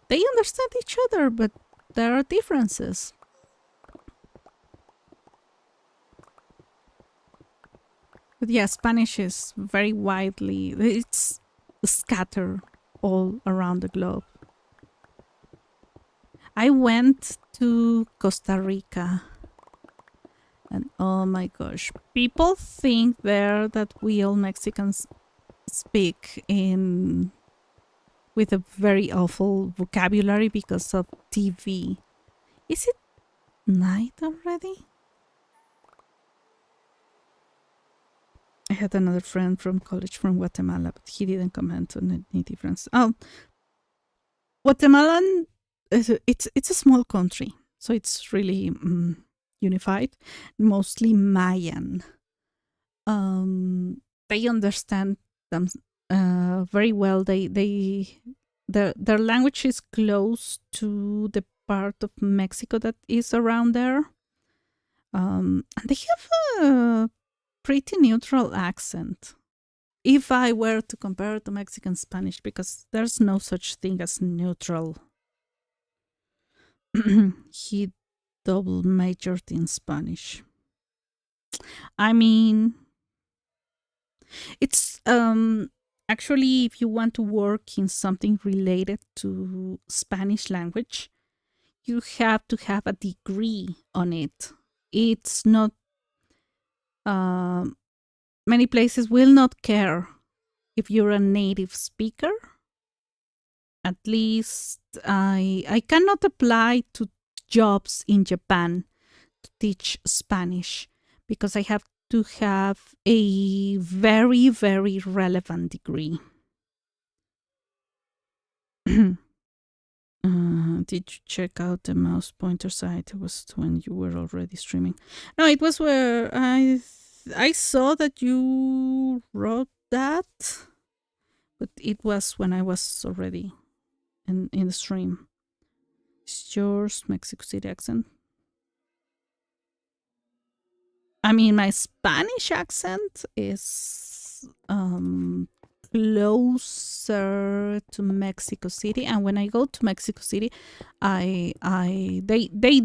They understand each other, but there are differences. But yeah, Spanish is very widely, it's scattered all around the globe. I went to Costa Rica, and oh my gosh, people think there that we all Mexicans speak in with a very awful vocabulary because of TV. Is it night already? I had another friend from college from Guatemala, but he didn't comment on any difference. Oh, Guatemalan, it's a small country, so it's really unified, mostly Mayan. They understand them very well. Their language is close to the part of Mexico that is around there. And they have a pretty neutral accent. If I were to compare it to Mexican Spanish, because there's no such thing as neutral. He double majored in Spanish. I mean, it's actually, if you want to work in something related to Spanish language, you have to have a degree on it. It's not, many places will not care if you're a native speaker. At least I cannot apply to jobs in Japan to teach Spanish because I have to have a very, very relevant degree. Did you check out the mouse pointer site? It was when you were already streaming. No, it was where I saw that you wrote that, but it was when I was already in the stream. It's yours, Mexico City accent. I mean, my Spanish accent is closer to Mexico City, and when I go to Mexico City, they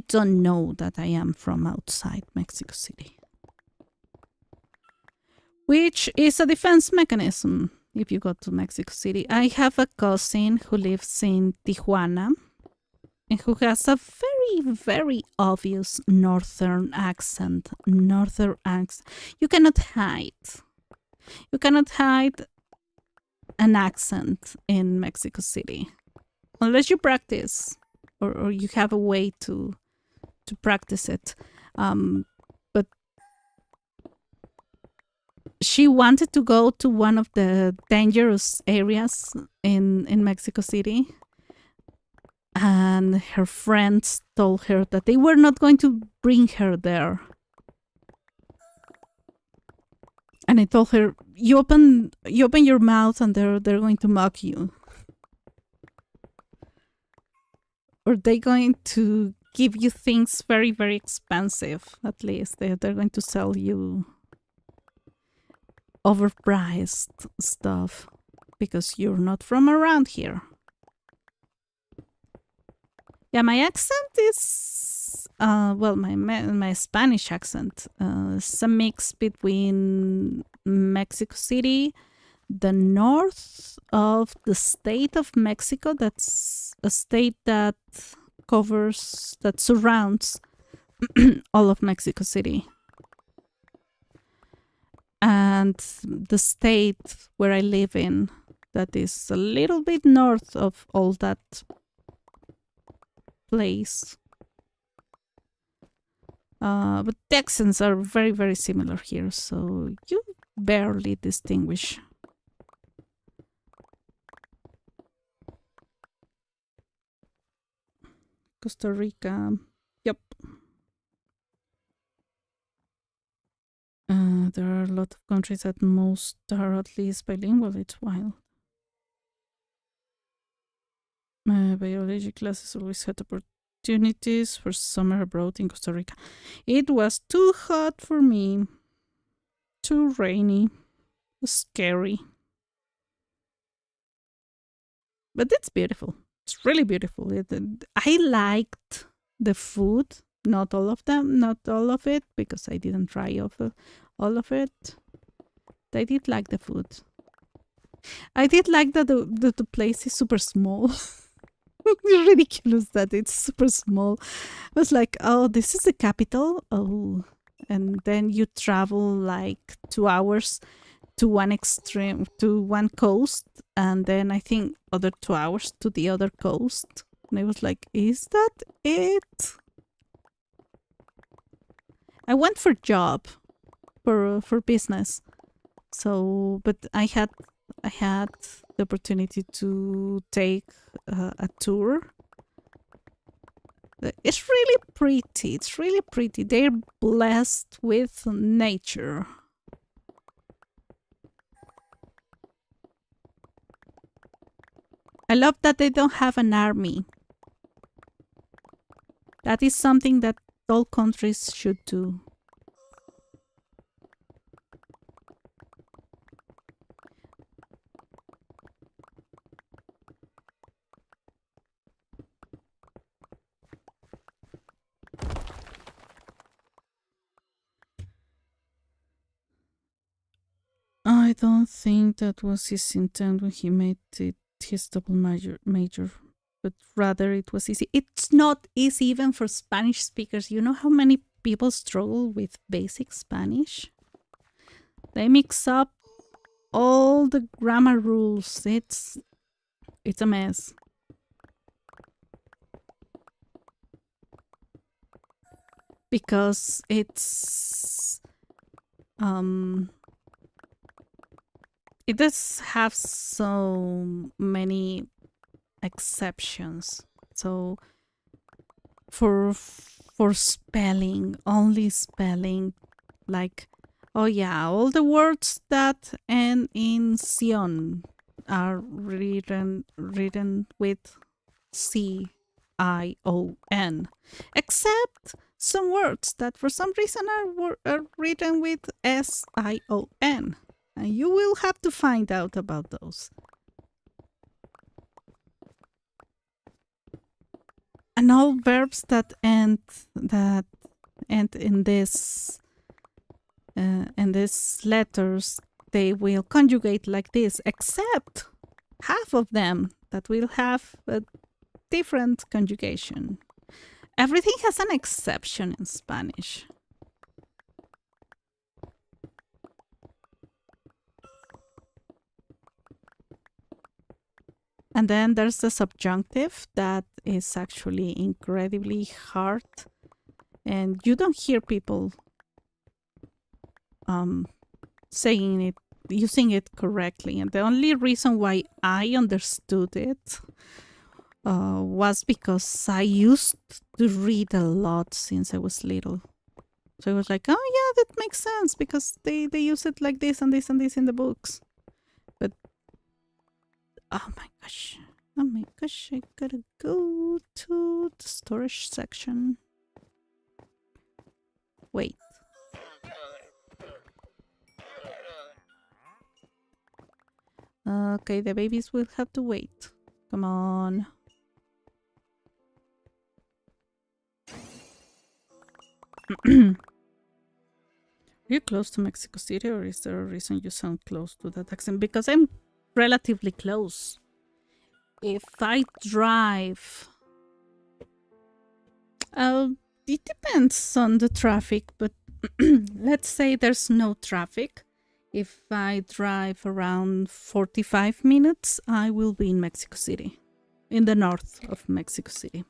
don't know that I am from outside Mexico City, which is a defense mechanism. If you go to Mexico City, I have a cousin who lives in Tijuana, and who has a very, very obvious northern accent. Northern accent. You cannot hide. You cannot hide an accent in Mexico City unless you practice or you have a way to practice it. But she wanted to go to one of the dangerous areas in Mexico City. And her friends told her that they were not going to bring her there. And I told her, you open your mouth and they're going to mock you. Or they're going to give you things very, very expensive, at least. They're going to sell you overpriced stuff because you're not from around here. Yeah, my accent is, my Spanish accent is a mix between Mexico City, the north of the state of Mexico, that's a state that surrounds all of Mexico City. And the state where I live in, that is a little bit north of all that place. But the accents are very, very similar here, so you barely distinguish. Costa Rica, yep. There are a lot of countries that most are at least bilingual. It's wild. Biology classes always had opportunities for summer abroad in Costa Rica. It was too hot for me. Too rainy. Scary. But it's beautiful. It's really beautiful. I liked the food. Not all of it, because I didn't try all of it. I did like the food. I did like that the place is super small. It's ridiculous that it's super small. I was like, oh, this is the capital? Oh. And then you travel like 2 hours to one extreme, to one coast, and then I think other 2 hours to the other coast. And I was like, is that it? I went for job, for business. So, but I had the opportunity to take a tour. It's really pretty. It's really pretty. They're blessed with nature. I love that they don't have an army. That is something that all countries should do. I don't think that was his intent when he made it his double major, but rather it was easy. It's not easy even for Spanish speakers. You know how many people struggle with basic Spanish? They mix up all the grammar rules. It's a mess. Because it's it does have so many exceptions. So for spelling, only spelling, like, oh yeah, all the words that end in Sion are written with CION, except some words that for some reason are written with SION. And you will have to find out about those. And all verbs that end in this letters, they will conjugate like this, except half of them that will have different conjugation. Everything has an exception in Spanish. And then there's the subjunctive that is actually incredibly hard. And you don't hear people saying it, using it correctly. And the only reason why I understood it was because I used to read a lot since I was little. So I was like, oh yeah, that makes sense because they use it like this and this and this in the books. But oh my gosh, I gotta go to the storage section. Wait. Okay, the babies will have to wait. Come on. Are you close to Mexico City, or is there a reason you sound close to that accent? Because I'm relatively close. If I drive, it depends on the traffic, but let's say there's no traffic. If I drive around 45 minutes, I will be in Mexico City, in the north of Mexico City.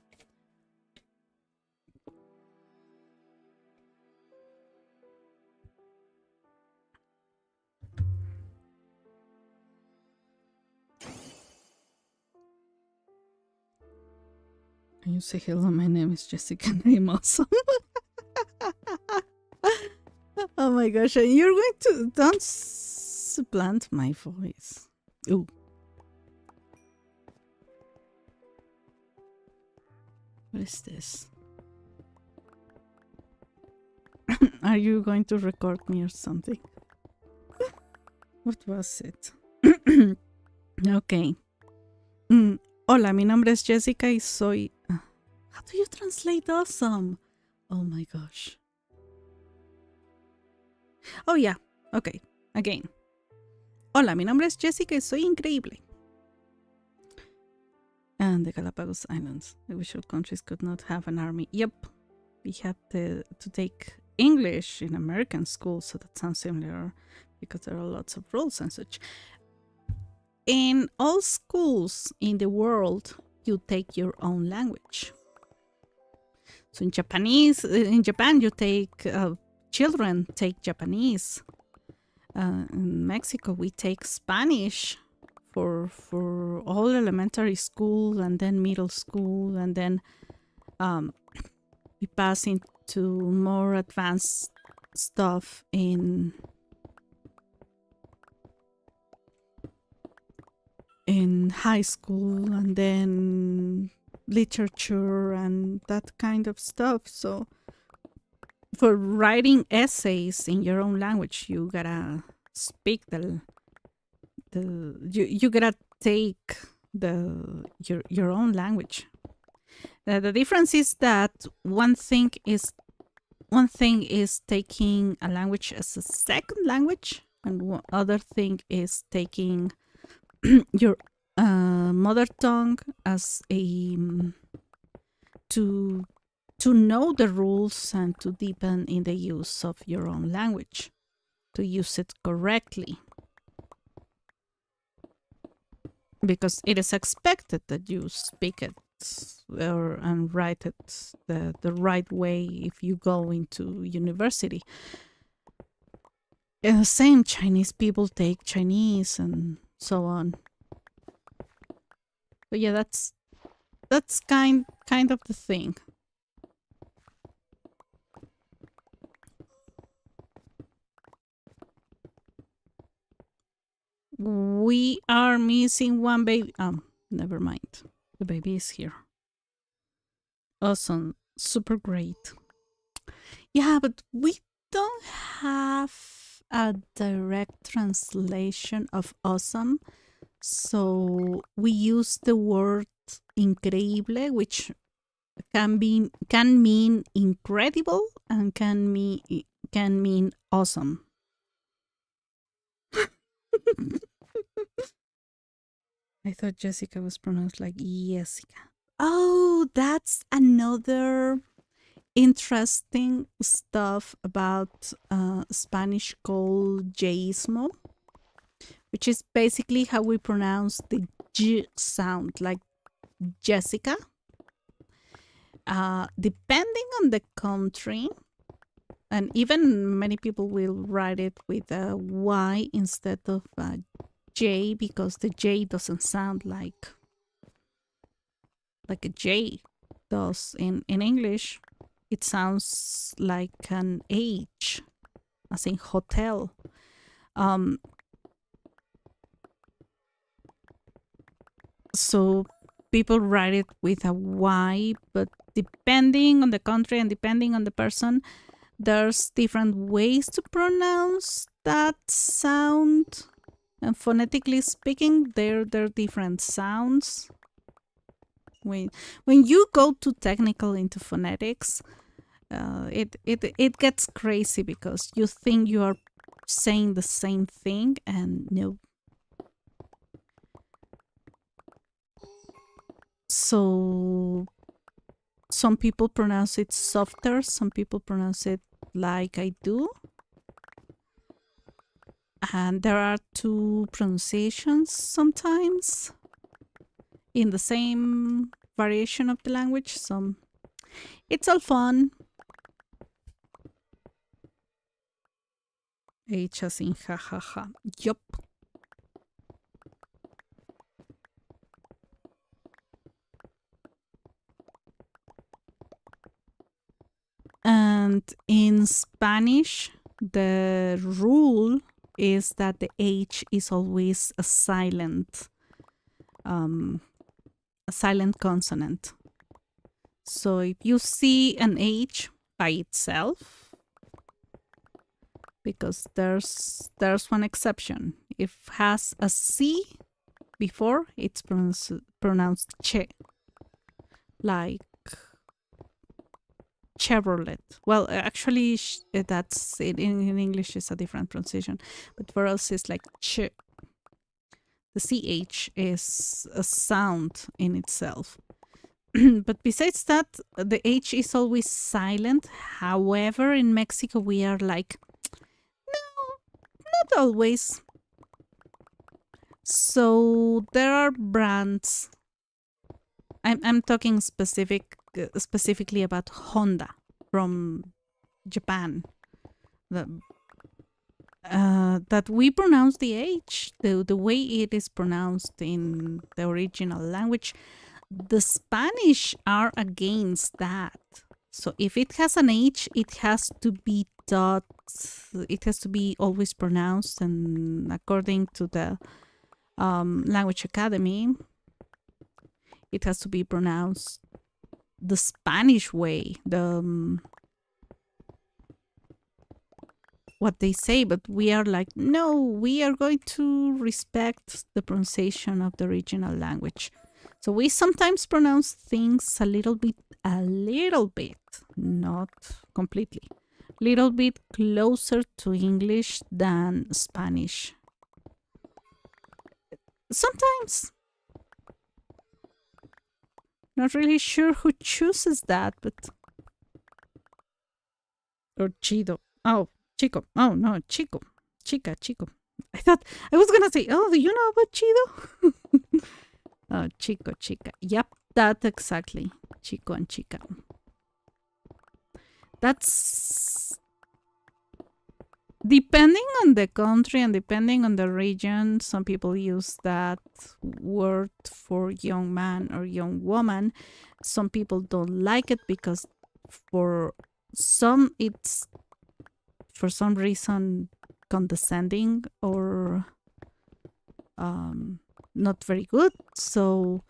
Can you say hello? My name is Jessica and I'm awesome. Oh my gosh, and you're going to... Don't supplant my voice. Ooh. What is this? Are you going to record me or something? What was it? Okay. Hola, mi nombre es Jessica y soy... How do you translate awesome? Oh my gosh. Oh yeah, okay, again. Hola, mi nombre es Jessica y soy increíble. And the Galapagos Islands. I wish all countries could not have an army. Yep, we had to take English in American schools, so that sounds similar because there are lots of rules and such. In all schools in the world, you take your own language. So in Japan, you take children take Japanese. In Mexico, we take Spanish for all elementary school and then middle school, and then we pass into more advanced stuff in high school, and then literature and that kind of stuff. So for writing essays in your own language, you gotta speak you gotta take your own language. The difference is that one thing is taking a language as a second language, and other thing is taking your mother tongue as a to know the rules and to deepen in the use of your own language, to use it correctly. Because it is expected that you speak it and write it the right way if you go into university. Same, Chinese people take Chinese and so on. But yeah, that's kind of the thing. We are missing one baby. Never mind. The baby is here. Awesome. Super great. Yeah, but we don't have a direct translation of awesome. So we use the word increíble, which can mean incredible and can mean awesome. I thought Jessica was pronounced like Jessica. Oh, that's another interesting stuff about Spanish called Jismo, which is basically how we pronounce the J sound, like Jessica. Depending on the country, and even many people will write it with a Y instead of a J because the J doesn't sound like a J does in English. It sounds like an H, as in hotel. Um, so people write it with a Y, but depending on the country and depending on the person, there's different ways to pronounce that sound. And phonetically speaking, there are different sounds. When you go too technical into phonetics, it gets crazy because you think you are saying the same thing, and no. So some people pronounce it softer, some people pronounce it like I do. And there are two pronunciations sometimes in the same variation of the language. So it's all fun. H as in ha ha ha. Yup. And in Spanish, the rule is that the H is always a silent consonant. So if you see an H by itself, because there's one exception, if it has a C before, it's pronounced che, like Chevrolet. Well, actually, that's it. In English is a different pronunciation, but for us it's like ch. The ch is a sound in itself. But besides that, the h is always silent. However, in Mexico we are like, no, not always. So there are brands. I'm talking specifically about Honda from Japan. That we pronounce the H the way it is pronounced in the original language. The Spanish are against that. So if it has an H, it has to be taught, it has to be always pronounced, and according to the language academy, it has to be pronounced the Spanish way, what they say. But we are like, no, we are going to respect the pronunciation of the original language. So we sometimes pronounce things a little bit, not completely, little bit closer to English than Spanish. Sometimes. Not really sure who chooses that, but. Or Chido. Oh, Chico. Oh, no, Chico. Chico. I thought I was gonna say, oh, do you know about Chido? Oh, Chica. Yep, that exactly. Chico and Chica. That's depending on the country and depending on the region. Some people use that word for young man or young woman. Some people don't like it because for some it's for some reason condescending or not very good. So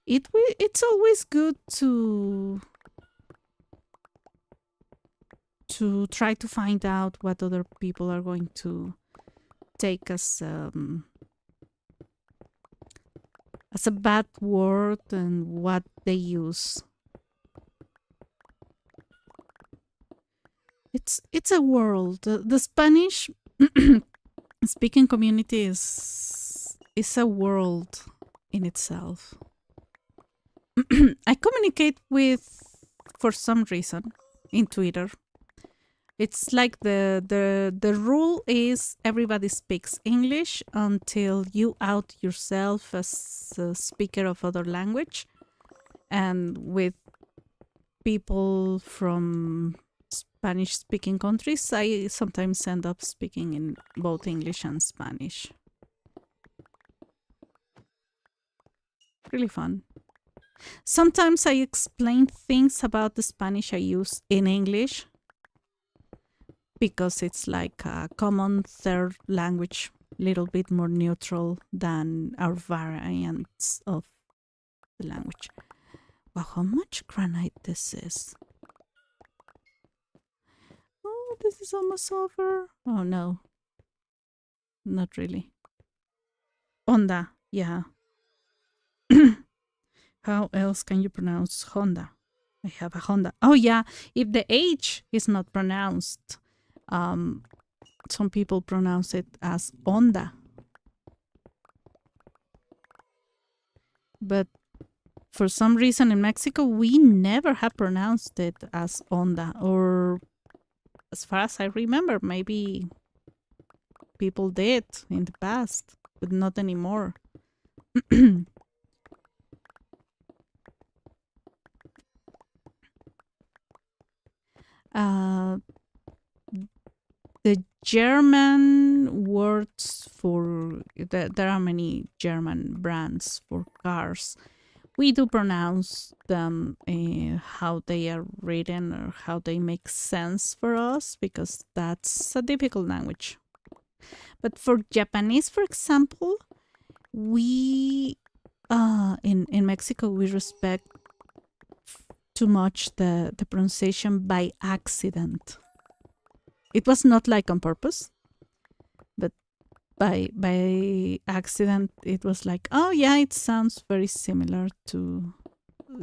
it's always good to try to find out what other people are going to take as a bad word and what they use. It's a world. The Spanish speaking community is a world in itself. I communicate with, for some reason, in Twitter. It's like the rule is everybody speaks English until you out yourself as a speaker of other language. And with people from Spanish speaking countries, I sometimes end up speaking in both English and Spanish. Really fun. Sometimes I explain things about the Spanish I use in English because it's like a common third language, little bit more neutral than our variants of the language. Wow, how much granite this is. Oh, this is almost over. Oh no. Not really. Honda, yeah. How else can you pronounce Honda? I have a Honda. Oh yeah, if the H is not pronounced, some people pronounce it as Honda. But for some reason in Mexico, we never have pronounced it as Honda. Or as far as I remember, maybe people did in the past, but not anymore. uh, the German words for there are many German brands for cars. We do pronounce them how they are written or how they make sense for us because that's a difficult language. But for Japanese, for example, we in Mexico we respect too much the pronunciation by accident. It was not like on purpose, but by accident it was like, oh yeah, it sounds very similar to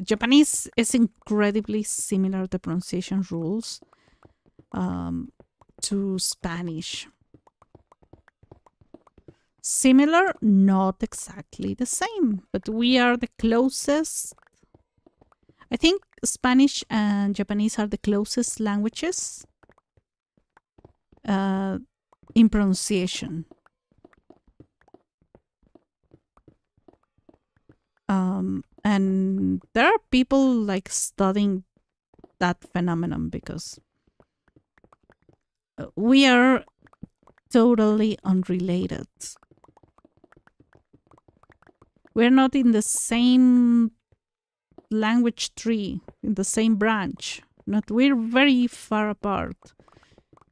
Japanese. Is incredibly similar, the pronunciation rules, to Spanish. Similar, not exactly the same, but we are the closest. I think Spanish and Japanese are the closest languages in pronunciation. And there are people like studying that phenomenon because we are totally unrelated. We're not in the same language tree, in the same branch. Not, we're very far apart.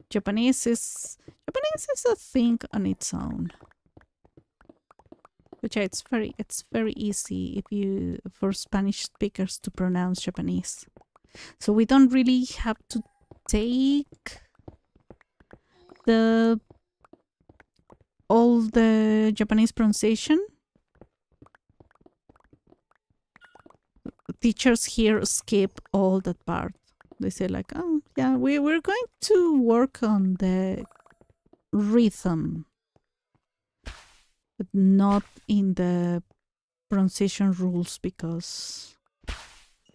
Japanese is a thing on its own. Which it's very easy if you for Spanish speakers to pronounce Japanese. So we don't really have to take all the Japanese pronunciation. Teachers here skip all that part. They say like, oh yeah, we're going to work on the rhythm, but not in the pronunciation rules because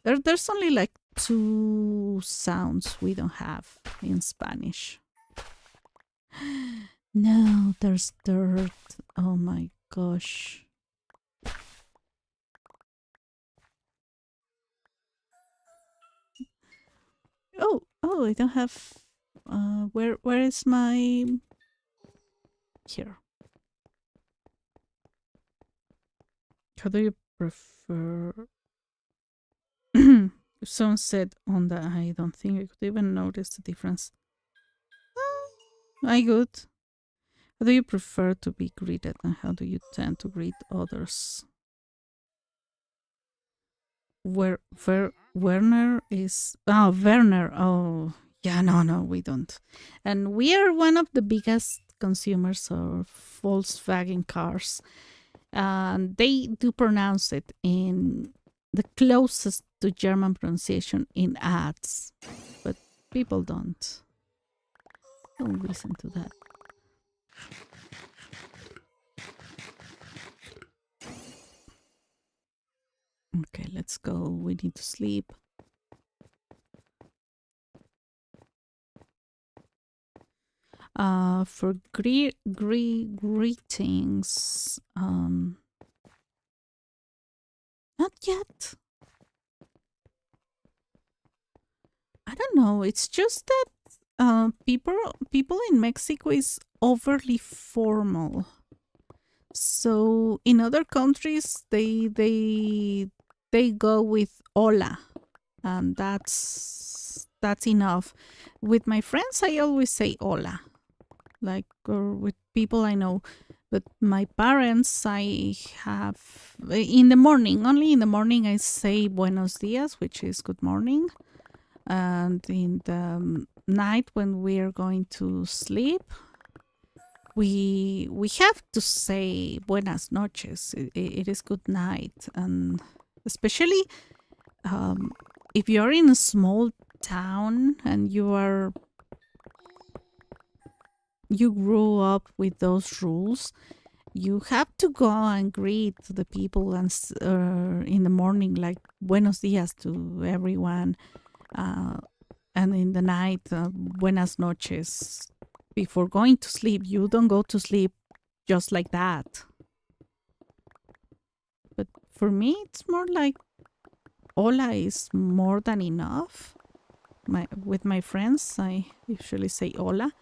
there's only like 2 sounds we don't have in Spanish. No, there's dirt. Oh my gosh. Oh, I don't have. Where is my? Here. How do you prefer? If someone said on the, I don't think I could even notice the difference. I good. How do you prefer to be greeted, and how do you tend to greet others? Werner is Werner. Oh yeah, no, we don't. And we are one of the biggest consumers of Volkswagen cars. And they do pronounce it in the closest to German pronunciation in ads, but people don't listen to that. Okay, let's go. We need to sleep. For greetings. Not yet. I don't know. It's just that people in Mexico is overly formal. So in other countries, they go with hola, and that's enough. With my friends, I always say hola, like, or with people I know. But my parents, I have in the morning, only in the morning, I say buenos dias, which is good morning. And in the night when we are going to sleep, we have to say buenas noches. It is good night, and especially if you're in a small town and you grew up with those rules, you have to go and greet the people and in the morning, like buenos dias to everyone, and in the night, buenas noches. Before going to sleep, you don't go to sleep just like that. But for me, it's more like hola is more than enough. With my friends, I usually say hola.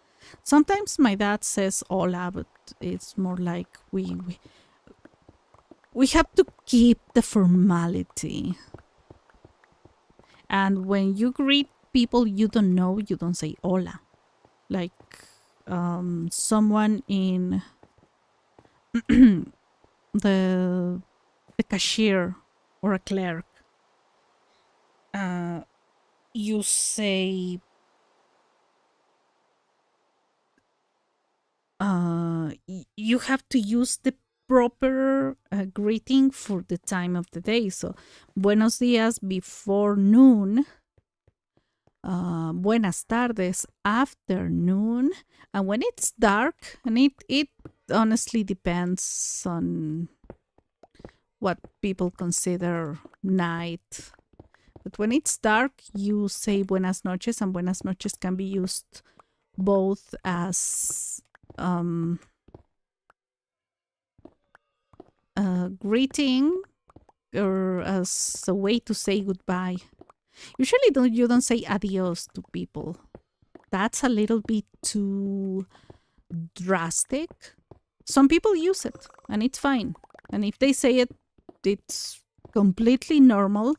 Sometimes my dad says hola, but it's more like we have to keep the formality. And when you greet people you don't know, you don't say hola. Like someone in the cashier or a clerk, you say you have to use the proper greeting for the time of the day. So buenos dias before noon, buenas tardes afternoon, and when it's dark, and it honestly depends on what people consider night. But when it's dark, you say buenas noches, and buenas noches can be used both as a greeting or as a way to say goodbye. Usually, you don't say adios to people. That's a little bit too drastic. Some people use it, and it's fine. And if they say it, it's completely normal.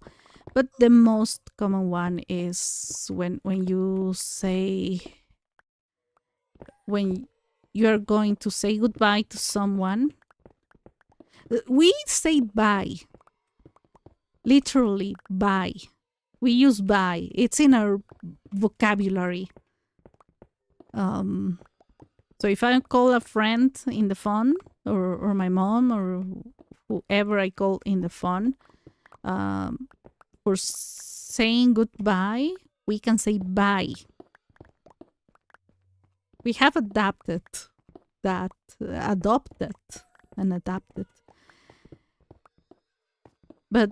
But the most common one is when you say, when you're going to say goodbye to someone. We say bye, literally bye. We use bye. It's in our vocabulary. So if I call a friend in the phone, or my mom, or whoever I call in the phone, for saying goodbye, we can say bye. We have adopted and adapted. But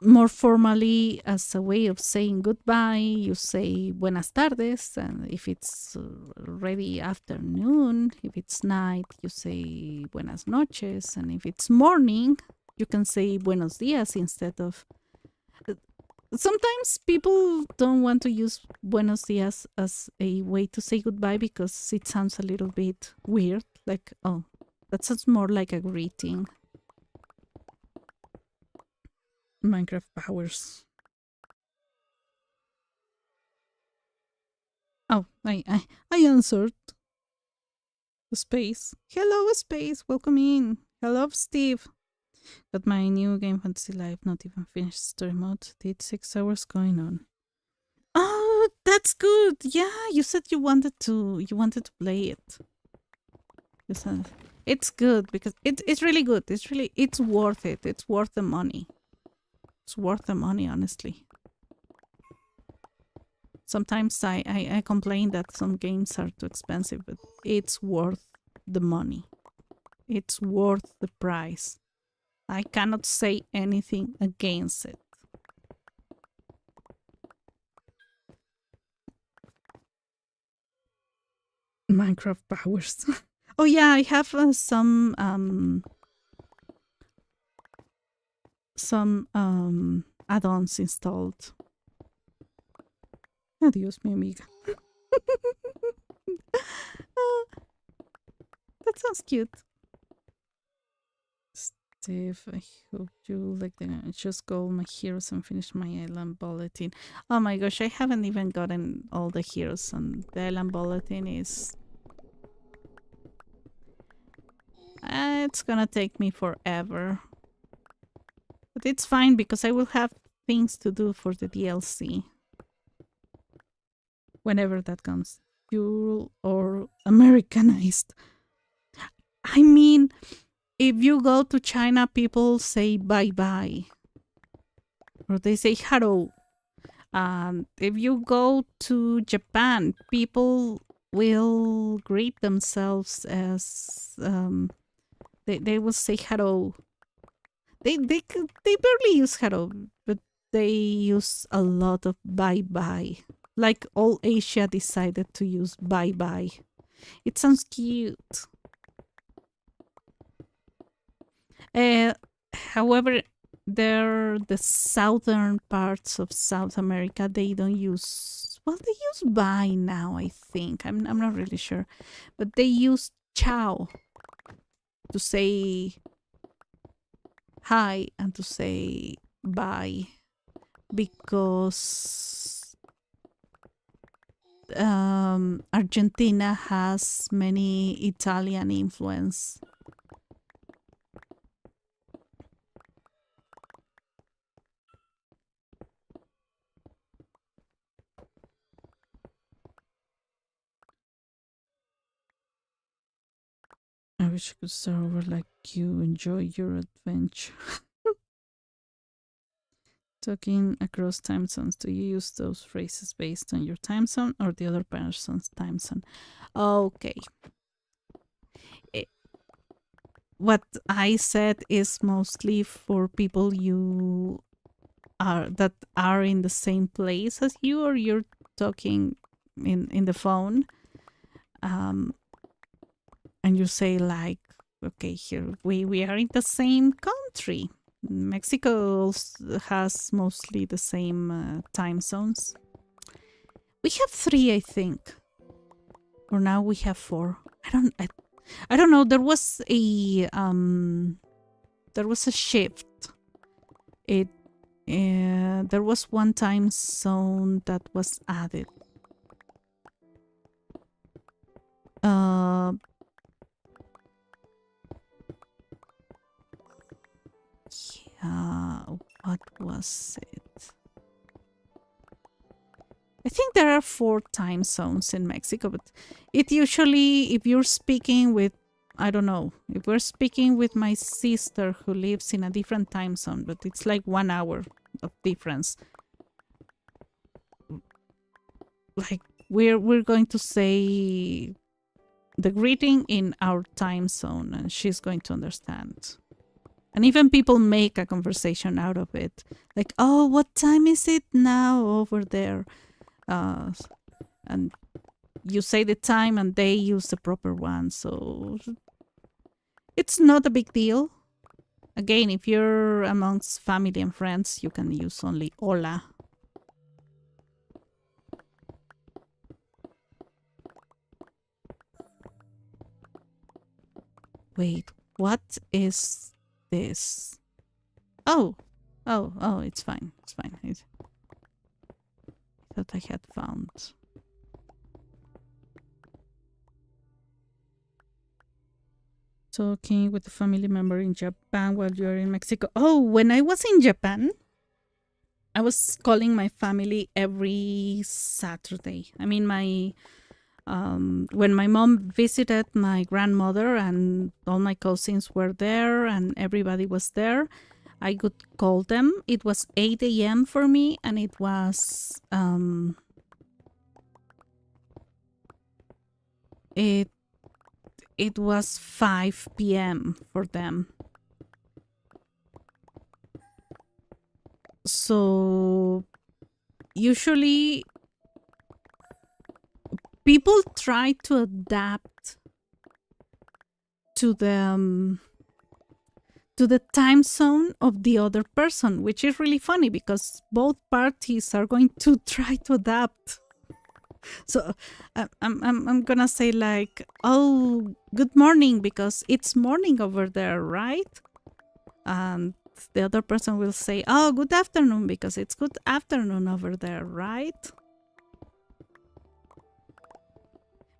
more formally, as a way of saying goodbye, you say buenas tardes, and if it's already afternoon, if it's night, you say buenas noches, and if it's morning, you can say buenos dias instead of. Sometimes people don't want to use buenos dias as a way to say goodbye because it sounds a little bit weird, like, oh, that sounds more like a greeting. Minecraft powers. Oh, I answered. Space. Hello, Space. Welcome in. Hello, Steve. Got my new game, Fantasy Life. Not even finished story mode. Did 6 hours going on. Oh, that's good. Yeah, you said you wanted to play it. You said it's good because it's really good. It's worth it. It's worth the money. It's worth the money, honestly. Sometimes I complain that some games are too expensive, but it's worth the money. It's worth the price. I cannot say anything against it. Minecraft powers. Oh yeah, I have some add-ons installed. Adios, mi amiga. That sounds cute. Steve, I hope you like the just go all my heroes and finish my island bulletin. Oh my gosh, I haven't even gotten all the heroes, and the island bulletin is. It's gonna take me forever. But it's fine because I will have things to do for the DLC. Whenever that comes. Pure or Americanized. I mean, if you go to China, people say bye bye. Or they say hello. And if you go to Japan, people will greet themselves as they will say hello. They barely use hello, but they use a lot of bye bye. Like all Asia decided to use bye bye. It sounds cute. However, the southern parts of South America, they don't use. Well, they use bye now. I think I'm not really sure, but they use ciao to say hi and to say bye because Argentina has many Italian influence. I wish I could start over like you. Enjoy your adventure. Talking across time zones. Do you use those phrases based on your time zone or the other person's time zone? Okay. What I said is mostly for people you are that are in the same place as you, or you're talking in the phone, and you say like, okay, here we are in the same country. Mexico has mostly the same time zones. We have 3, I think, or now we have 4. I don't know. There was a shift. It there was one time zone that was added. Yeah, what was it? I think there are 4 time zones in Mexico, but it usually, if you're speaking with, I don't know, if we're speaking with my sister who lives in a different time zone, but it's like 1 hour of difference. Like we're going to say the greeting in our time zone, and she's going to understand. And even people make a conversation out of it, like, "Oh, what time is it now over there?" And you say the time, and they use the proper one, so it's not a big deal. Again, if you're amongst family and friends, you can use only hola. Wait, what is this? Oh, it's fine. It's fine. I thought I had found. Talking with a family member in Japan while you're in Mexico. Oh, when I was in Japan, I was calling my family every Saturday. I mean, when my mom visited my grandmother and all my cousins were there and everybody was there, I could call them. It was 8 a.m. for me, and it was it was 5 p.m. for them. So usually people try to adapt to the time zone of the other person, which is really funny because both parties are going to try to adapt. So I'm gonna say like, oh, good morning because it's morning over there, right? And the other person will say, oh, good afternoon because it's good afternoon over there, right?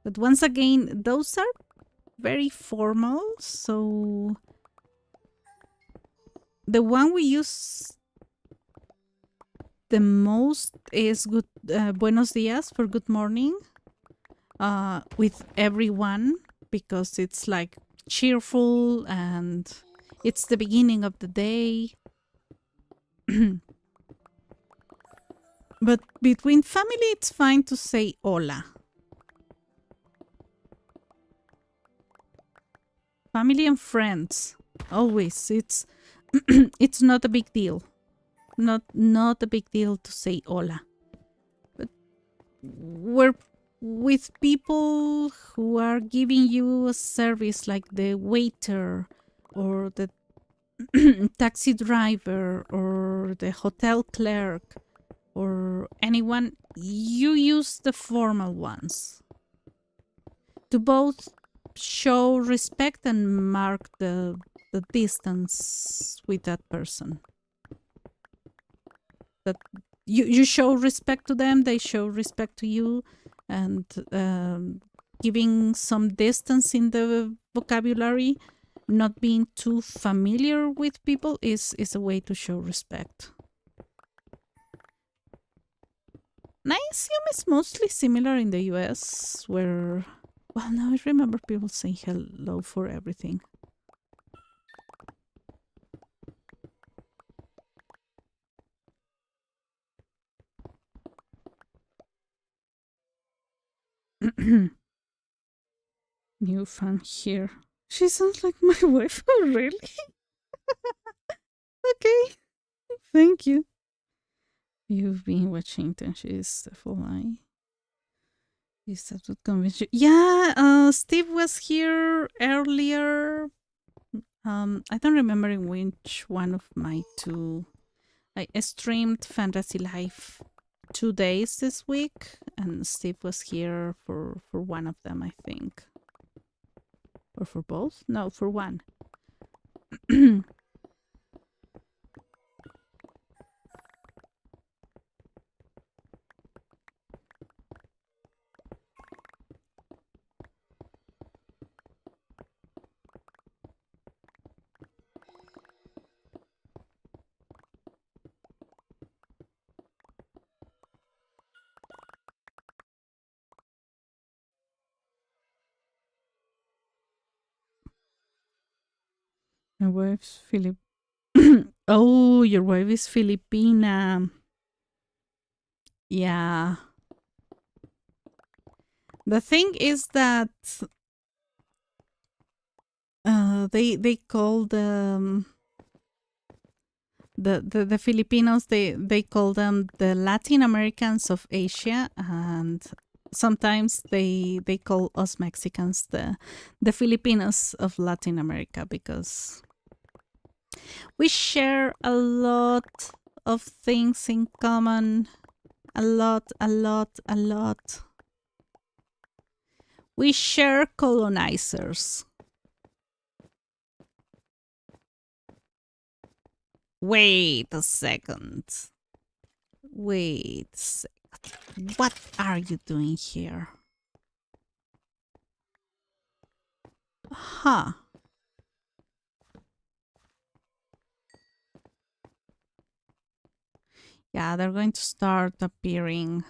But once again, those are very formal. So the one we use the most is good buenos dias for good morning with everyone because it's like cheerful and it's the beginning of the day. But between family, it's fine to say hola. Family and friends, always. It's not a big deal. Not a big deal to say hola. But we're with people who are giving you a service like the waiter or the taxi driver or the hotel clerk or anyone, you use the formal ones to both show respect and mark the distance with that person. That you show respect to them, they show respect to you, and giving some distance in the vocabulary, not being too familiar with people is a way to show respect. And I assume it's mostly similar in the US, where, well, now I remember people saying hello for everything. New fan here. She sounds like my wife. Really? Okay. Thank you. You've been watching Tenchi's the full eye. Is that what convinced you? Yeah, Steve was here earlier. I don't remember in which one of my two. I streamed Fantasy Life 2 days this week, and Steve was here for one of them, I think, or for both. No, for one. My wife's Filip. Oh, your wife is Filipina. Yeah. The thing is that they call the Filipinos, they call them the Latin Americans of Asia, and sometimes they call us Mexicans the Filipinos of Latin America because we share a lot of things in common. A lot. We share colonizers. Wait a second. What are you doing here? Huh. Yeah, they're going to start appearing.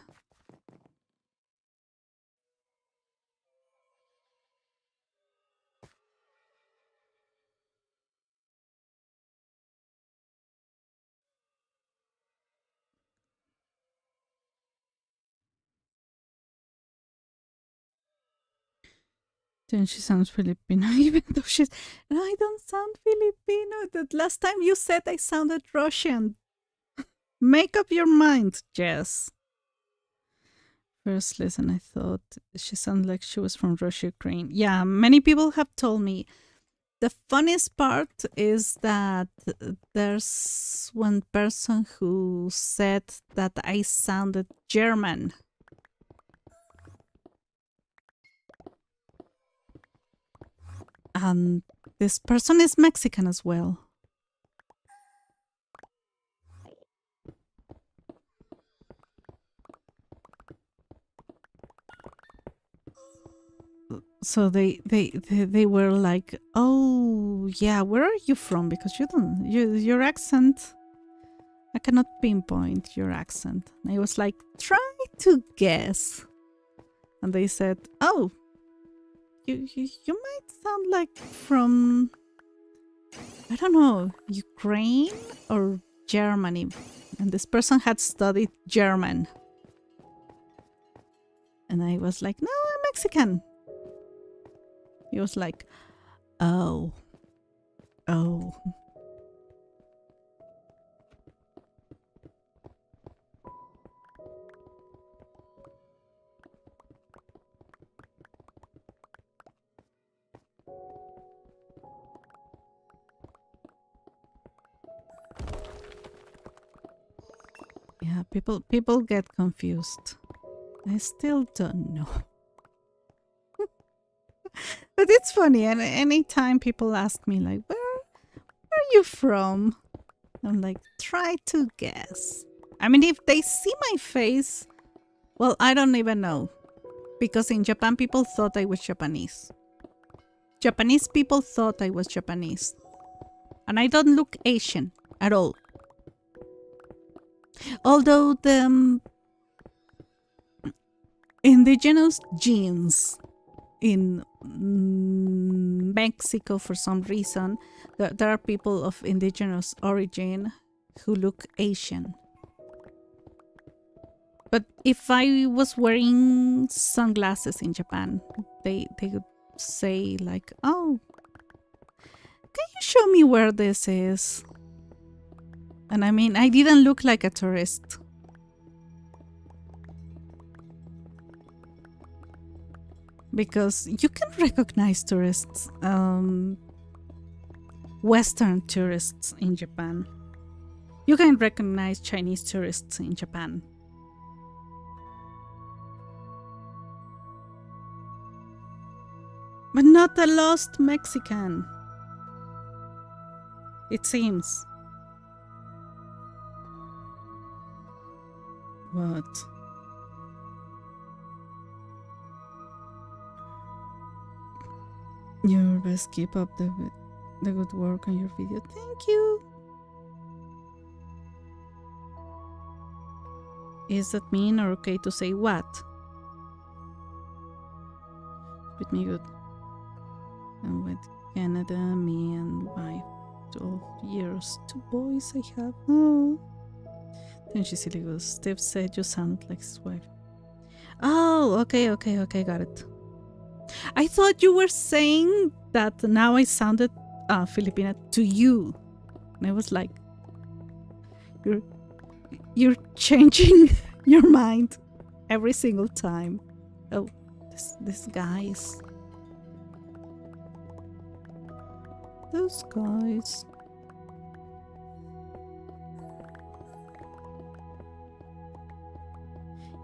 Then she sounds Filipino, even though she's. I don't sound Filipino. That last time you said I sounded Russian. Make up your mind, Jess. First listen, I thought she sounded like she was from Russia, Ukraine. Yeah, many people have told me. The funniest part is that there's one person who said that I sounded German. And this person is Mexican as well. So they were like, "Oh yeah, where are you from? Because your accent, I cannot pinpoint your accent." And I was like, "Try to guess," and they said, "Oh, you might sound like from, I don't know, Ukraine or Germany." And this person had studied German, and I was like, "No, I'm Mexican." He was like, oh. Yeah, people get confused. I still don't know. But it's funny, and anytime people ask me like, where are you from? I'm like, try to guess. I mean, if they see my face, well, I don't even know. Because in Japan, people thought I was Japanese. Japanese people thought I was Japanese. And I don't look Asian at all. Although the indigenous genes in Mexico, for some reason, there are people of indigenous origin who look Asian. But if I was wearing sunglasses in Japan, they would say like, "Oh, can you show me where this is?" And I mean, I didn't look like a tourist. Because you can recognize tourists, Western tourists in Japan. You can recognize Chinese tourists in Japan. But not a lost Mexican. It seems. What? Your best, keep up the good work on your video. Thank you. Is that mean or okay to say what? With me good. And with Canada, me and wife. 12 years. 2 boys I have. Oh. Then she silly goes. Steve said you sound like his wife. Oh, okay, got it. I thought you were saying that now I sounded Filipina to you. And I was like, you're changing your mind every single time. Oh, this guys. Those guys.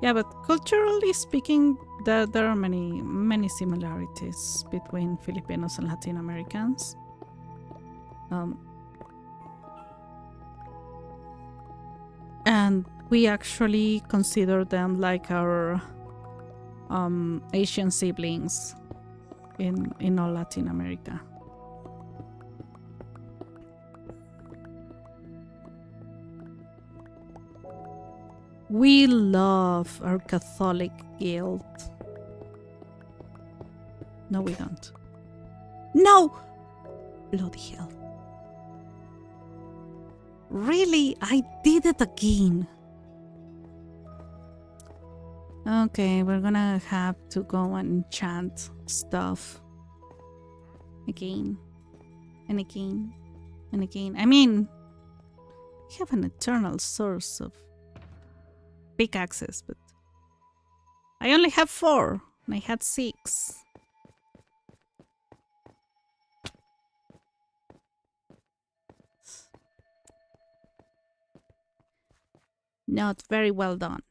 Yeah, but culturally speaking, there are many similarities between Filipinos and Latin Americans. And we actually consider them like our Asian siblings in all Latin America. We love our Catholic guilt. No, we don't. No! Bloody hell. Really? I did it again. Okay, we're gonna have to go and chant stuff. Again. And again. And again. I mean, have an eternal source of pickaxes, but I only have 4, and I had 6. Not very well done.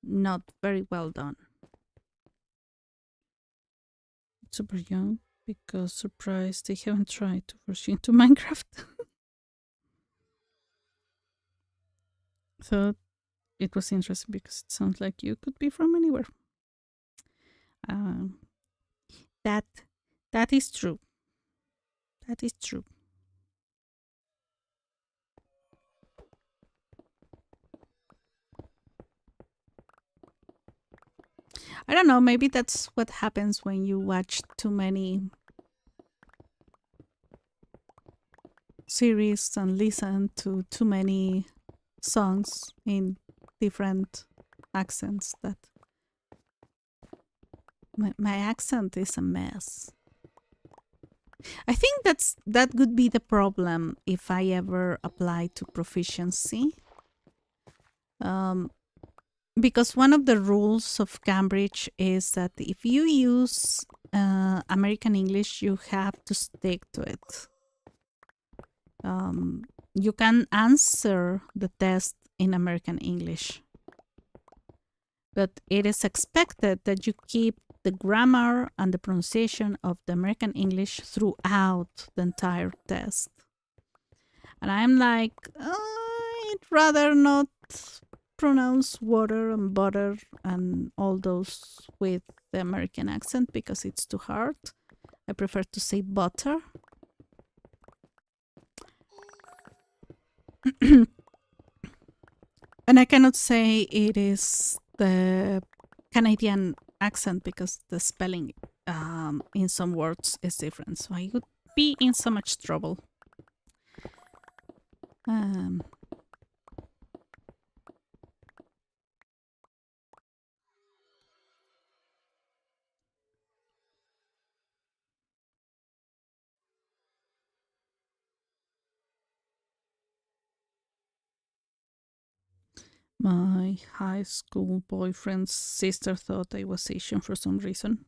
Not very well done. Super young, because surprised they haven't tried to force you into Minecraft. So it was interesting because it sounds like you could be from anywhere. Um, that is true. That is true. I don't know, maybe that's what happens when you watch too many series and listen to too many songs in different accents. That my accent is a mess. I think that would be the problem if I ever apply to proficiency. Because one of the rules of Cambridge is that if you use American English, you have to stick to it. You can answer the test in American English, but it is expected that you keep the grammar and the pronunciation of the American English throughout the entire test. And I'm like, I'd rather not pronounce water and butter and all those with the American accent because it's too hard. I prefer to say butter. And I cannot say it is the Canadian accent because the spelling in some words is different. So I would be in so much trouble. My high school boyfriend's sister thought I was Asian for some reason.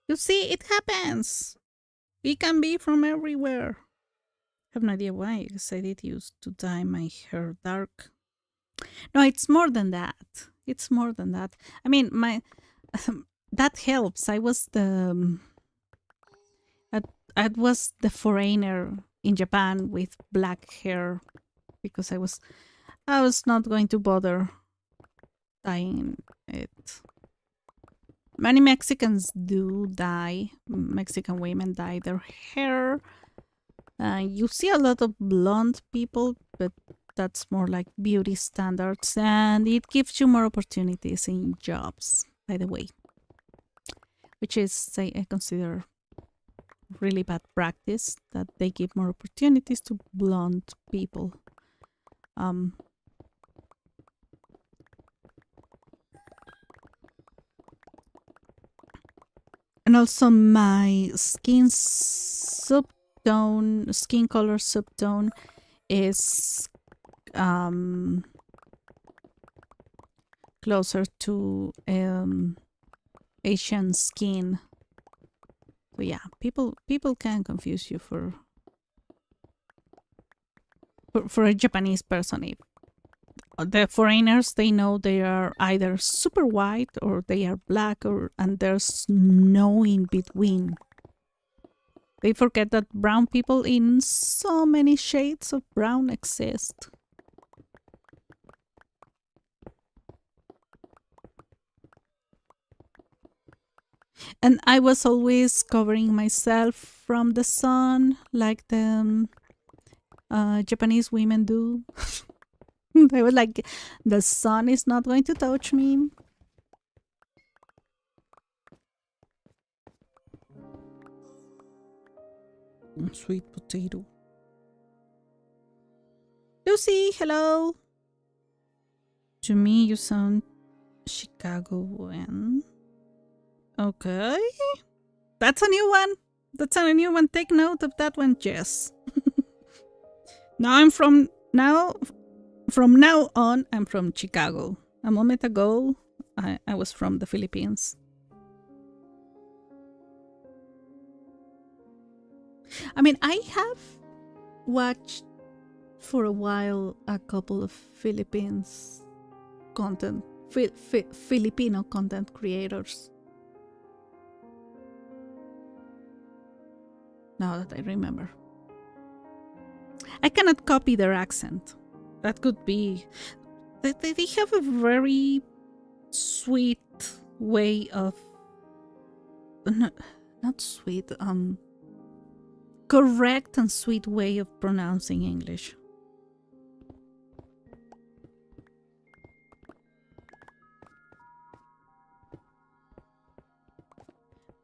You see, it happens. We can be from everywhere. I have no idea why. I decided used to dye my hair dark. No, it's more than that. It's more than that. I mean, my that helps. I was the I was the foreigner in Japan with black hair because I was not going to bother dyeing it. Many Mexicans do dye. Mexican women dye their hair. You see a lot of blonde people, but that's more like beauty standards, and it gives you more opportunities in jobs, by the way, which is, I consider, really bad practice, that they give more opportunities to blonde people. And also my skin color subtone is closer to Asian skin. So yeah, people can confuse you for a Japanese person. If the foreigners, they know they are either super white or they are black, and there's no in between. They forget that brown people in so many shades of brown exist. And I was always covering myself from the sun like the Japanese women do. They were like, the sun is not going to touch me. Sweet potato. Lucy, hello. To me, you sound Chicagoan. Okay. That's a new one. Take note of that one, Jess. Now I'm from Now, from now on, I'm from Chicago. A moment ago, I was from the Philippines. I mean, I have watched for a while a couple of Philippines content, Filipino content creators. Now that I remember. I cannot copy their accent. That could be... They have a very sweet way of... Not sweet, correct and sweet way of pronouncing English.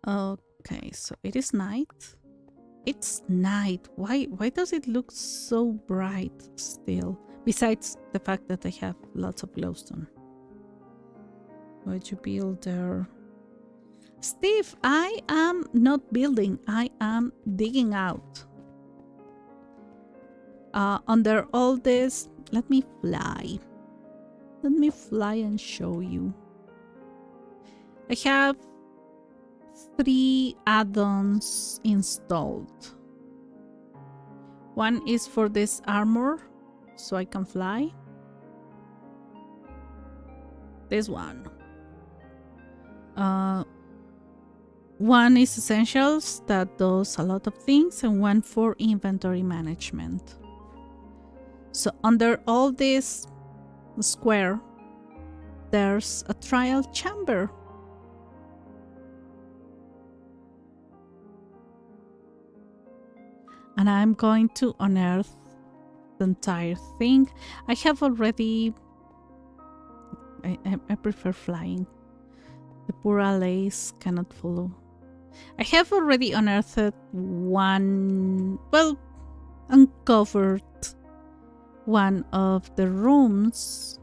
Okay, so it is night. It's night. Why does it look so bright still? Besides the fact that I have lots of glowstone. Why'd you build there? Steve, I am not building. I am digging out. Under all this, let me fly. Let me fly and show you. I have 3 add-ons installed. One is for this armor, so I can fly. This one. One is essentials that does a lot of things, and one for inventory management. So under all this square, there's a trial chamber. And I'm going to unearth the entire thing. I have already... I prefer flying. The poor allays cannot follow. I have already unearthed one... Well, uncovered one of the rooms.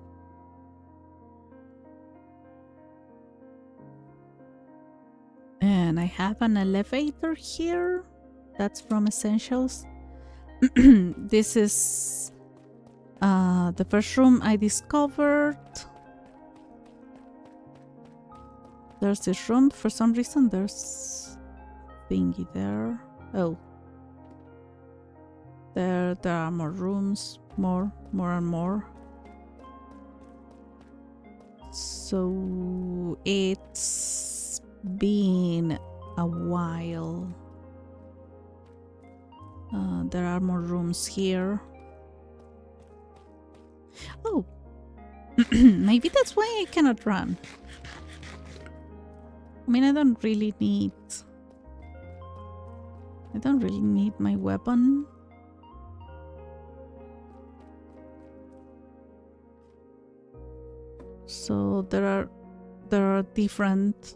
And I have an elevator here. That's from Essentials. This is the first room I discovered. There's this room. For some reason, there's thingy there. Oh. There are more rooms. More and more. So it's been a while. There are more rooms here. Oh, maybe that's why I cannot run. I mean, I don't really need my weapon. So there are different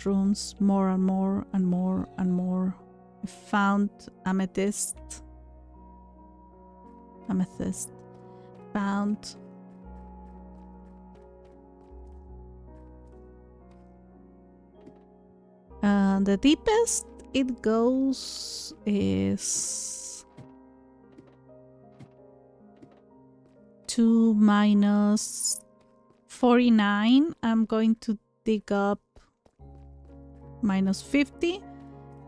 rooms, more and more and more and more. I found amethyst. Found the deepest it goes is to minus 49. I'm going to dig up minus 50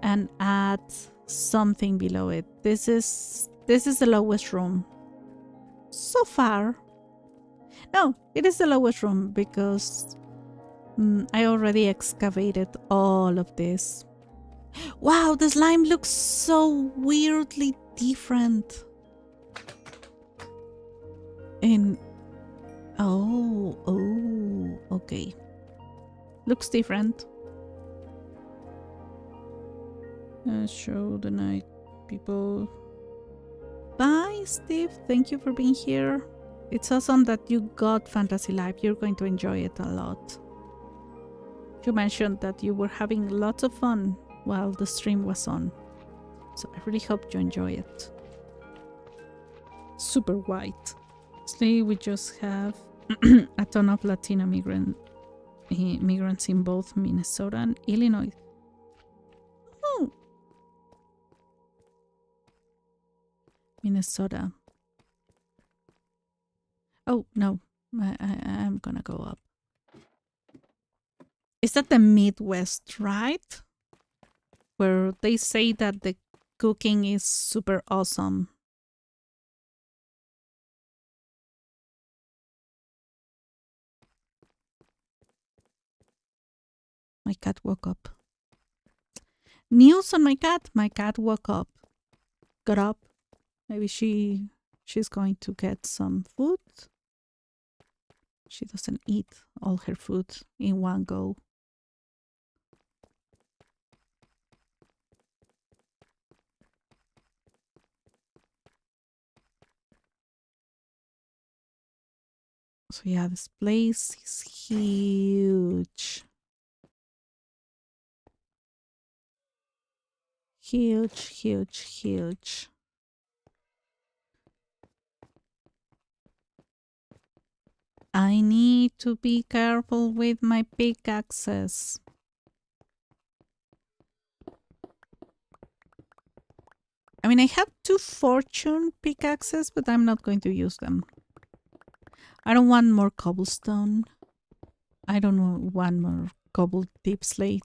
and add something below it. This is the lowest room so far. No, it is the lowest room because I already excavated all of this. Wow, the slime looks so weirdly different. Oh, okay. Looks different. Show the night, people. Bye, Steve. Thank you for being here. It's awesome that you got Fantasy Life. You're going to enjoy it a lot. You mentioned that you were having lots of fun while the stream was on. So I really hope you enjoy it. Super white. Honestly, we just have a ton of Latino immigrants in both Minnesota and Illinois. Oh. Minnesota. Oh, no. I'm gonna go up. Is that the Midwest, right? Where they say that the cooking is super awesome. My cat woke up. News on my cat. My cat woke up. Got up. Maybe she's going to get some food. She doesn't eat all her food in one go. So yeah, this place is huge. Huge, huge, huge. I need to be careful with my pickaxes. I mean, I have 2 fortune pickaxes, but I'm not going to use them. I don't want more cobblestone. I don't want more cobble deep slate.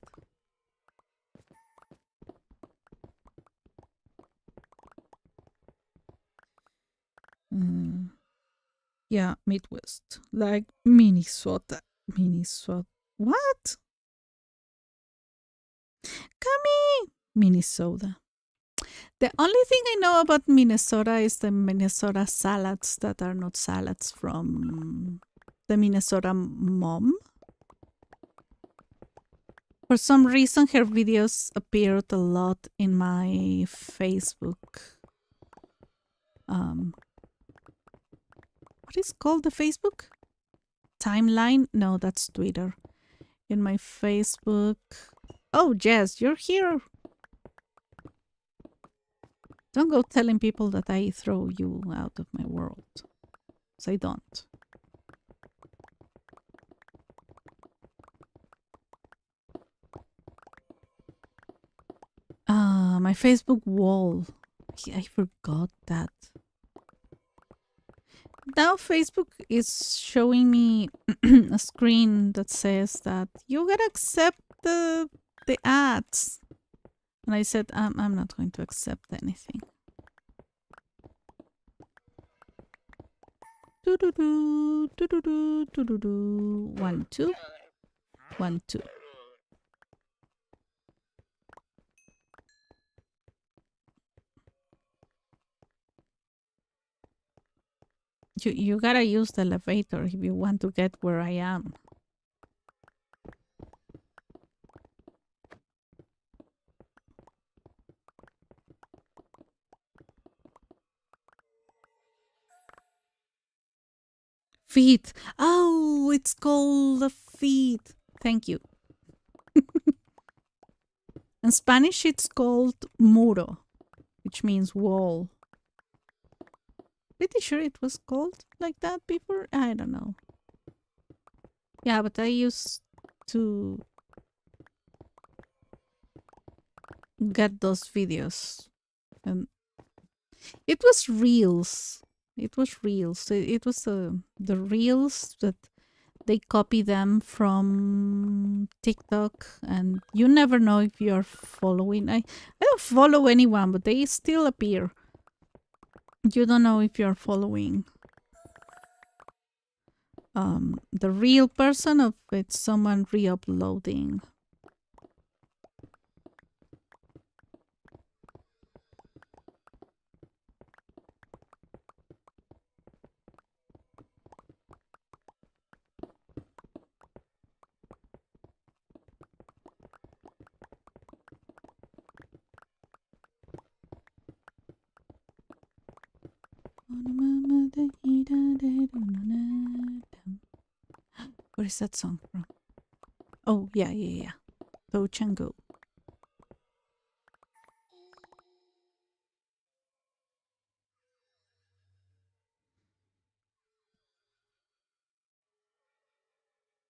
Yeah, Midwest. Like Minnesota. Minnesota. What? Come Minnesota. The only thing I know about Minnesota is the Minnesota salads that are not salads from the Minnesota mom. For some reason, her videos appeared a lot in my Facebook. What is called the Facebook? Timeline? No, that's Twitter. In my Facebook. Oh, Jess, you're here. Don't go telling people that I throw you out of my world. So I don't. My Facebook wall. I forgot that. Now Facebook is showing me a screen that says that you gotta accept the ads. And I said, I'm not going to accept anything. Do-do-do, do-do-do, do-do-do. 1, 2. 1, 2. You gotta use the elevator if you want to get where I am. Feet. Oh, it's called a feet. Thank you. In Spanish, it's called muro, which means wall. Pretty sure it was called like that before. I don't know. Yeah, but I used to get those videos, and it was reels. It was reels. It was the reels that they copy them from TikTok, and you never know if you're following. I don't follow anyone, but they still appear. You don't know if you're following the real person or if it's someone re-uploading. What is that song from? Oh, yeah. Touch and Go.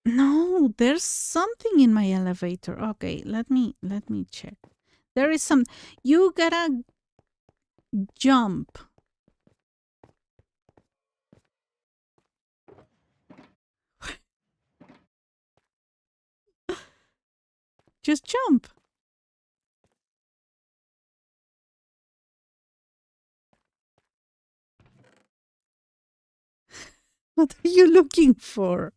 No, there's something in my elevator. Okay, let me check. There is some. You gotta jump Just jump. What are you looking for?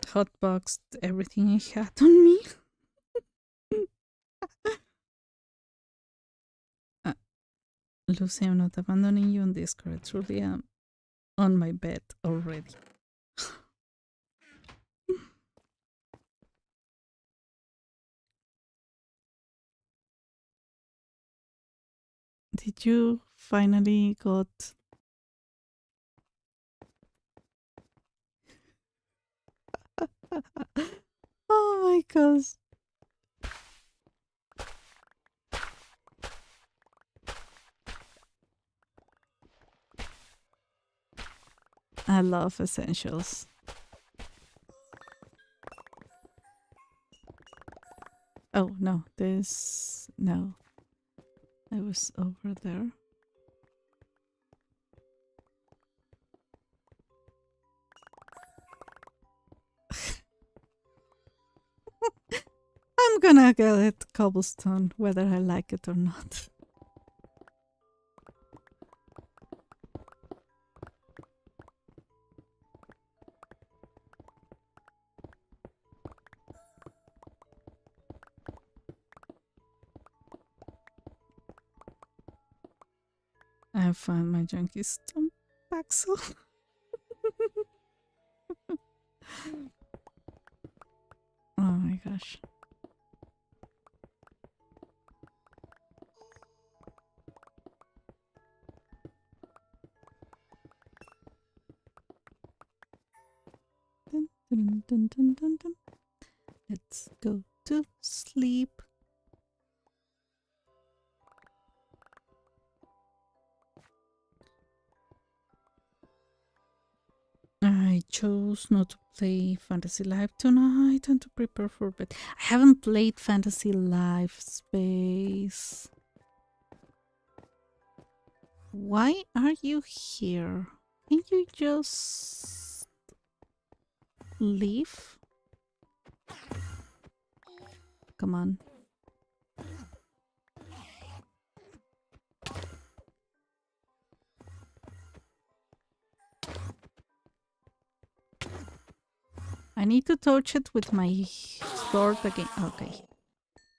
Hotboxed everything I had on me. uh, Lucy, I'm not abandoning you on Discord. Truly, I'm on my bed already. Did you finally got... Oh my gosh. I love essentials. Oh, no. This... No. I was over there. I'm gonna get cobblestone, whether I like it or not. I found my junkie stone Paxel. Oh my gosh. Dun, dun, dun, dun, dun, dun. Let's go to sleep. I chose not to play Fantasy Life tonight and to prepare for bed. I haven't played Fantasy Life Space. Why are you here? Can you just leave? Come on. I need to touch it with my sword again. Okay.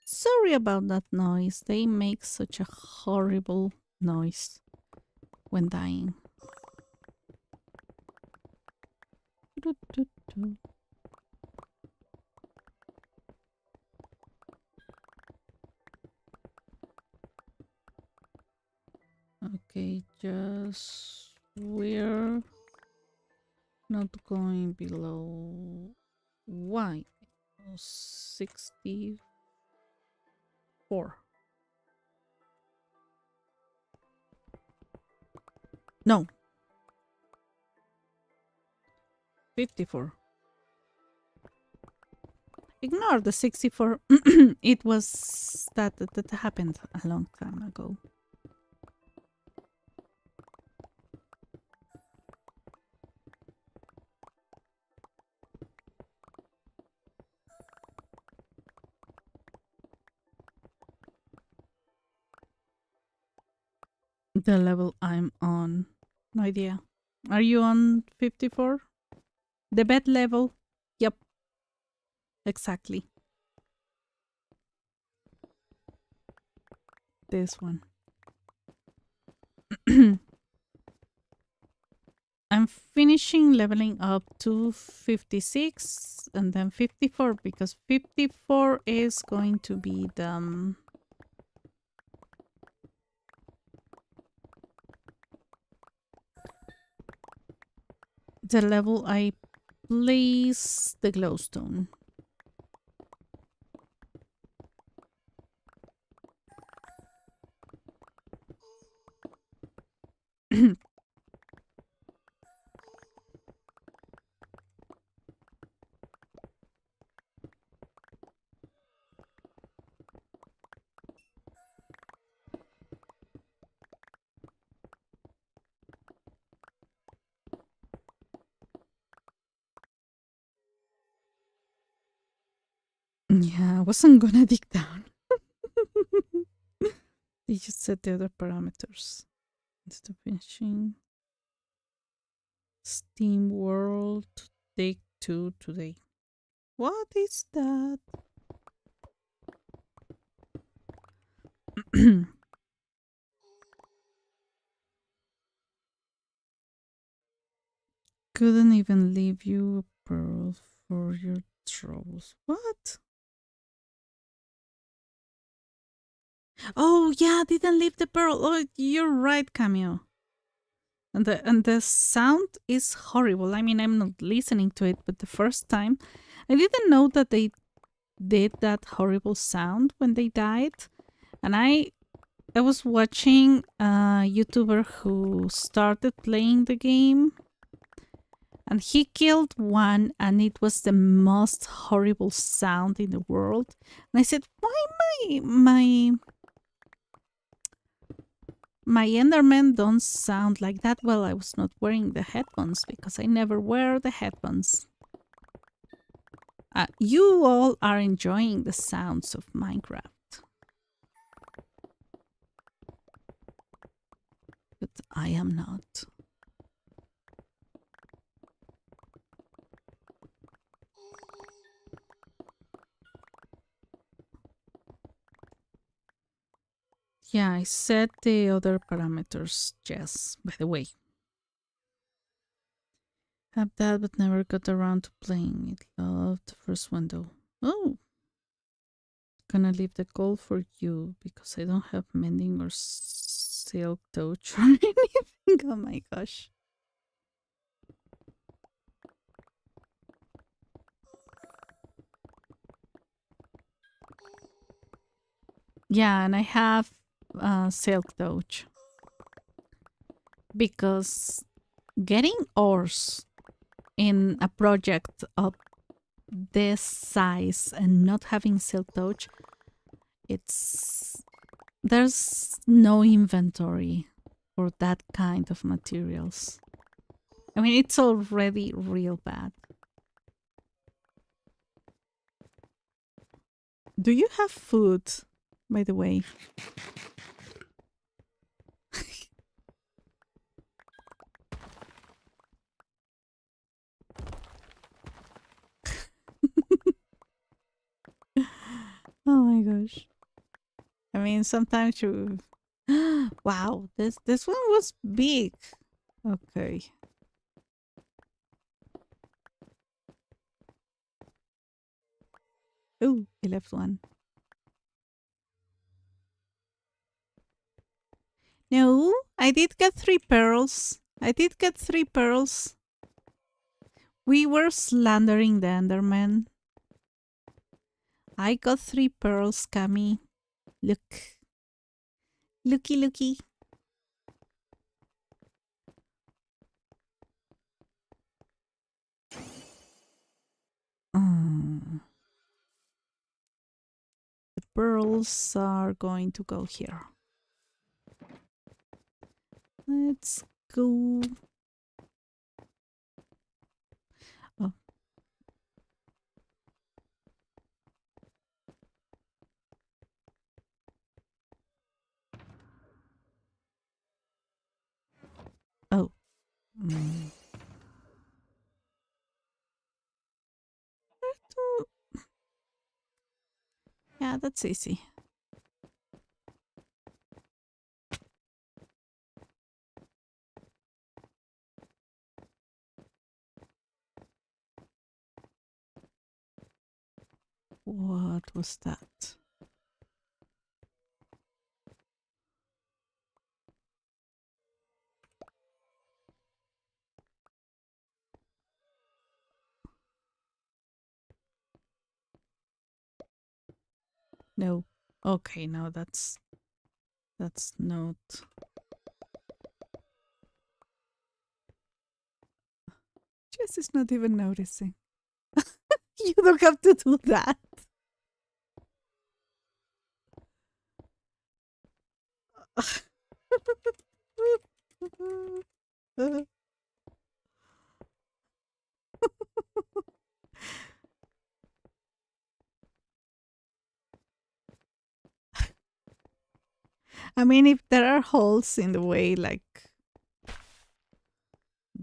Sorry about that noise. They make such a horrible noise when dying. Okay, just we're not going below why 64. No, 54. Ignore the 64. It was that happened a long time ago. The level I'm on. No idea. Are you on 54? The bed level? Yep. Exactly. This one. I'm finishing leveling up to 56 and then 54 because 54 is going to be the level I place the glowstone. Yeah, I wasn't gonna dig down. They just set the other parameters. Instead of finishing Steam World Take 2 today. What is that? Couldn't even leave you a pearl for your troubles. What? Oh yeah, didn't leave the pearl. Oh, you're right, Cameo. And the sound is horrible. I mean, I'm not listening to it, but the first time, I didn't know that they did that horrible sound when they died. And I was watching a YouTuber who started playing the game, and he killed one, and it was the most horrible sound in the world. And I said, "Why my Endermen don't sound like that?" Well, I was not wearing the headphones because I never wear the headphones. You all are enjoying the sounds of Minecraft, but I am not. Yeah, I set the other parameters, yes, by the way. Have that, but never got around to playing it. Loved the first one though. Oh, gonna leave the gold for you because I don't have mending or silk touch or anything. Oh my gosh. Yeah, and I have silk touch because getting ores in a project of this size and not having silk touch, it's there's no inventory for that kind of materials. I mean, it's already real bad. Do you have food, by the way? Oh my gosh. I mean, sometimes you. Wow, this one was big. Okay. Oh, I left one. No, I did get 3 pearls. I did get 3 pearls. We were slandering the Enderman. I got 3 pearls, Cami. Look. Looky, looky. Mm. The pearls are going to go here. Let's go. Oh, oh. Mm. Yeah, that's easy. What was that? No. Okay, no, that's not. Jess is not even noticing. You don't have to do that. I mean, if there are holes in the way, like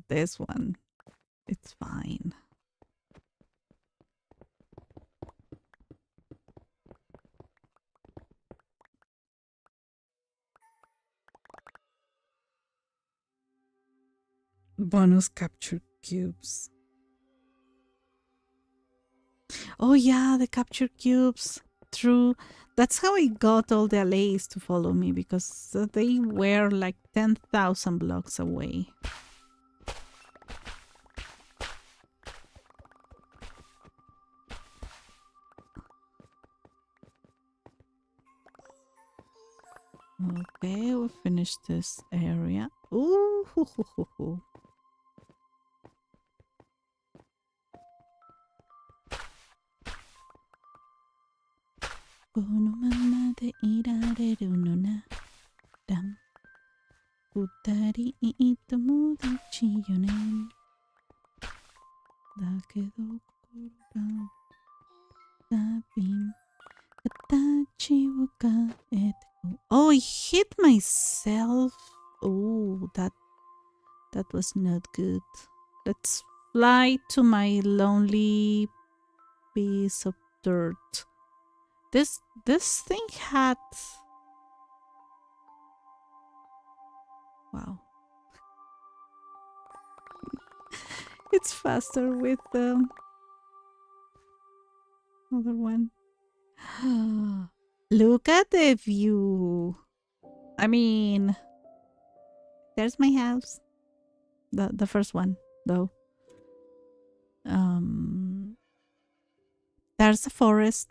this one, it's fine. Bonus capture cubes. Oh yeah, the capture cubes. True. That's how I got all the allays to follow me, because they were like 10,000 blocks away. Okay, we finished this area. Ooh, hoo, hoo, hoo, hoo. Utari itomodachi yo ne. Dakedo kokoro ga tabin katachi wo kaete ko. Oh, I hit myself. Oh, that was not good. Let's fly to my lonely piece of dirt. This thing had, wow. It's faster with the other one. Look at the view. I mean, there's my house. The first one, though. There's a forest.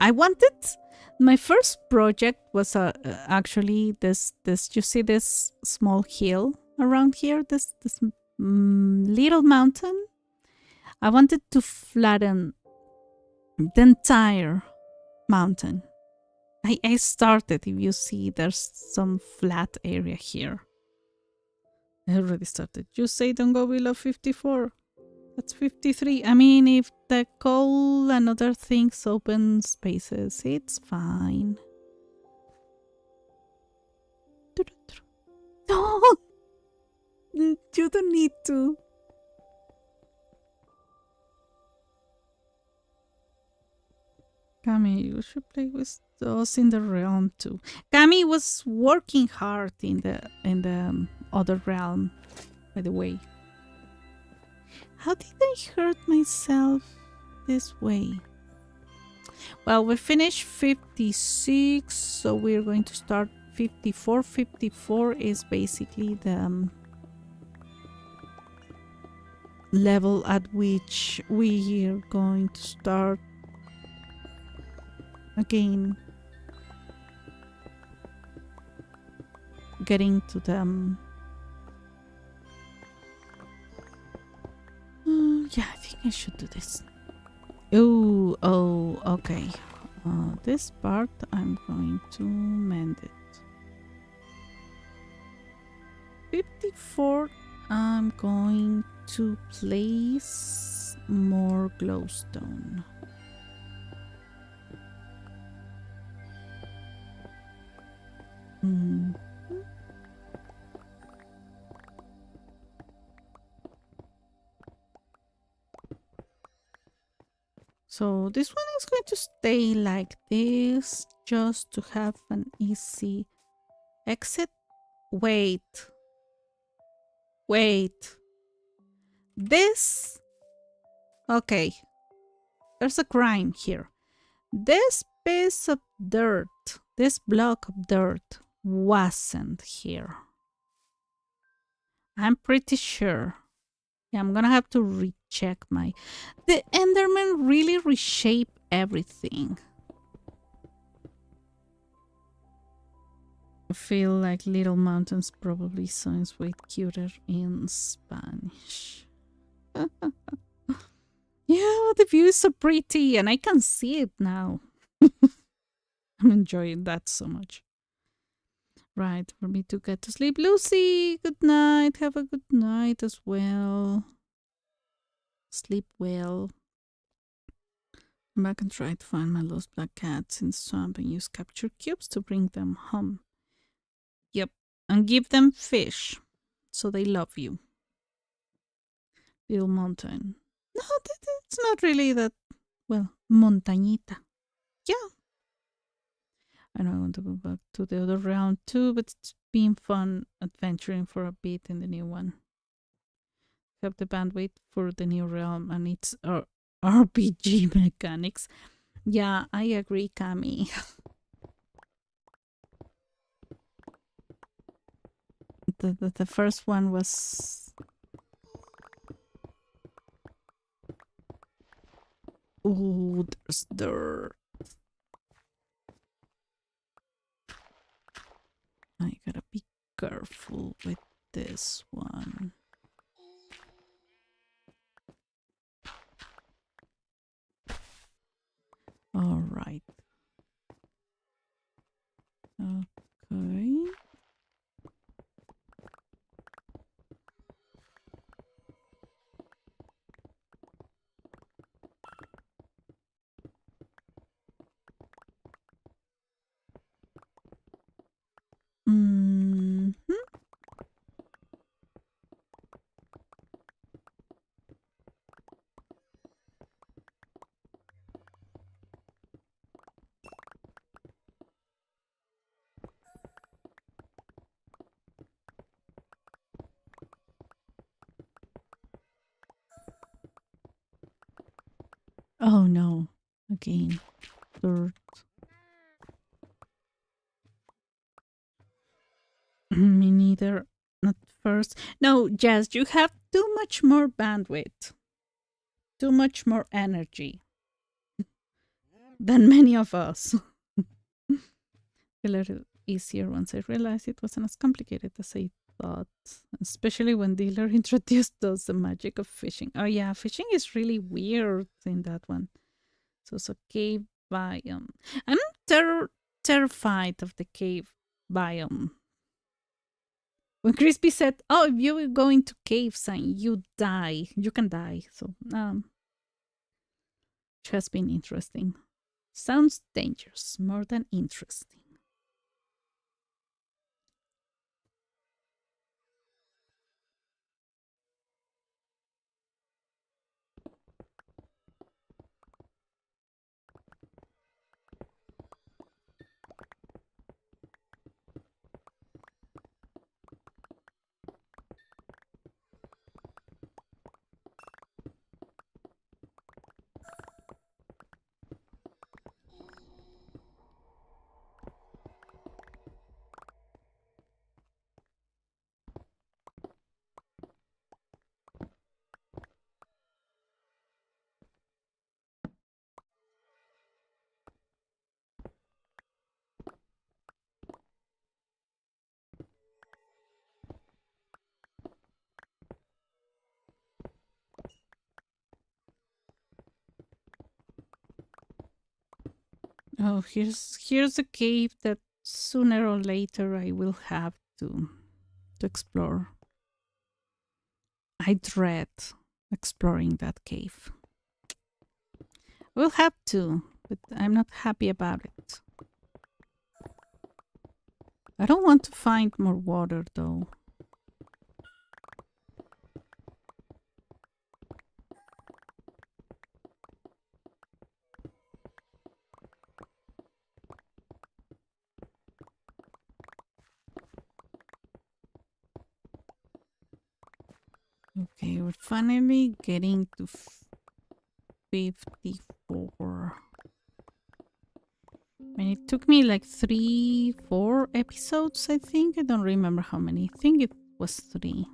I wanted, my first project was actually this you see this small hill around here, this little mountain. I wanted to flatten the entire mountain. I started, if you see, there's some flat area here. I already started. You say don't go below 54. That's 53. I mean, if the coal and other things open spaces, it's fine. No! You don't need to. Kami, you should play with those in the realm too. Kami was working hard in the other realm, by the way. How did I hurt myself this way? Well, we finished 56, so we're going to start 54. 54 is basically the level at which we are going to start again getting to them. Yeah, I think I should do this. Oh, okay. This part I'm going to mend it. 54, I'm going to place more glowstone. So this one is going to stay like this, just to have an easy exit. Wait. This, okay, there's a crime here. This piece of dirt, this block of dirt wasn't here. I'm pretty sure. Yeah, I'm gonna have to recheck my... The Enderman really reshape everything. I feel like Little Mountains probably sounds way cuter in Spanish. Yeah, the view is so pretty and I can see it now. I'm enjoying that so much. Right, for me to get to sleep. Lucy, good night. Have a good night as well. Sleep well. Come back and try to find my lost black cats in the swamp and use capture cubes to bring them home. Yep, and give them fish so they love you. Little mountain. No, it's not really that. Well, montañita. Yeah. I know I want to go back to the other round too, but it's been fun adventuring for a bit in the new one. Have the bandwidth for the new realm and its RPG mechanics. Yeah, I agree, Cami. The first one was... Oh, there's dirt. I gotta be careful with this one. All right. Okay. Mm-hmm. Oh no. Again. Dirt. Me neither. Not first. No, Jazz, you have too much more bandwidth. Too much more energy than many of us. A little easier once I realized it wasn't as complicated as I thought. Especially when Dealer introduced us the magic of fishing. Oh yeah, fishing is really weird in that one. So it's a cave biome. I'm terrified of the cave biome. When Crispy said, "Oh, if you go into caves and you die, you can die." So, it has been interesting. Sounds dangerous, more than interesting. Oh, here's a cave that sooner or later I will have to explore. I dread exploring that cave. We'll have to, but I'm not happy about it. I don't want to find more water though. Okay, we're finally getting to 54. And it took me like 3-4 episodes, I think. I don't remember how many. I think it was 3.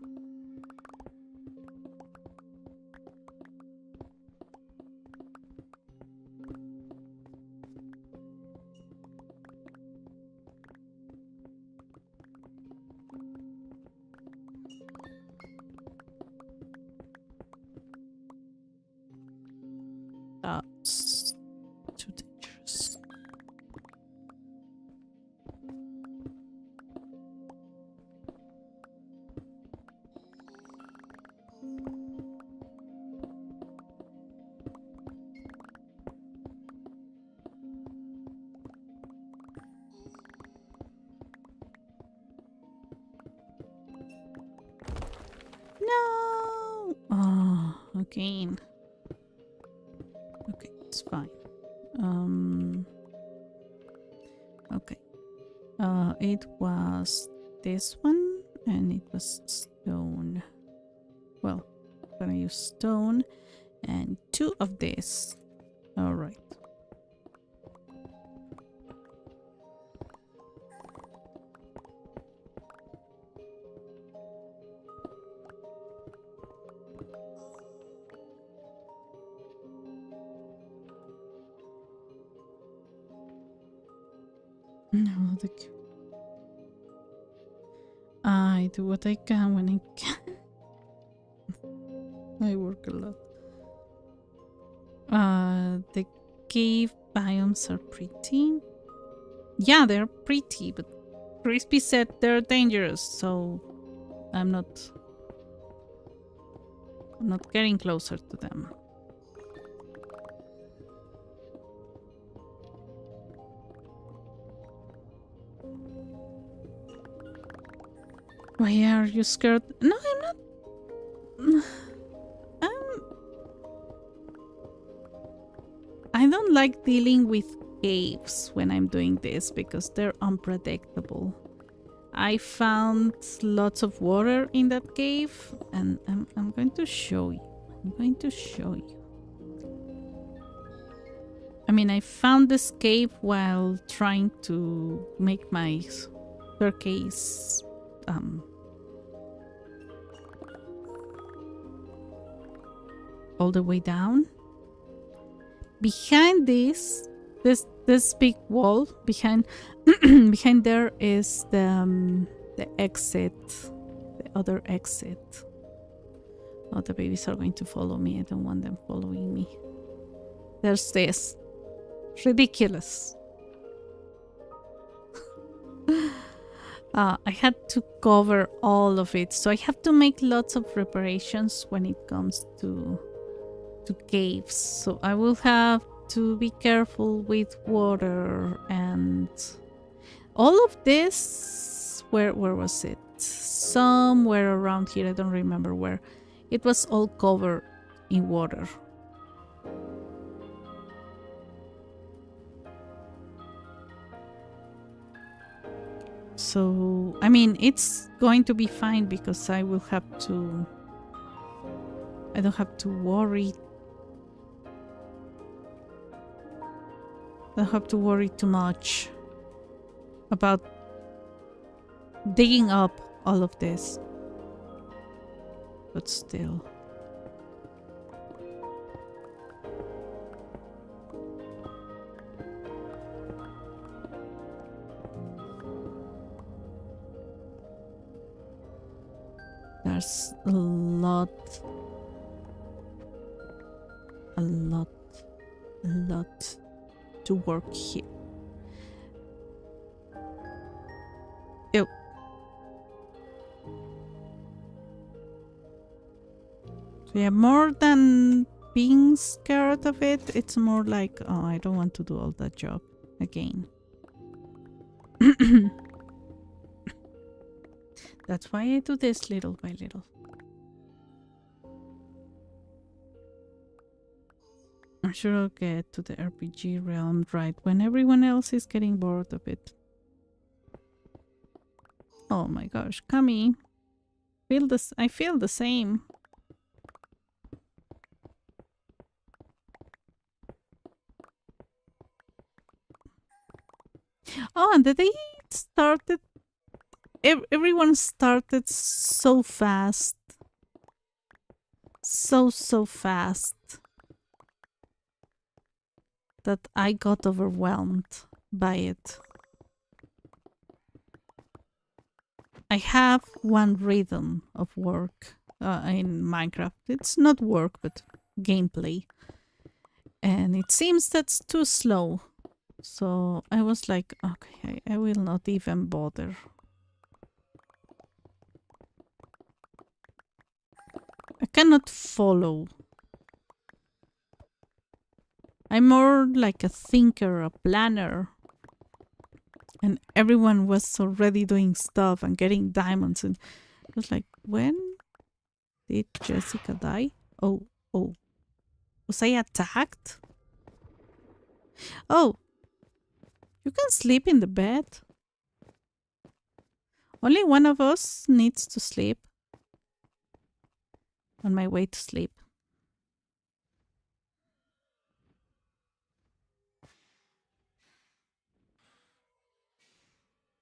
That's too dangerous. again. Okay, it's fine. Okay. It was this one, and it was stone. Well, I'm gonna use stone and 2 of this. All right. No, I do what I can when I can. I work a lot. The cave biomes are pretty. Yeah, they're pretty, but Crispy said they're dangerous, so I'm not getting closer to them. Why are you scared? No, I'm not. I don't like dealing with caves when I'm doing this because they're unpredictable. I found lots of water in that cave, and I'm going to show you. I'm going to show you. I mean, I found this cave while trying to make my staircase all the way down. Behind this big wall, behind there is the exit, the other exit. Oh, the babies are going to follow me. I don't want them following me. There's this. Ridiculous. I had to cover all of it, so I have to make lots of reparations when it comes to caves. So I will have to be careful with water and all of this. Where was it? Somewhere around here. I don't remember where. It was all covered in water. So, I mean, it's going to be fine because I don't have to worry. I don't have to worry too much about digging up all of this. But still. There's a lot to work here. Ew. So yeah, more than being scared of it, it's more like, oh, I don't want to do all that job again. That's why I do this little by little. I'm sure I'll get to the RPG realm right when everyone else is getting bored of it. Oh my gosh, Kami. I feel the same. Oh, and the day started, everyone started so fast. So fast. That I got overwhelmed by it. I have one rhythm of work in Minecraft. It's not work, but gameplay. And it seems that's too slow. So I was like, okay, I will not even bother. I cannot follow. I'm more like a thinker, a planner. And everyone was already doing stuff and getting diamonds. And I was like, when did Jessica die? Oh, Oh, was I attacked? Oh, you can sleep in the bed. Only one of us needs to sleep. On my way to sleep.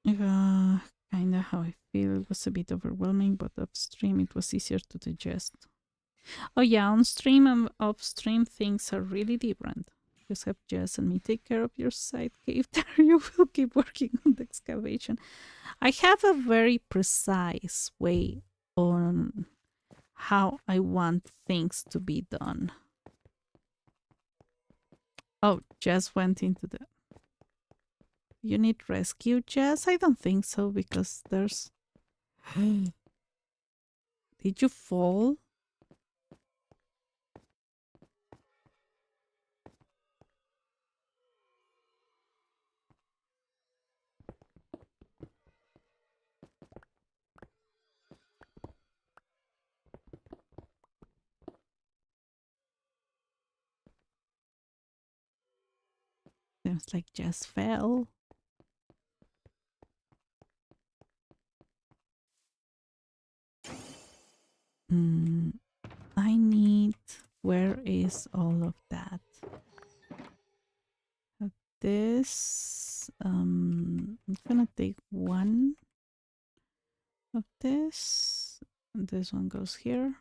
Kinda how I feel. It was a bit overwhelming, but off stream it was easier to digest. Oh yeah, on stream and off stream things are really different. Just have Jess and me take care of your side cave there. You will keep working on the excavation. I have a very precise way on how I want things to be done. Oh, Jess went into the... You need rescue, Jess? I don't think so, because there's... Did you fall? Seems like Jess fell. I need... Where is all of that? This... I'm gonna take one of this. This one goes here.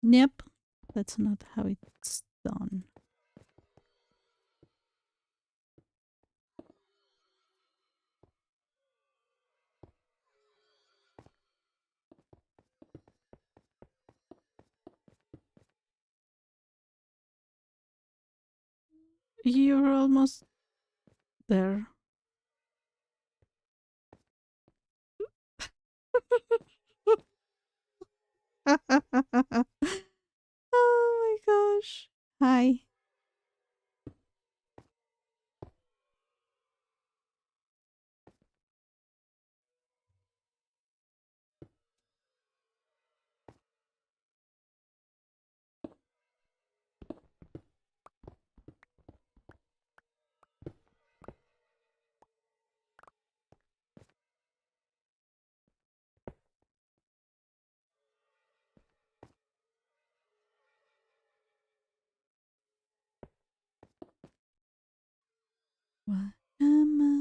Yep, that's not how it's done. You're almost there. Oh my gosh. Hi. Wahama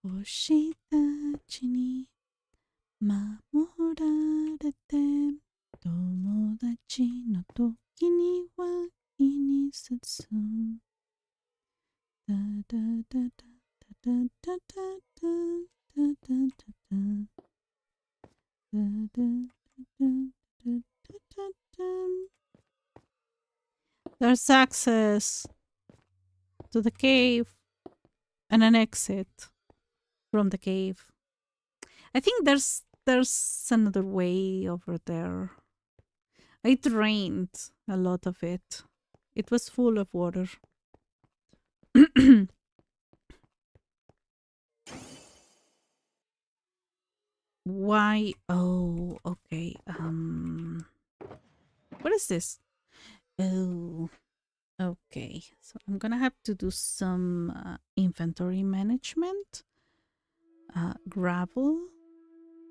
Oshitachi ni mamorarete Tomodachi no toki ni wa inisatsu da da da da da da da da da da da. There's access to the cave and an exit from the cave. I think there's another way over there. I drained a lot of it. It was full of water. Why? Oh, okay. What is this? Oh, okay. So I'm gonna have to do some inventory management. Gravel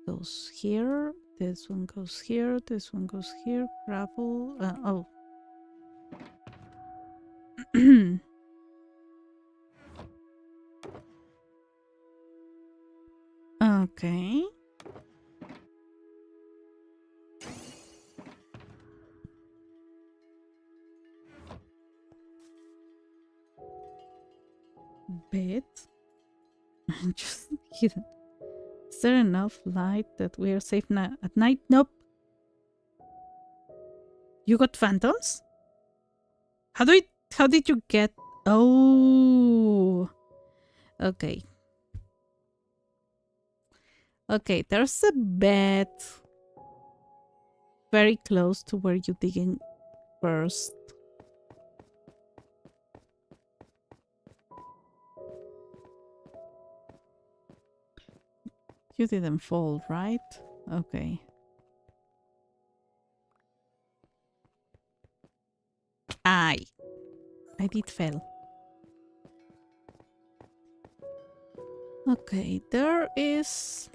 goes here. This one goes here. This one goes here. Gravel. Oh. Okay. Bed. Just hidden. Is there enough light that we are safe at night? Nope. You got phantoms? How did you get... Oh. Okay. Okay, there's a bed very close to where you digging first. You didn't fall, right? Okay. I did fail. Okay, there is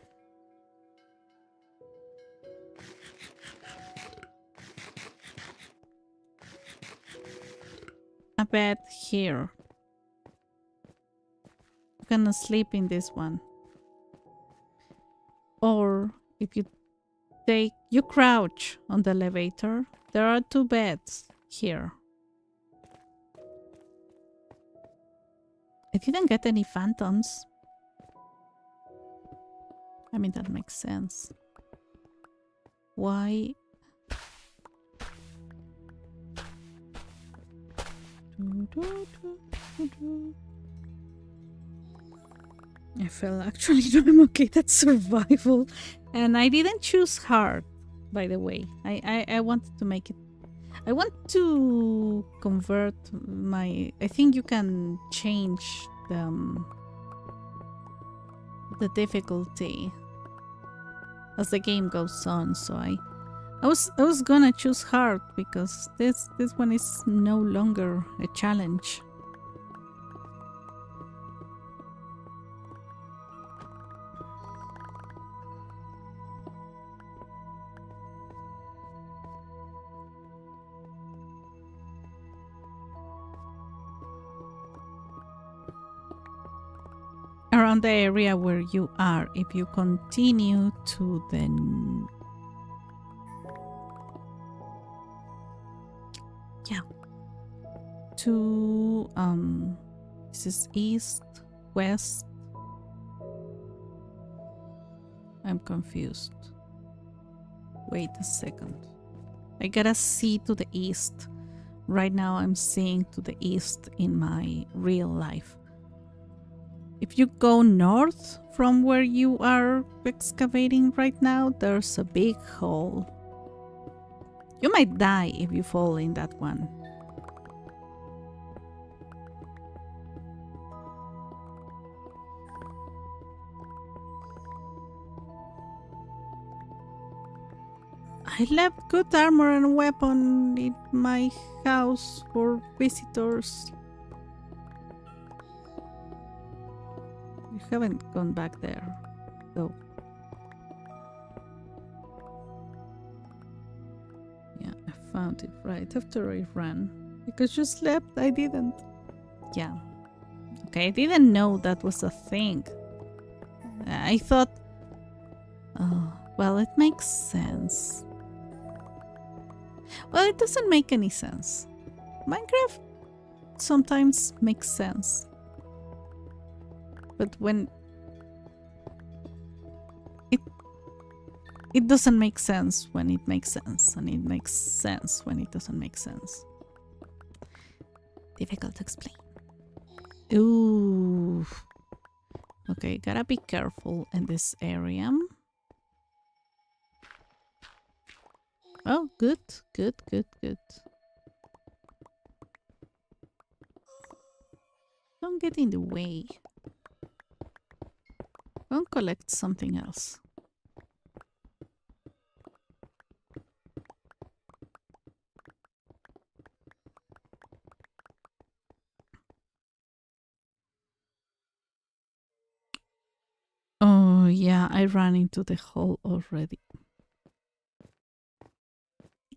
a bed here. You can sleep in this one. Or if you crouch on the elevator, there are 2 beds here. I didn't get any phantoms. I mean, that makes sense. Why? I feel actually I'm okay. That's survival. And I didn't choose hard, by the way. I wanted to make it. I want to convert my. I think you can change the difficulty as the game goes on. So I was gonna choose hard because this one is no longer a challenge. Around the area where you are, if you continue to the to this is east, west. I'm confused. Wait a second. I gotta see to the east. Right now I'm seeing to the east in my real life. If you go north from where you are excavating right now, there's a big hole. You might die if you fall in that one. I left good armor and weapon in my house for visitors. You haven't gone back there, though. Yeah, I found it right after I ran. Because you slept, I didn't. Yeah. Okay, I didn't know that was a thing. I thought... Oh, well, it makes sense. Well, it doesn't make any sense. Minecraft sometimes makes sense. But when it doesn't make sense when it makes sense, and it makes sense when it doesn't make sense. Difficult to explain. Ooh. Okay, gotta be careful in this area. Oh, good, good, good, good. Don't get in the way. Don't collect something else. Oh, yeah, I ran into the hole already.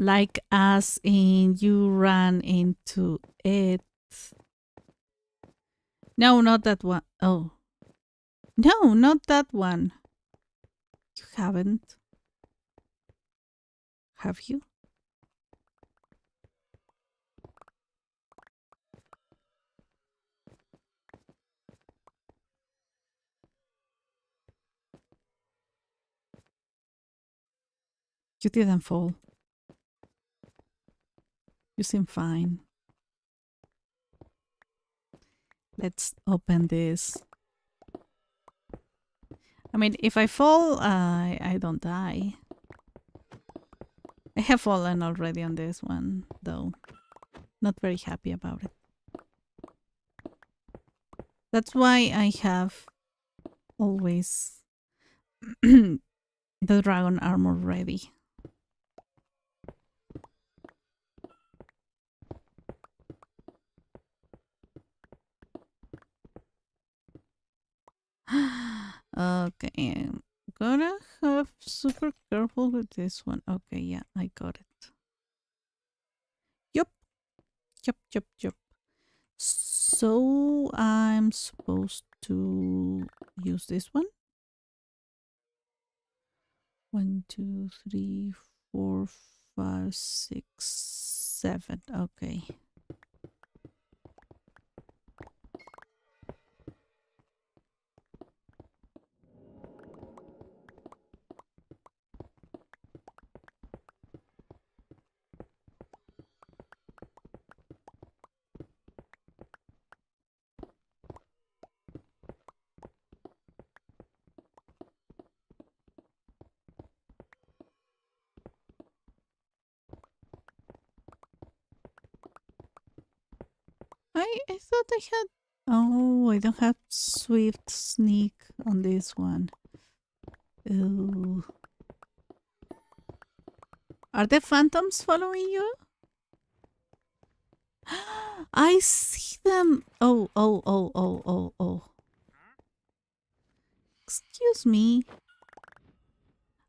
Like as in you ran into it. No, not that one. Oh. No, not that one. You haven't. Have you? You didn't fall. You seem fine. Let's open this. I mean, if I fall, I don't die. I have fallen already on this one, though. Not very happy about it. That's why I have always the dragon armor ready. Okay, gotta have super careful with this one. Okay, yeah, I got it. Yup, yup. So I'm supposed to use this one. 1, 2, 3, 4, 5, 6, 7. Okay. I thought I had. Oh, I don't have swift sneak on this one. Ooh. Are the phantoms following you? I see them. Oh. Excuse me.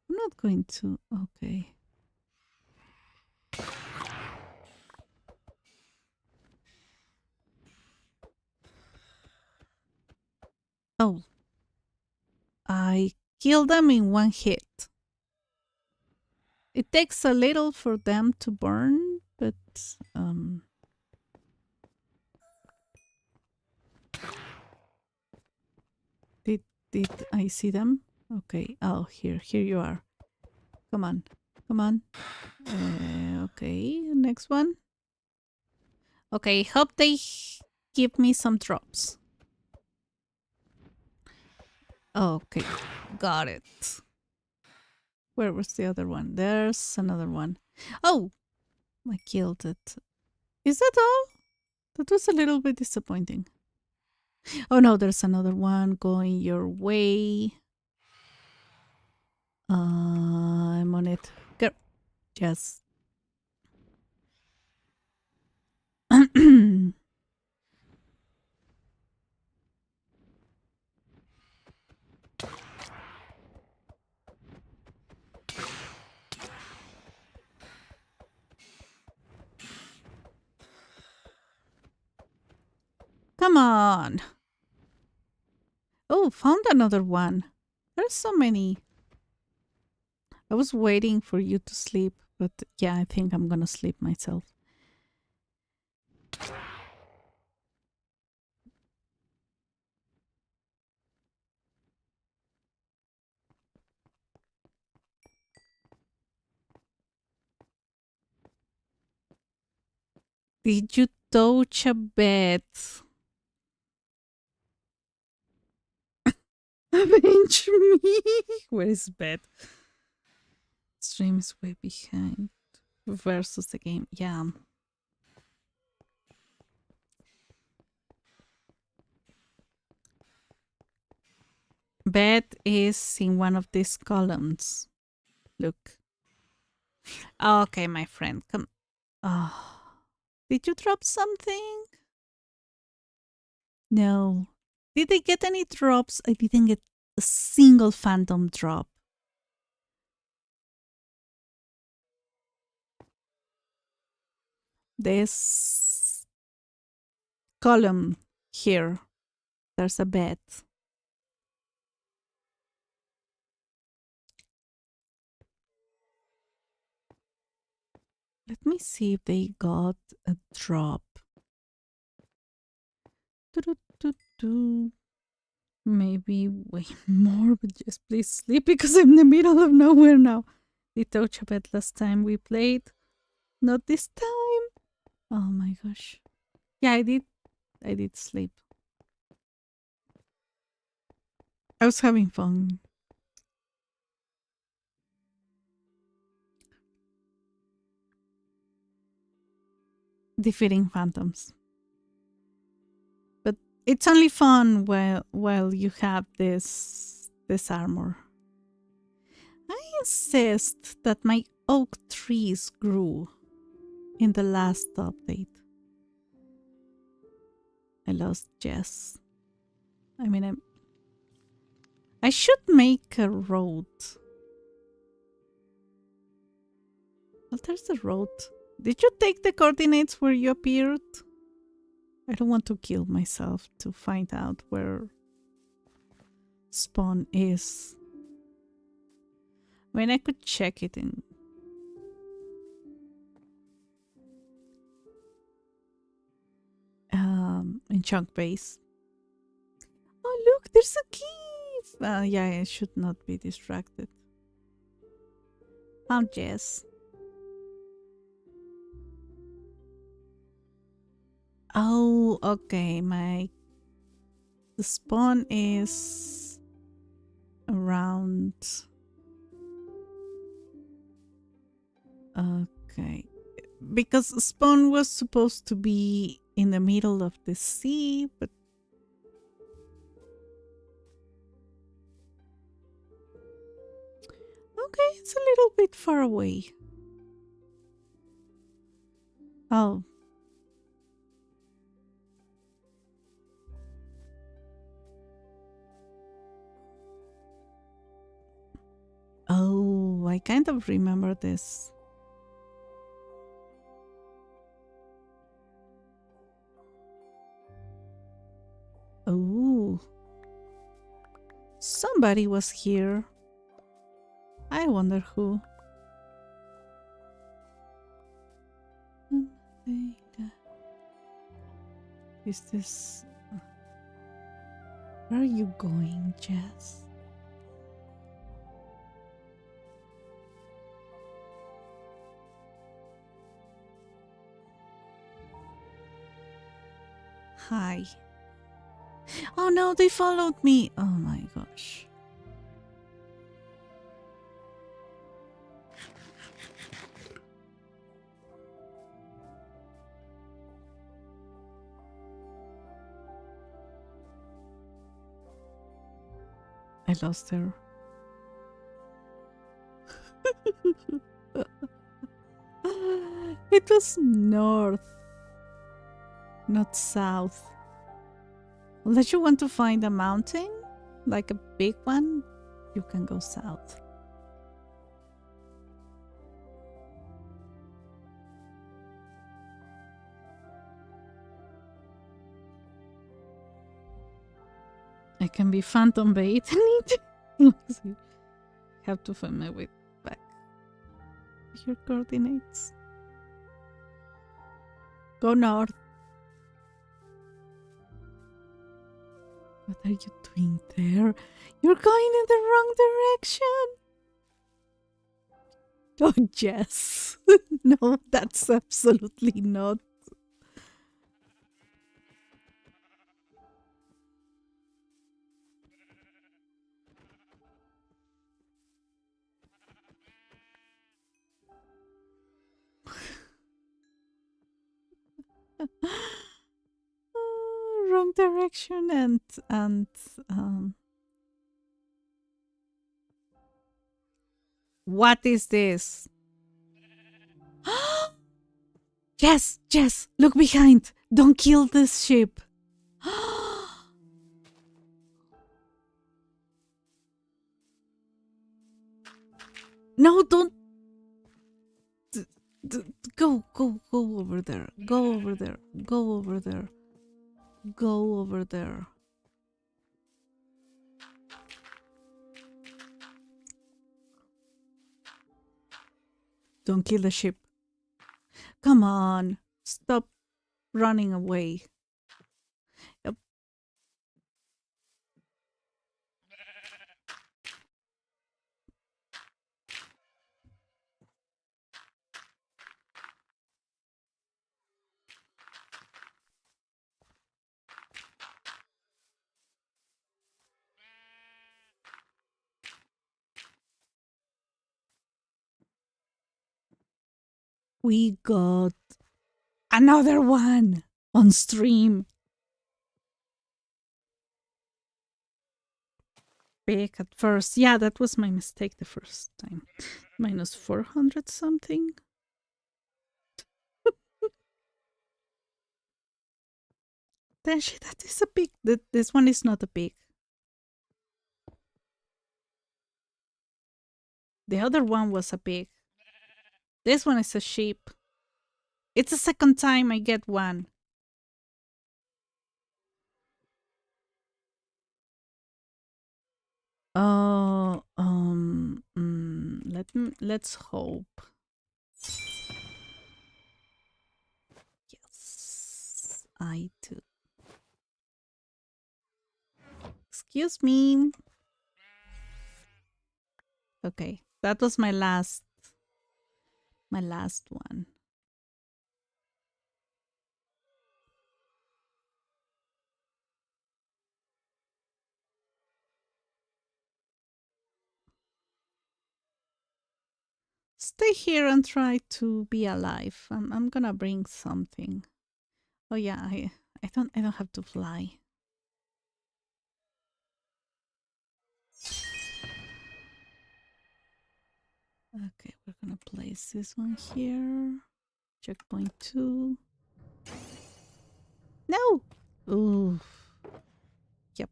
I'm not going to. Okay. Oh. I killed them in one hit. It takes a little for them to burn, but did I see them? Okay. Oh, here you are. Come on. Okay, next one. Okay, hope they give me some drops. Okay, got it. Where was the other one? There's another one. Oh, I killed it. Is that all? That was a little bit disappointing. Oh no, there's another one going your way. I'm on it. Go. Yes. Come on. Oh, found another one. There's so many. I was waiting for you to sleep, but yeah, I think I'm gonna sleep myself. Did you touch a bed? Avenge me! Where is bed? Stream is way behind. Versus the game. Yeah. Bed is in one of these columns. Look. Okay, my friend. Come. Oh. Did you drop something? No. Did I get any drops? I didn't get a single phantom drop. This column here, there's a bed. Let me see if they got a drop. Maybe way more, but just please sleep because I'm in the middle of nowhere now. They touched a bed last time we played. Not this time. Oh my gosh. Yeah, I did sleep. I was having fun. Defeating phantoms. But it's only fun while you have this armor. insist that my oak trees grew in the last update? I lost Jess. I should make a road. Well, there's the road. Did you take the coordinates where you appeared? I don't want to kill myself to find out where spawn is. I could check it in chunk base. Oh, look, there's a key. Yeah, I should not be distracted. Found Jess. Oh, okay. The spawn is around. Okay, because spawn was supposed to be in the middle of the sea, but okay, it's a little bit far away. Oh. Oh, I kind of remember this. Oh. Somebody was here. I wonder who. Is this... Where are you going, Jess? Hi. Oh no, they followed me. Oh my gosh. I lost her. It was north, not south. Unless you want to find a mountain, like a big one, you can go south. I can be phantom bait. Have to find my way back. Your coordinates. Go north. What are you doing there? You're going in the wrong direction. Oh, Jess. No, that's absolutely not. Wrong direction and what is this? Jess, look behind. Don't kill this ship. No, don't. Go over there. Go over there. Go over there. Go over there. Don't kill the ship. Come on. Stop running away. Yep. We got another one on stream. big at first. Yeah, that was my mistake the first time. Minus 400 something. Then that is a big. This one is not a big. The other one was a big. This one is a sheep. It's the second time I get one. Oh, let's hope. Yes, I do. Excuse me. Okay, that was my last one. Stay here and try to be alive. I'm gonna bring something. Oh yeah, I don't have to fly. Okay, we're gonna place this one here. Checkpoint 2. No! Ooh. Yep.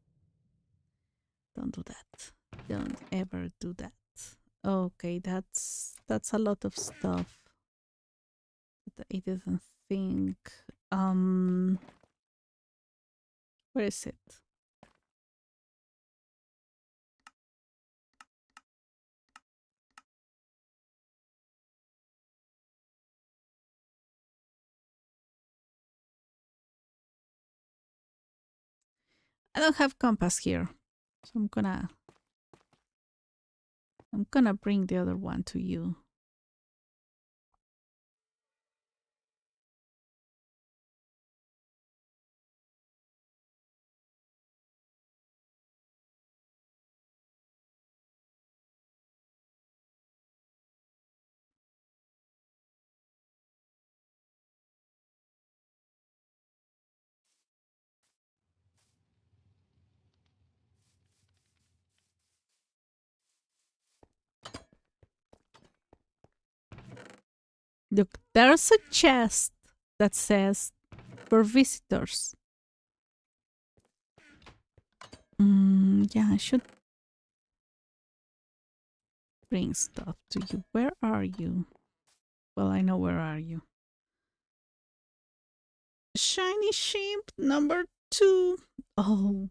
Don't do that. Don't ever do that. Okay, that's a lot of stuff that I didn't think. Where is it? I don't have compass here, so I'm gonna bring the other one to you. Look, there's a chest that says for visitors. Yeah, I should bring stuff to you. Where are you? Well, I know where are you. Shiny sheep number 2. Oh,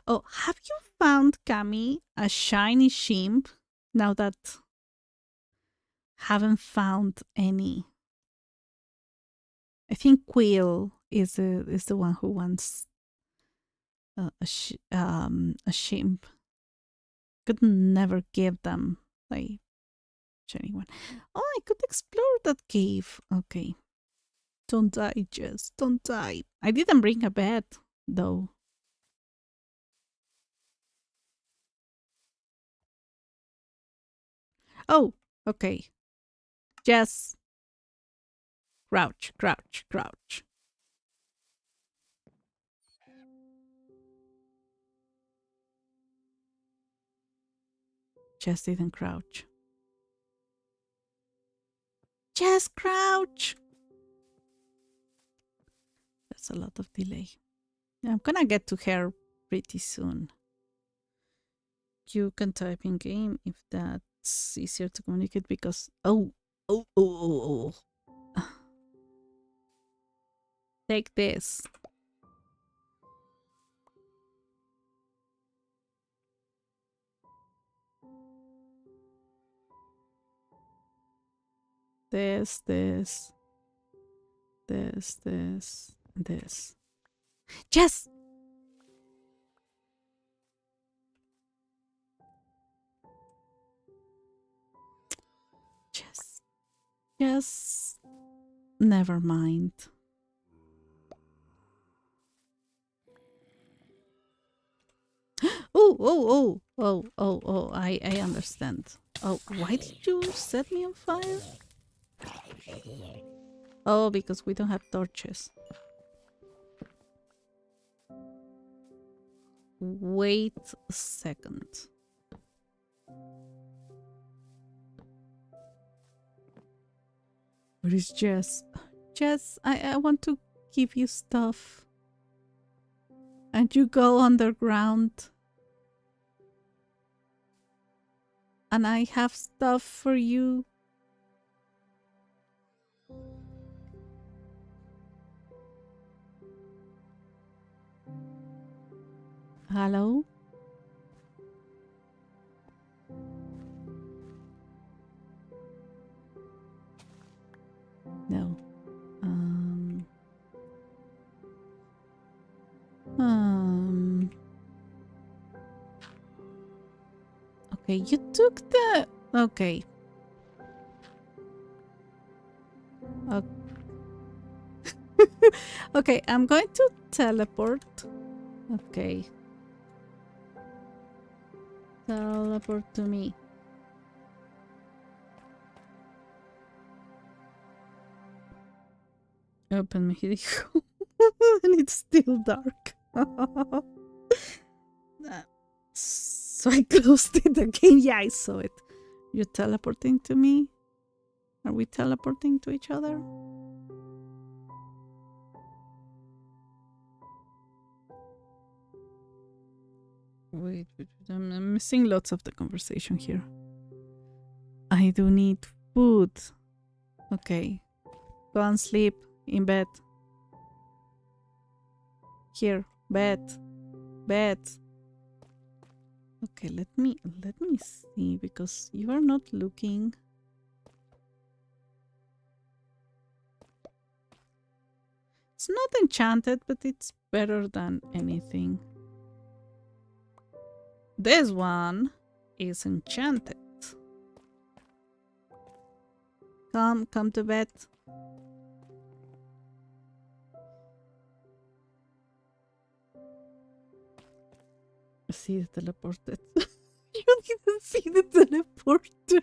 have you found, Cami, a shiny sheep? Now that haven't found any. I think Quill is the one who wants a sheep. Could never give them like shiny one. Oh, I could explore that cave. Okay. Don't die, Jess. Don't die. I didn't bring a bed, though. Oh, okay. Jess. Crouch, crouch, crouch. Jess didn't crouch. Jess, crouch! That's a lot of delay. I'm gonna get to her pretty soon. You can type in game if that's easier to communicate because oh. Take this. This. Yes! Yes. Never mind. I understand. Oh, why did you set me on fire? Oh, because we don't have torches. Wait a second. Where is Jess? Jess, I want to give you stuff. And you go underground. And I have stuff for you. Hello? No. Okay, you took the... Okay. Okay, I'm going to teleport. Okay. Teleport to me. Open my home. And it's still dark. So I closed it again. Yeah, I saw it. You're teleporting to me? Are we teleporting to each other? Wait, I'm missing lots of the conversation here. I do need food. Okay. Go and sleep in bed. Here, bed. Bed. Okay, let me see, because you are not looking. It's not enchanted, but it's better than anything. This one is enchanted. Come to bed. See the teleported. You didn't see the teleporter.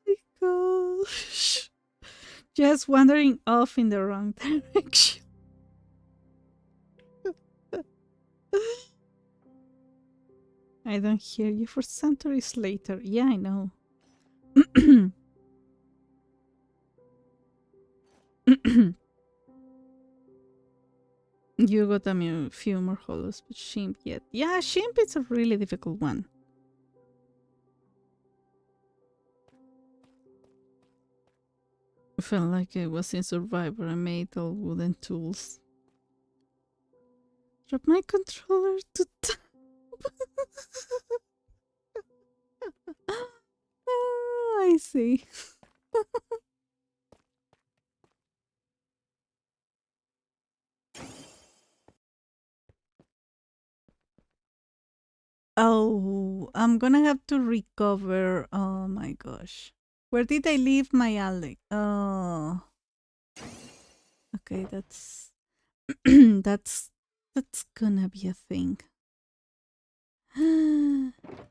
My gosh. Just wandering off in the wrong direction. I don't hear you for centuries later. Yeah, I know. You got a few more hollows, but Shimp yet. Yeah, Shimp is a really difficult one. I felt like I was in Survivor. I made all wooden tools. Drop my controller to I see. Oh, I'm gonna have to recover. Oh my gosh. Where did I leave my alley? Oh. Okay, that's that's gonna be a thing.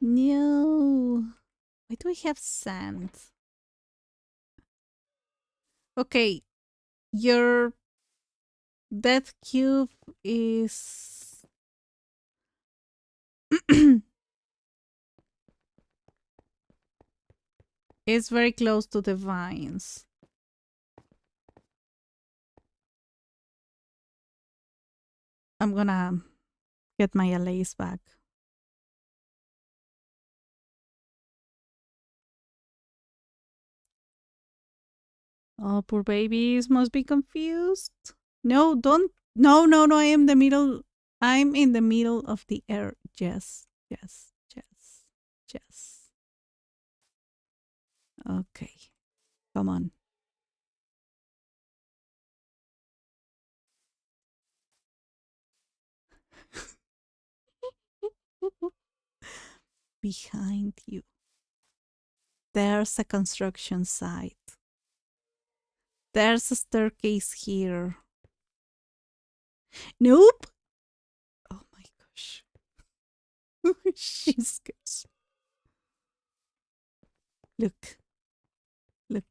No. Why do I have sand? Okay, your death cube is is very close to the vines. I'm gonna get my allays back. Oh, poor babies must be confused. No, don't. No, no, no. I am the middle. I'm in the middle of the air. Yes, yes, yes, yes. Okay, come on. Behind you. There's a construction site. There's a staircase here. Nope. Oh my gosh. She scares me. Look. Look.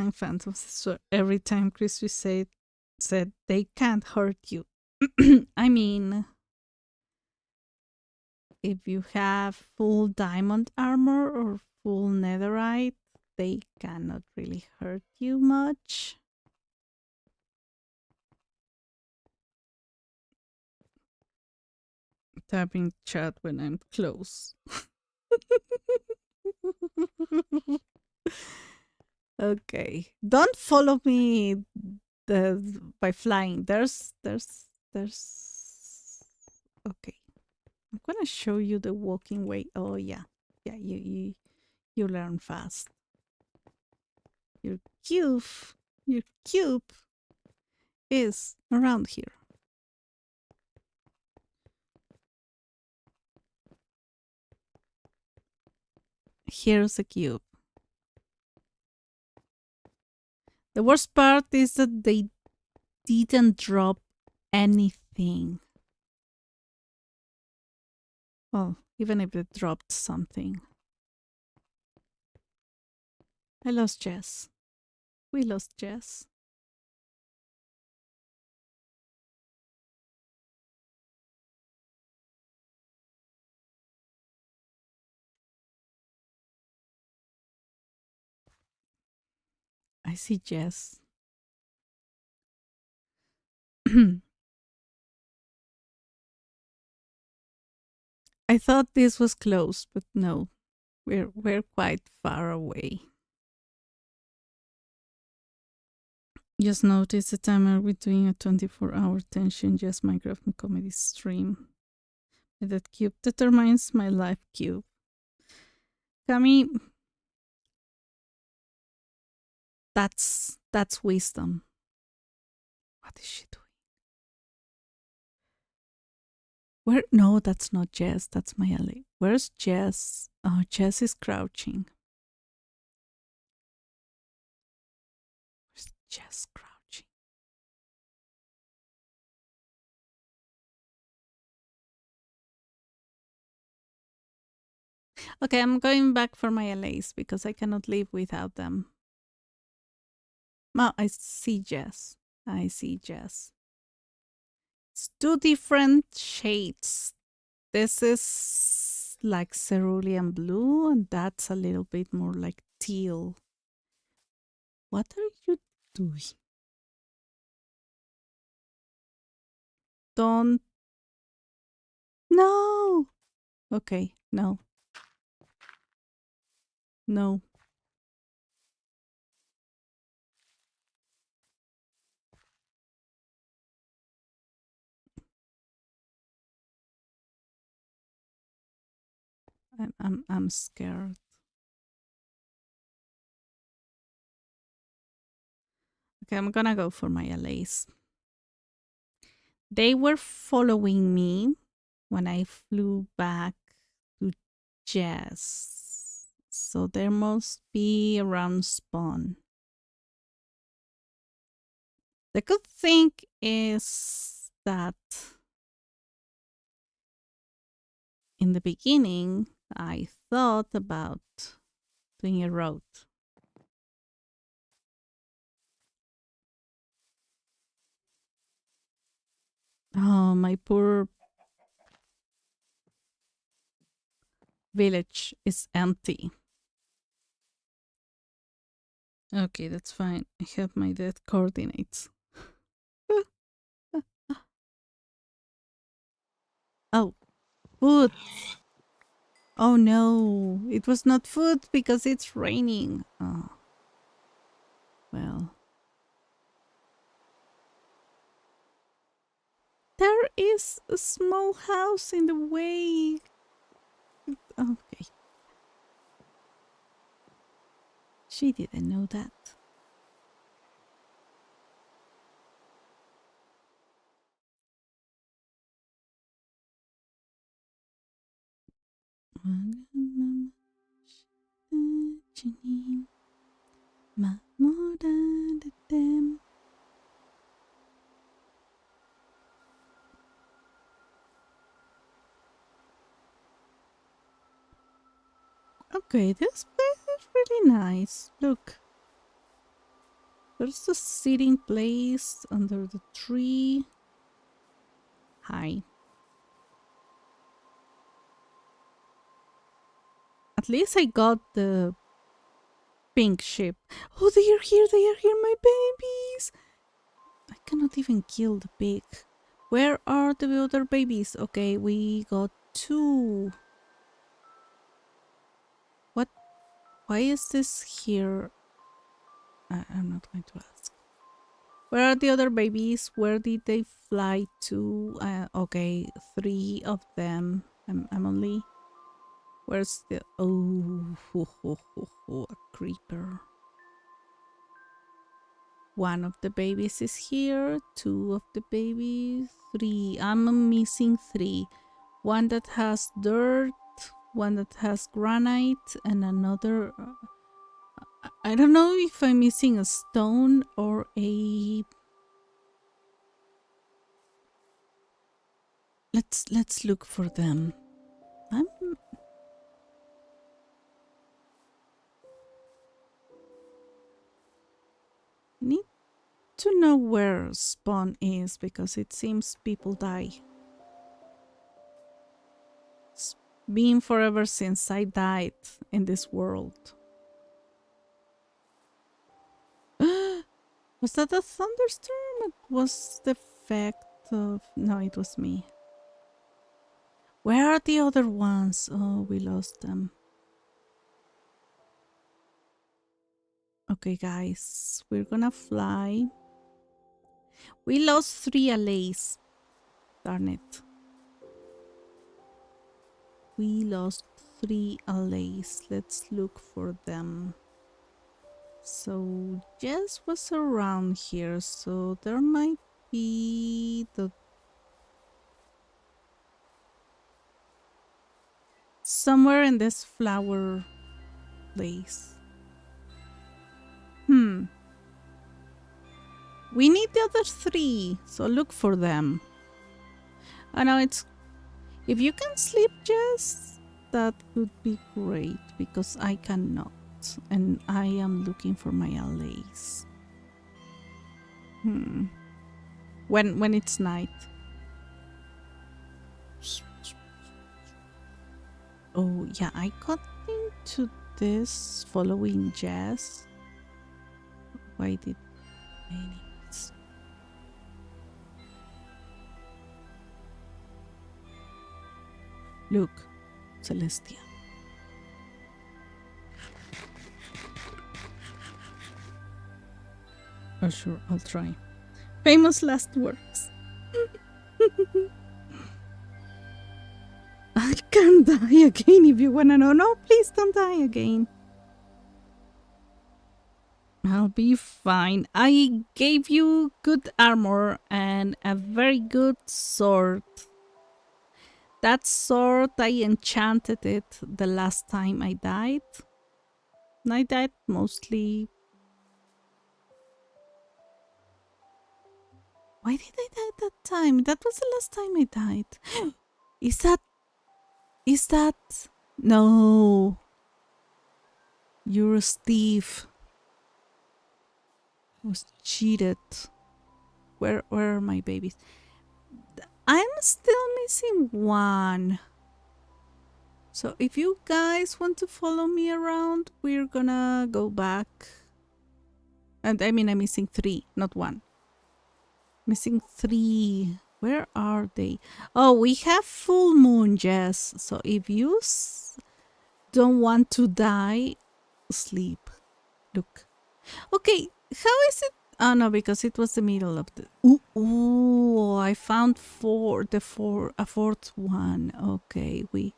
gang phantoms. So every time Crispy said they can't hurt you. I mean, if you have full diamond armor or full netherite, they cannot really hurt you much. Tapping chat when I'm close. Okay. Don't follow me by flying. There's okay. I'm gonna show you the walking way. Oh yeah. Yeah, you learn fast. Your cube your cube is around here. Here's a cube. The worst part is that they didn't drop anything. Well, even if they dropped something. I lost Jess. We lost Jess. I see Jess. I thought this was close, but no. We're quite far away. Just notice the timer we're doing a 24-hour tension just Minecraft and comedy stream. That cube determines my life cube. Kami, that's wisdom. What is she doing? Where? No, that's not Jess. That's my ally. Where's Jess? Oh, Jess is crouching. Where's Jess crouching? Okay, I'm going back for my allies because I cannot live without them. Oh, I see Jess. I see Jess. It's two different shades. This is like cerulean blue, and that's a little bit more like teal. What are you doing? Don't. No. Okay, no. No. I'm scared. Okay, I'm gonna go for my allies. They were following me when I flew back to Jess. So there must be around spawn. The good thing is that in the beginning, I thought about doing a road. Oh, my poor village is empty. Okay, that's fine. I have my dead coordinates. Oh, food. Oh no, it was not food because it's raining. Oh, well. There is a small house in the way. Okay. She didn't know that. Okay, this place is really nice. Look. There's a sitting place under the tree. Hi. At least I got the pink ship. Oh, they are here, my babies! I cannot even kill the pig. Where are the other babies? Okay, we got 2. What? Why is this here? I'm not going to ask. Where are the other babies? Where did they fly to? Okay, 3 of them. I'm only... Where's the... Oh, a creeper. 1 of the babies is here. 2 of the babies. 3. I'm missing 3. 1 that has dirt. 1 that has granite. And another... I don't know if I'm missing a stone or a... Let's look for them. I need to know where spawn is because it seems people die. It's been forever since I died in this world. Was that a thunderstorm? It was the effect of... No, it was me. Where are the other ones? Oh, we lost them. Okay, guys, we're gonna fly. We lost 3 allays. Darn it. We lost 3 allays. Let's look for them. So Jess was around here, so there might be the... Somewhere in this flower place. We need the other 3, so look for them. I know it's... If you can sleep, Jess, that would be great, because I cannot. And I am looking for my allays. When it's night. Oh, yeah, I got into this following Jess. Why did... Anyways. Look, Celestia. Oh, sure, I'll try. Famous last words. I can't die again if you wanna know. No, please don't die again. I'll be fine. I gave you good armor and a very good sword. That sword, I enchanted it the last time I died. I died mostly... Why did I die that time? That was the last time I died. Is that... No. You're a thief. I was cheated. Where are my babies? I'm still missing 1. So if you guys want to follow me around, we're gonna go back. And I mean, I'm missing 3, not 1. Missing 3. Where are they? Oh, we have full moon, Jess. So if you don't want to die, sleep. Look. Okay, how is it? Oh no, because it was the middle of the... Ooh, I found a 4th one. Okay, we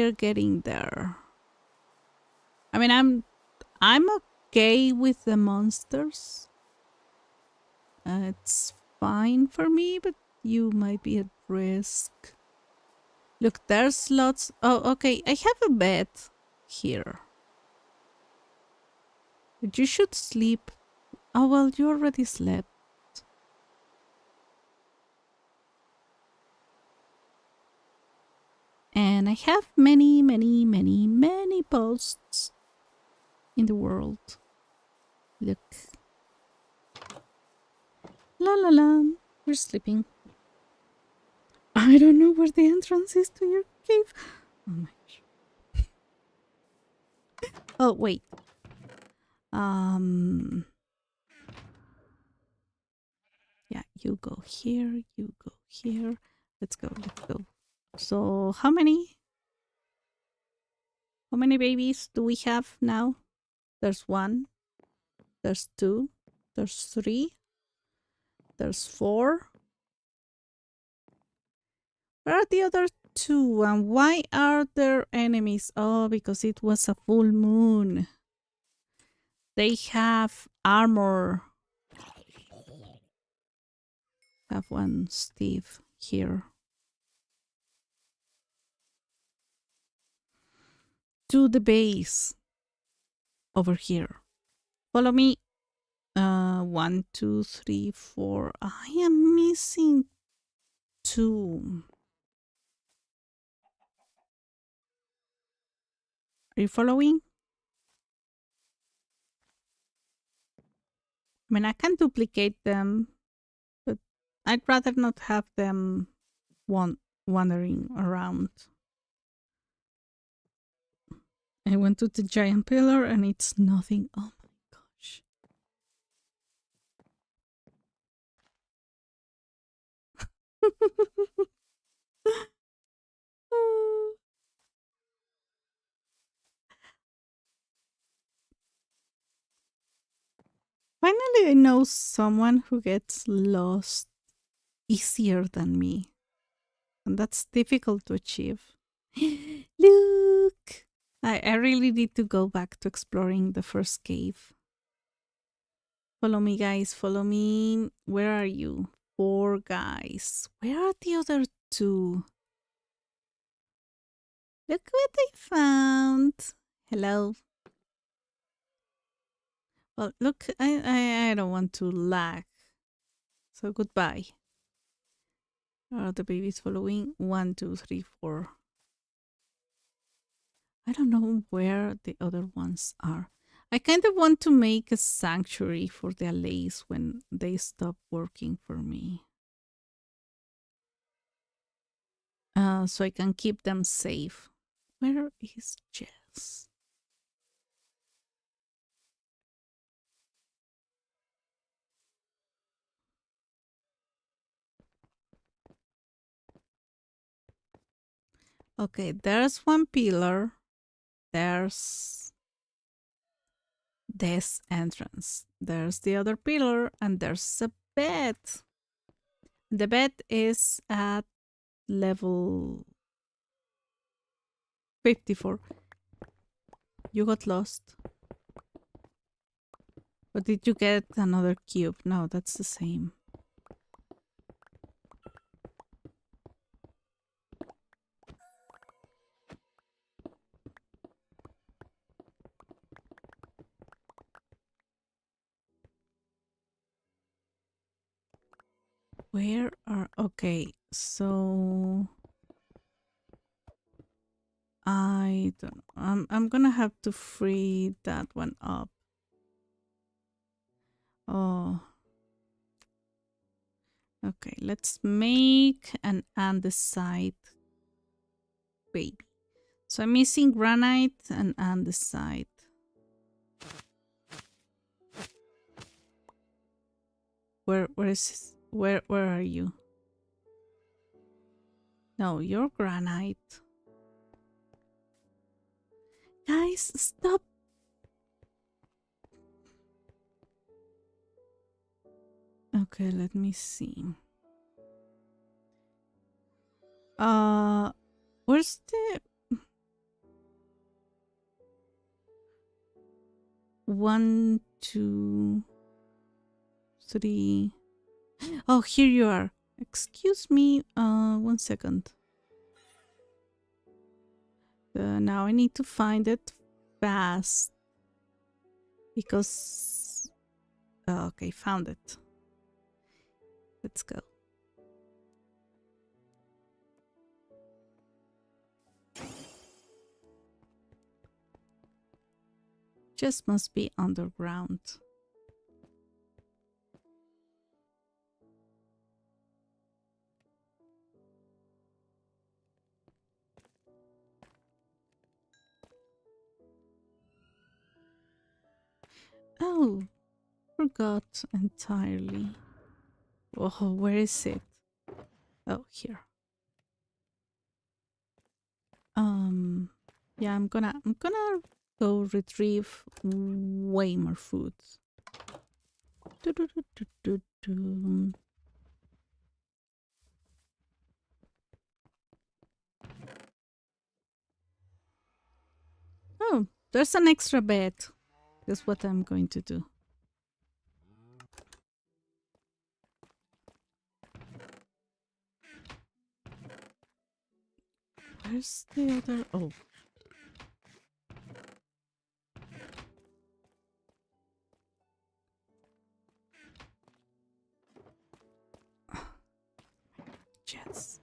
are getting there. I mean, I'm okay with the monsters. It's fine for me, but you might be at risk. Look, there's lots... Oh, okay, I have a bed here. But you should sleep. Oh, well, you already slept. And I have many, many, many, many posts in the world. Look. La la la. We're sleeping. I don't know where the entrance is to your cave. Oh my gosh. Oh wait. Um. Yeah, you go here. You go here. Let's go. Let's go. So how many? How many babies do we have now? There's one. There's two. There's three. There's four. Where are the other two? And why are there enemies? Oh, because it was a full moon. They have armor. Have one Steve here. To the base. Over here. Follow me. 1, 2, 3, 4. I am missing 2. Are you following? I mean, I can duplicate them, but I'd rather not have them wandering around. I went to the giant pillar and it's nothing. Oh my gosh. Finally, I know someone who gets lost easier than me. And that's difficult to achieve. Look! I really need to go back to exploring the first cave. Follow me, guys. Follow me. Where are you? 4 guys. Where are the other 2? Look what I found. Hello. Well, look, I don't want to lag. So goodbye. Are the babies following? 1, 2, 3, 4. I don't know where the other ones are. I kind of want to make a sanctuary for the allays when they stop working for me. So I can keep them safe. Where is Jess? Okay, there's one pillar. There's this entrance. There's the other pillar, and there's a bed. The bed is at level 54. You got lost. But did you get another cube? No, that's the same. Where are... Okay, so... I don't know. I'm gonna have to free that one up. Oh. Okay, let's make an andesite baby. So I'm missing granite and andesite. Where are you? No, you're granite. Guys, stop. Okay, let me see. Where's the 1, 2, 3? Oh, here you are. Excuse me. 1 second. Now I need to find it fast because... okay, found it. Let's go. Just must be underground. Oh, forgot entirely. Oh, where is it? Oh, here. Yeah, I'm gonna go retrieve way more food. Do-do-do-do-do-do. Oh, there's an extra bed. That's what I'm going to do. Where's the other? Oh. Yes.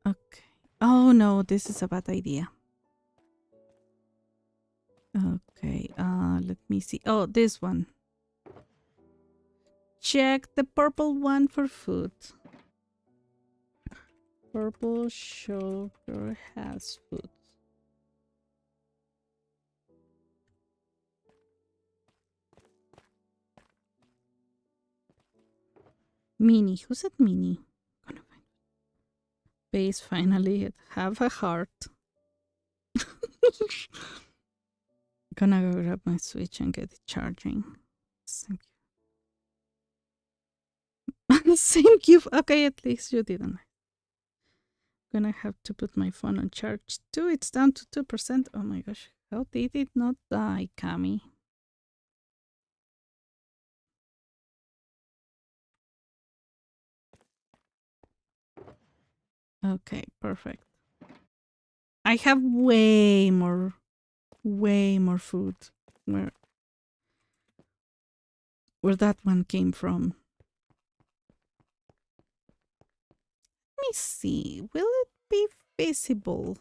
Okay. Oh no, this is a bad idea. Okay, let me see. Oh, this one. Check the purple one for food. Purple sugar has food. Mini. Who said mini? Base finally have a heart. Gonna go grab my switch and get it charging. Thank you. Thank you. Okay, at least you didn't. Gonna have to put my phone on charge too. It's down to 2%. Oh my gosh. How did it not die, Cami? Okay, perfect. I have way more food. Where that one came from. Let me see. Will it be visible?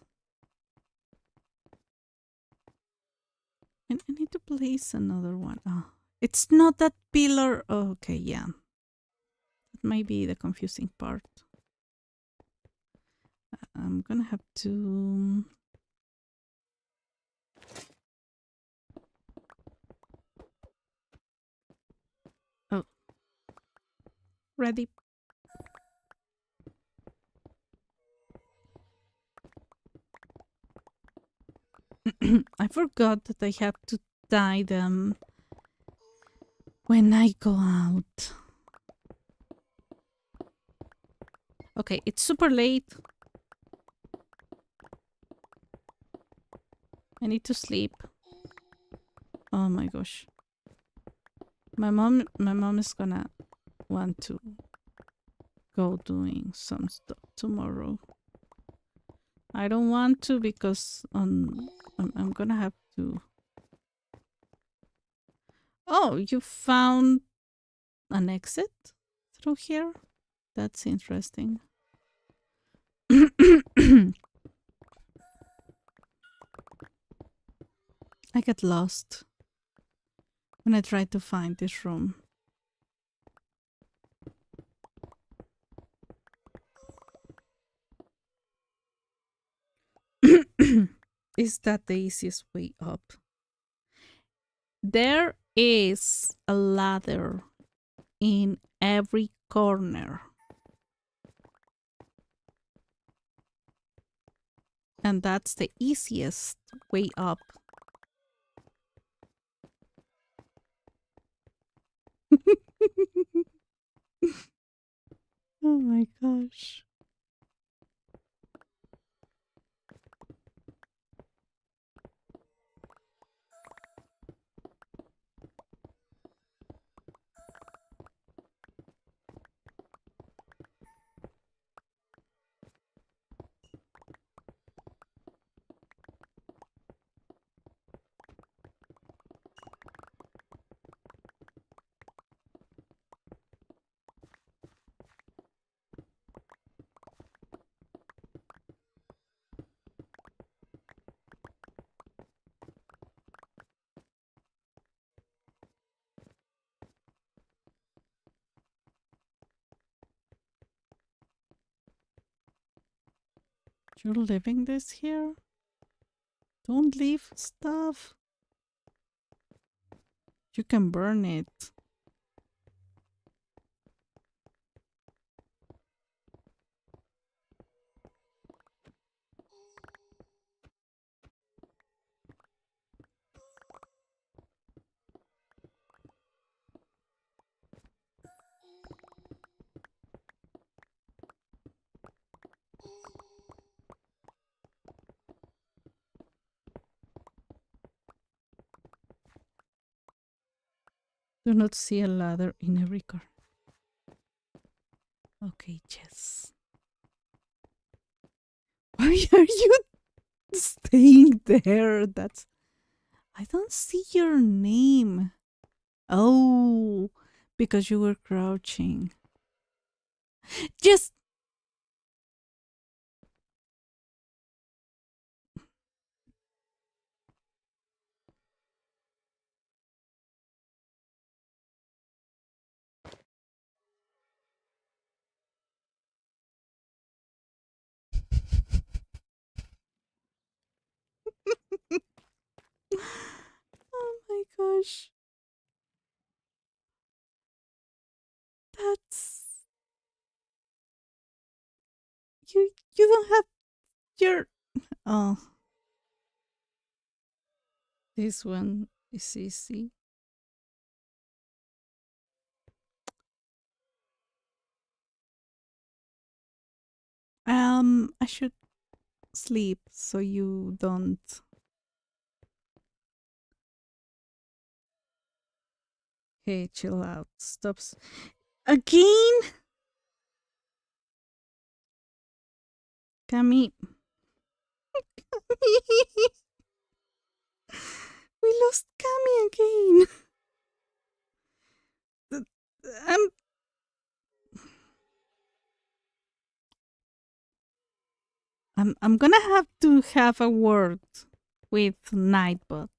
And I need to place another one. Oh, it's not that pillar. Oh, okay, yeah. That might be the confusing part. I'm gonna have to... Oh. Ready. I forgot that I have to dye them when I go out. Okay, it's super late. I need to sleep. Oh my gosh. My mom is gonna want to go doing some stuff tomorrow. I don't want to because I'm gonna have to. Oh, you found an exit through here? That's interesting. I get lost when I try to find this room. Is that the easiest way up? There is a ladder in every corner. And that's the easiest way up. Oh my gosh. You're living this here? Don't leave stuff. You can burn it. Do not see a ladder in every car. Okay, yes. Why are you staying there? That's. I don't see your name. Oh, because you were crouching. Just. Oh my gosh. That's. You don't have your. Oh, this one is easy. I should sleep so you don't. Hey, chill out. Stop. Again? Cami. We lost Cami again. I'm. I'm gonna have to have a word with Nightbot.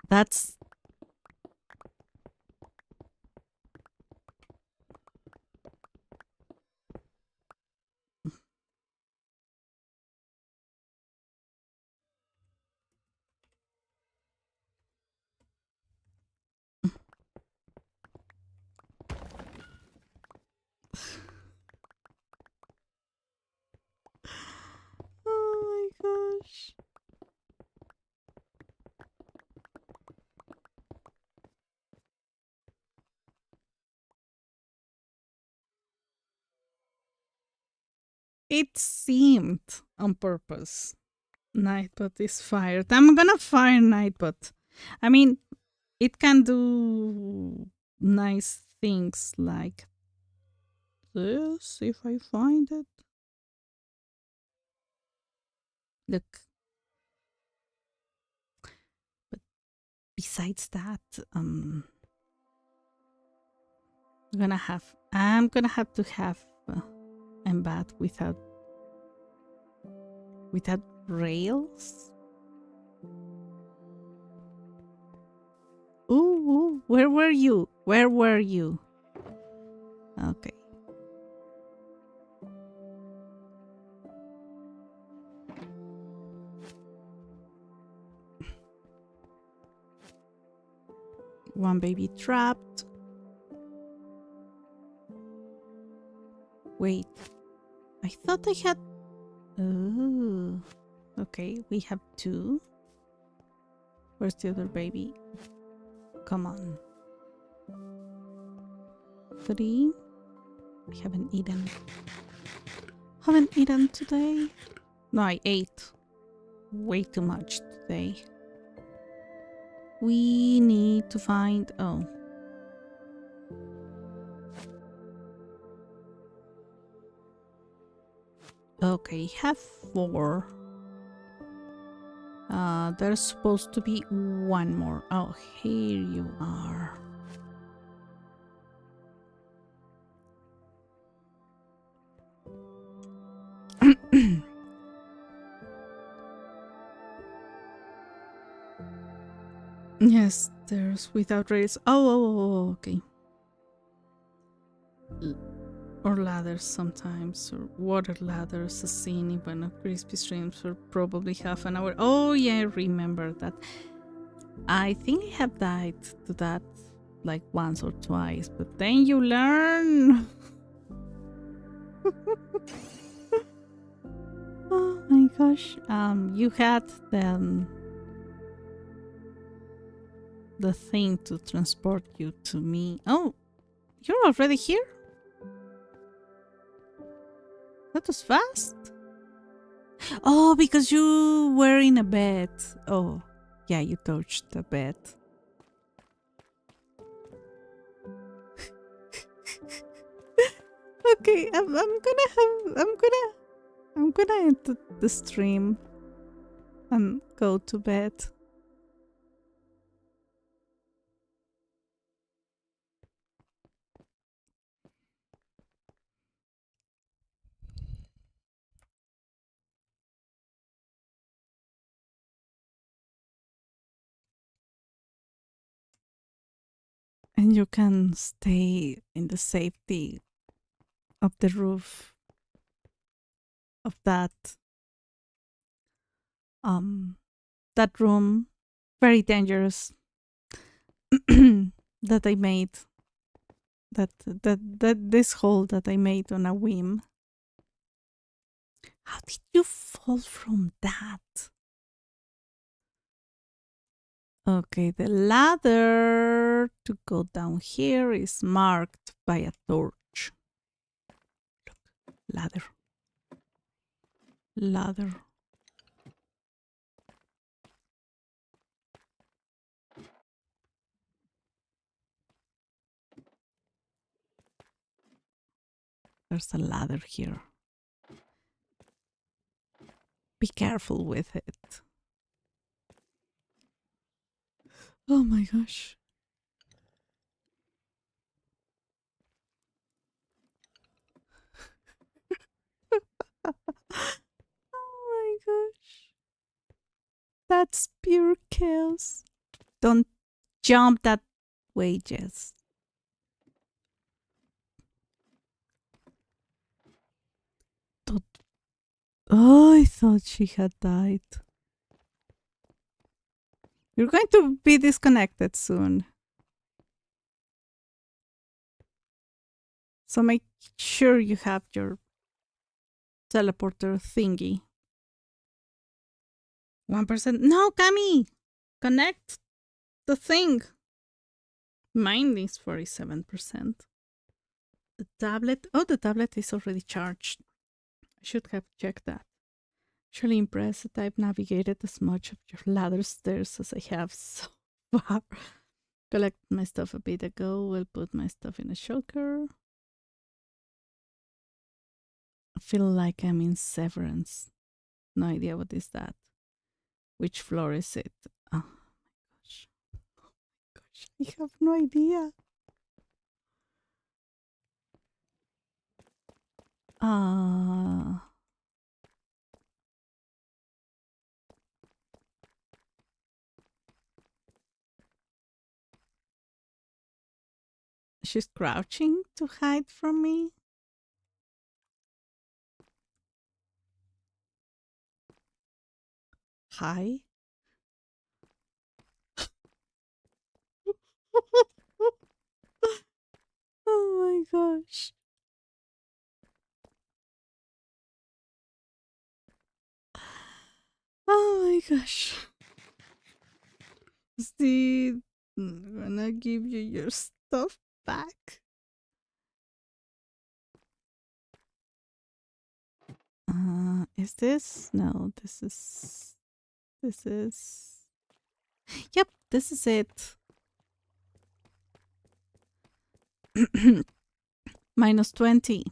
That's. Oh my gosh. It seemed on purpose. Nightbot is fired. I'm gonna fire Nightbot. I mean, it can do nice things like this if I find it. Look. But besides that, I'm gonna have to have Embat without rails. Ooh, where were you? Where were you? Okay. One baby trapped. Wait. I thought I had. Oh. Okay, we have two. Where's the other baby? Come on. Three. I haven't eaten. Haven't eaten today. No, I ate way too much today. We need to find. Oh. Okay, have four. There's supposed to be one more. Oh, here you are. Yes, there's without rails. Oh, okay. Or Or ladders sometimes, or water ladders, a scene in one of Crispy Streams for probably half an hour. Oh yeah, I remember that. I think I have died to that like once or twice, but then you learn. Oh my gosh. You had the thing to transport you to me. Oh, you're already here? That was fast. Oh, because you were in a bed. Oh, yeah, you touched the bed. Okay, I'm gonna end the stream and go to bed. And you can stay in the safety of the roof of um that room. Very dangerous that I made. That this hole that I made on a whim. How did you fall from that? Okay, the ladder to go down here is marked by a torch. Look, ladder. Ladder. There's a ladder here. Be careful with it. Oh my gosh. Oh my gosh. That's pure chaos. Don't jump that way, Jess. Don't. Oh, I thought she had died. You're going to be disconnected soon. So make sure you have your teleporter thingy. 1%. No, Cami! Connect the thing. Mine is 47%. The tablet. Oh, the tablet is already charged. I should have checked that. Actually impressed that I've navigated as much of your ladder stairs as I have so far. Collected my stuff a bit ago. Will put my stuff in a shulker. I feel like I'm in Severance. No idea what is that. Which floor is it? Oh my gosh. Oh my gosh. I have no idea. She's crouching to hide from me. Hi. Oh my gosh. Oh my gosh. Steve, I'm gonna give you your stuff back. Is this? No, this is. This is. Yep, this is it. -20.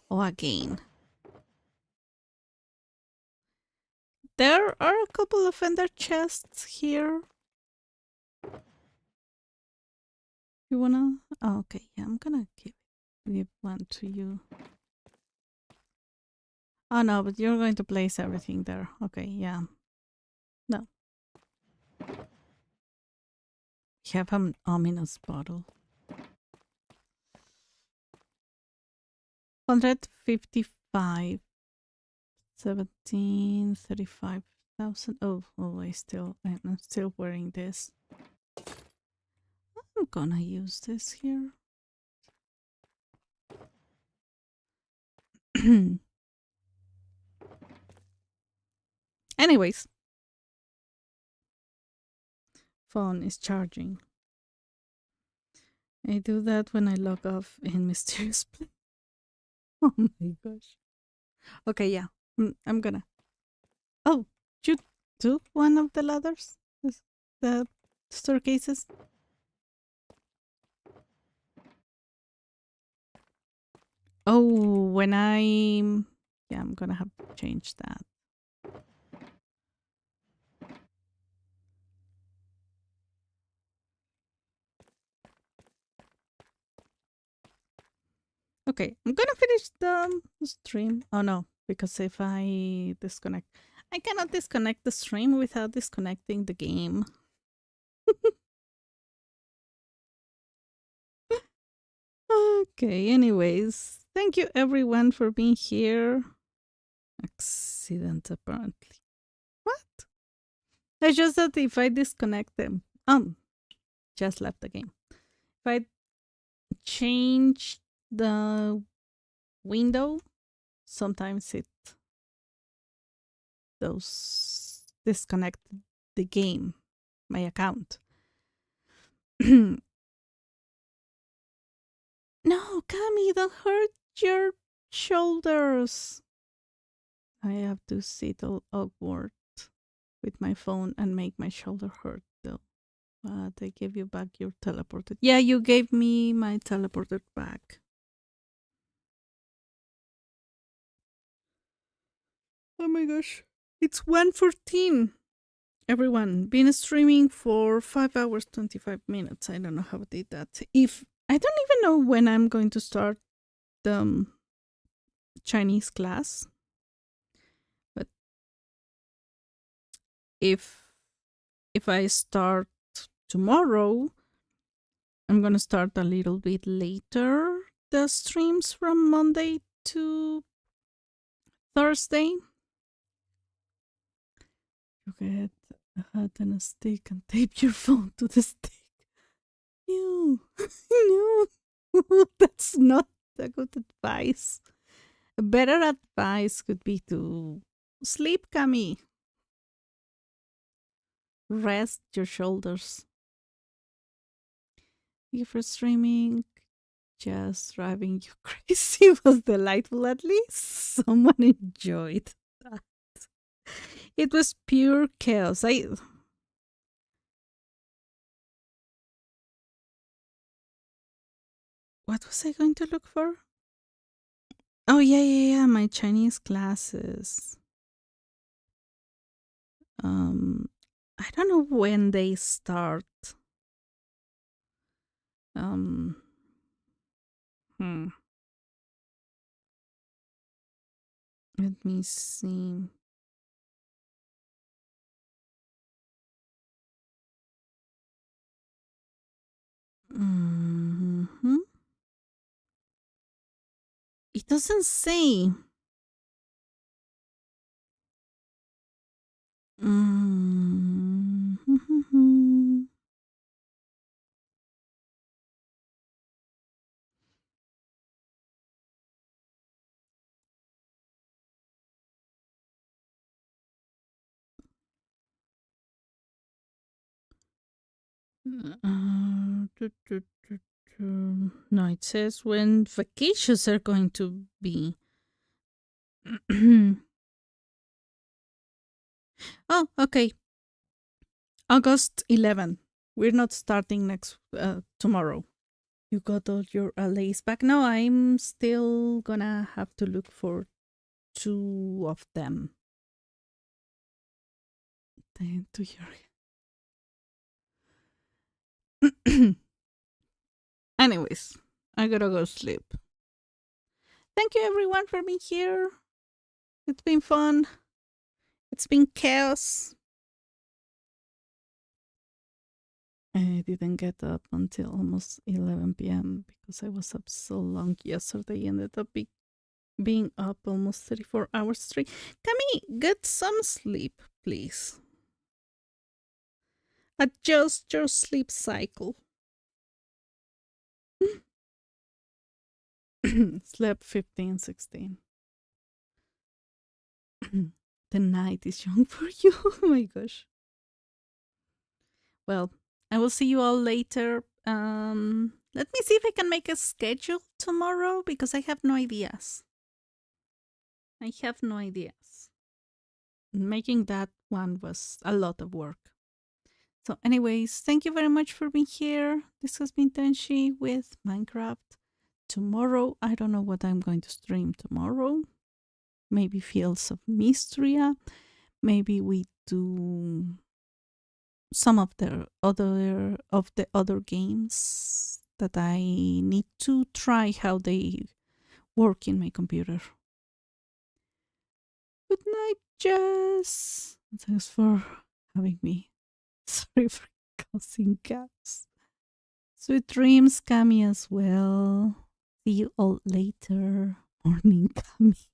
Oh, again. There are a couple of ender chests here. You wanna? Oh, okay, yeah, I'm gonna give one to you. Oh no, but you're going to place everything there. Okay, yeah. No. We have an ominous bottle. 155, 17, 35,000. Oh, I'm still wearing this. I'm gonna use this here. Anyways, phone is charging. I do that when I log off in Mysterious Play. Oh my gosh. Okay, yeah. I'm gonna. Oh, you do one of the ladders? The staircases? Oh, when I'm. Yeah, I'm gonna have to change that. Okay, I'm gonna finish the stream. Oh no, because if I disconnect, I cannot disconnect the stream without disconnecting the game. Okay, anyways, thank you everyone for being here. Accident, apparently. What? It's just that if I disconnect them, just left the game. If I change the window, sometimes it does disconnect the game, my account. No, Cami, don't hurt your shoulders. I have to sit all awkward with my phone and make my shoulder hurt, though. They gave you back your teleported. Yeah, you gave me my teleported back. Oh my gosh. It's 1:14. Everyone, been streaming for 5 hours, 25 minutes. I don't know how I did that. If I don't even know when I'm going to start the Chinese class. But if I start tomorrow, I'm gonna start a little bit later the streams from Monday to Thursday. You get a hat and a stick and tape your phone to the stick. No, no, that's not a good advice. A better advice could be to sleep, Cami. Rest your shoulders. Thank you for streaming. Just driving you crazy was delightful. At least someone enjoyed that. It was pure chaos. What was I going to look for? Oh yeah, my Chinese classes. I don't know when they start. Um hmm. Let me see. Mm-hmm. It doesn't say. Mm-hmm. No, it says when vacations are going to be. Oh, okay. August 11. We're not starting next tomorrow. You got all your LAs back? No, I'm still gonna have to look for 2 of them. To your. Anyways, I gotta go sleep. Thank you everyone for being here. It's been fun. It's been chaos. I didn't get up until almost 11 p.m. because I was up so long yesterday. Ended up being up almost 34 hours straight. Cami, get some sleep, please. Adjust your sleep cycle. Slept 15, 16. The night is young for you. Oh my gosh. Well, I will see you all later. Let me see if I can make a schedule tomorrow because I have no ideas. I have no ideas. Making that one was a lot of work. So, anyways, thank you very much for being here. This has been Tenshi with Minecraft. Tomorrow, I don't know what I'm going to stream tomorrow. Maybe Fields of Mystria. Maybe we do some of the other games that I need to try how they work in my computer. Good night, Jess. Thanks for having me. Sorry for causing chaos. Sweet dreams, Cami, as well. See you all later. Morning, Cami.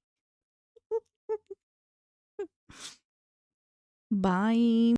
Bye.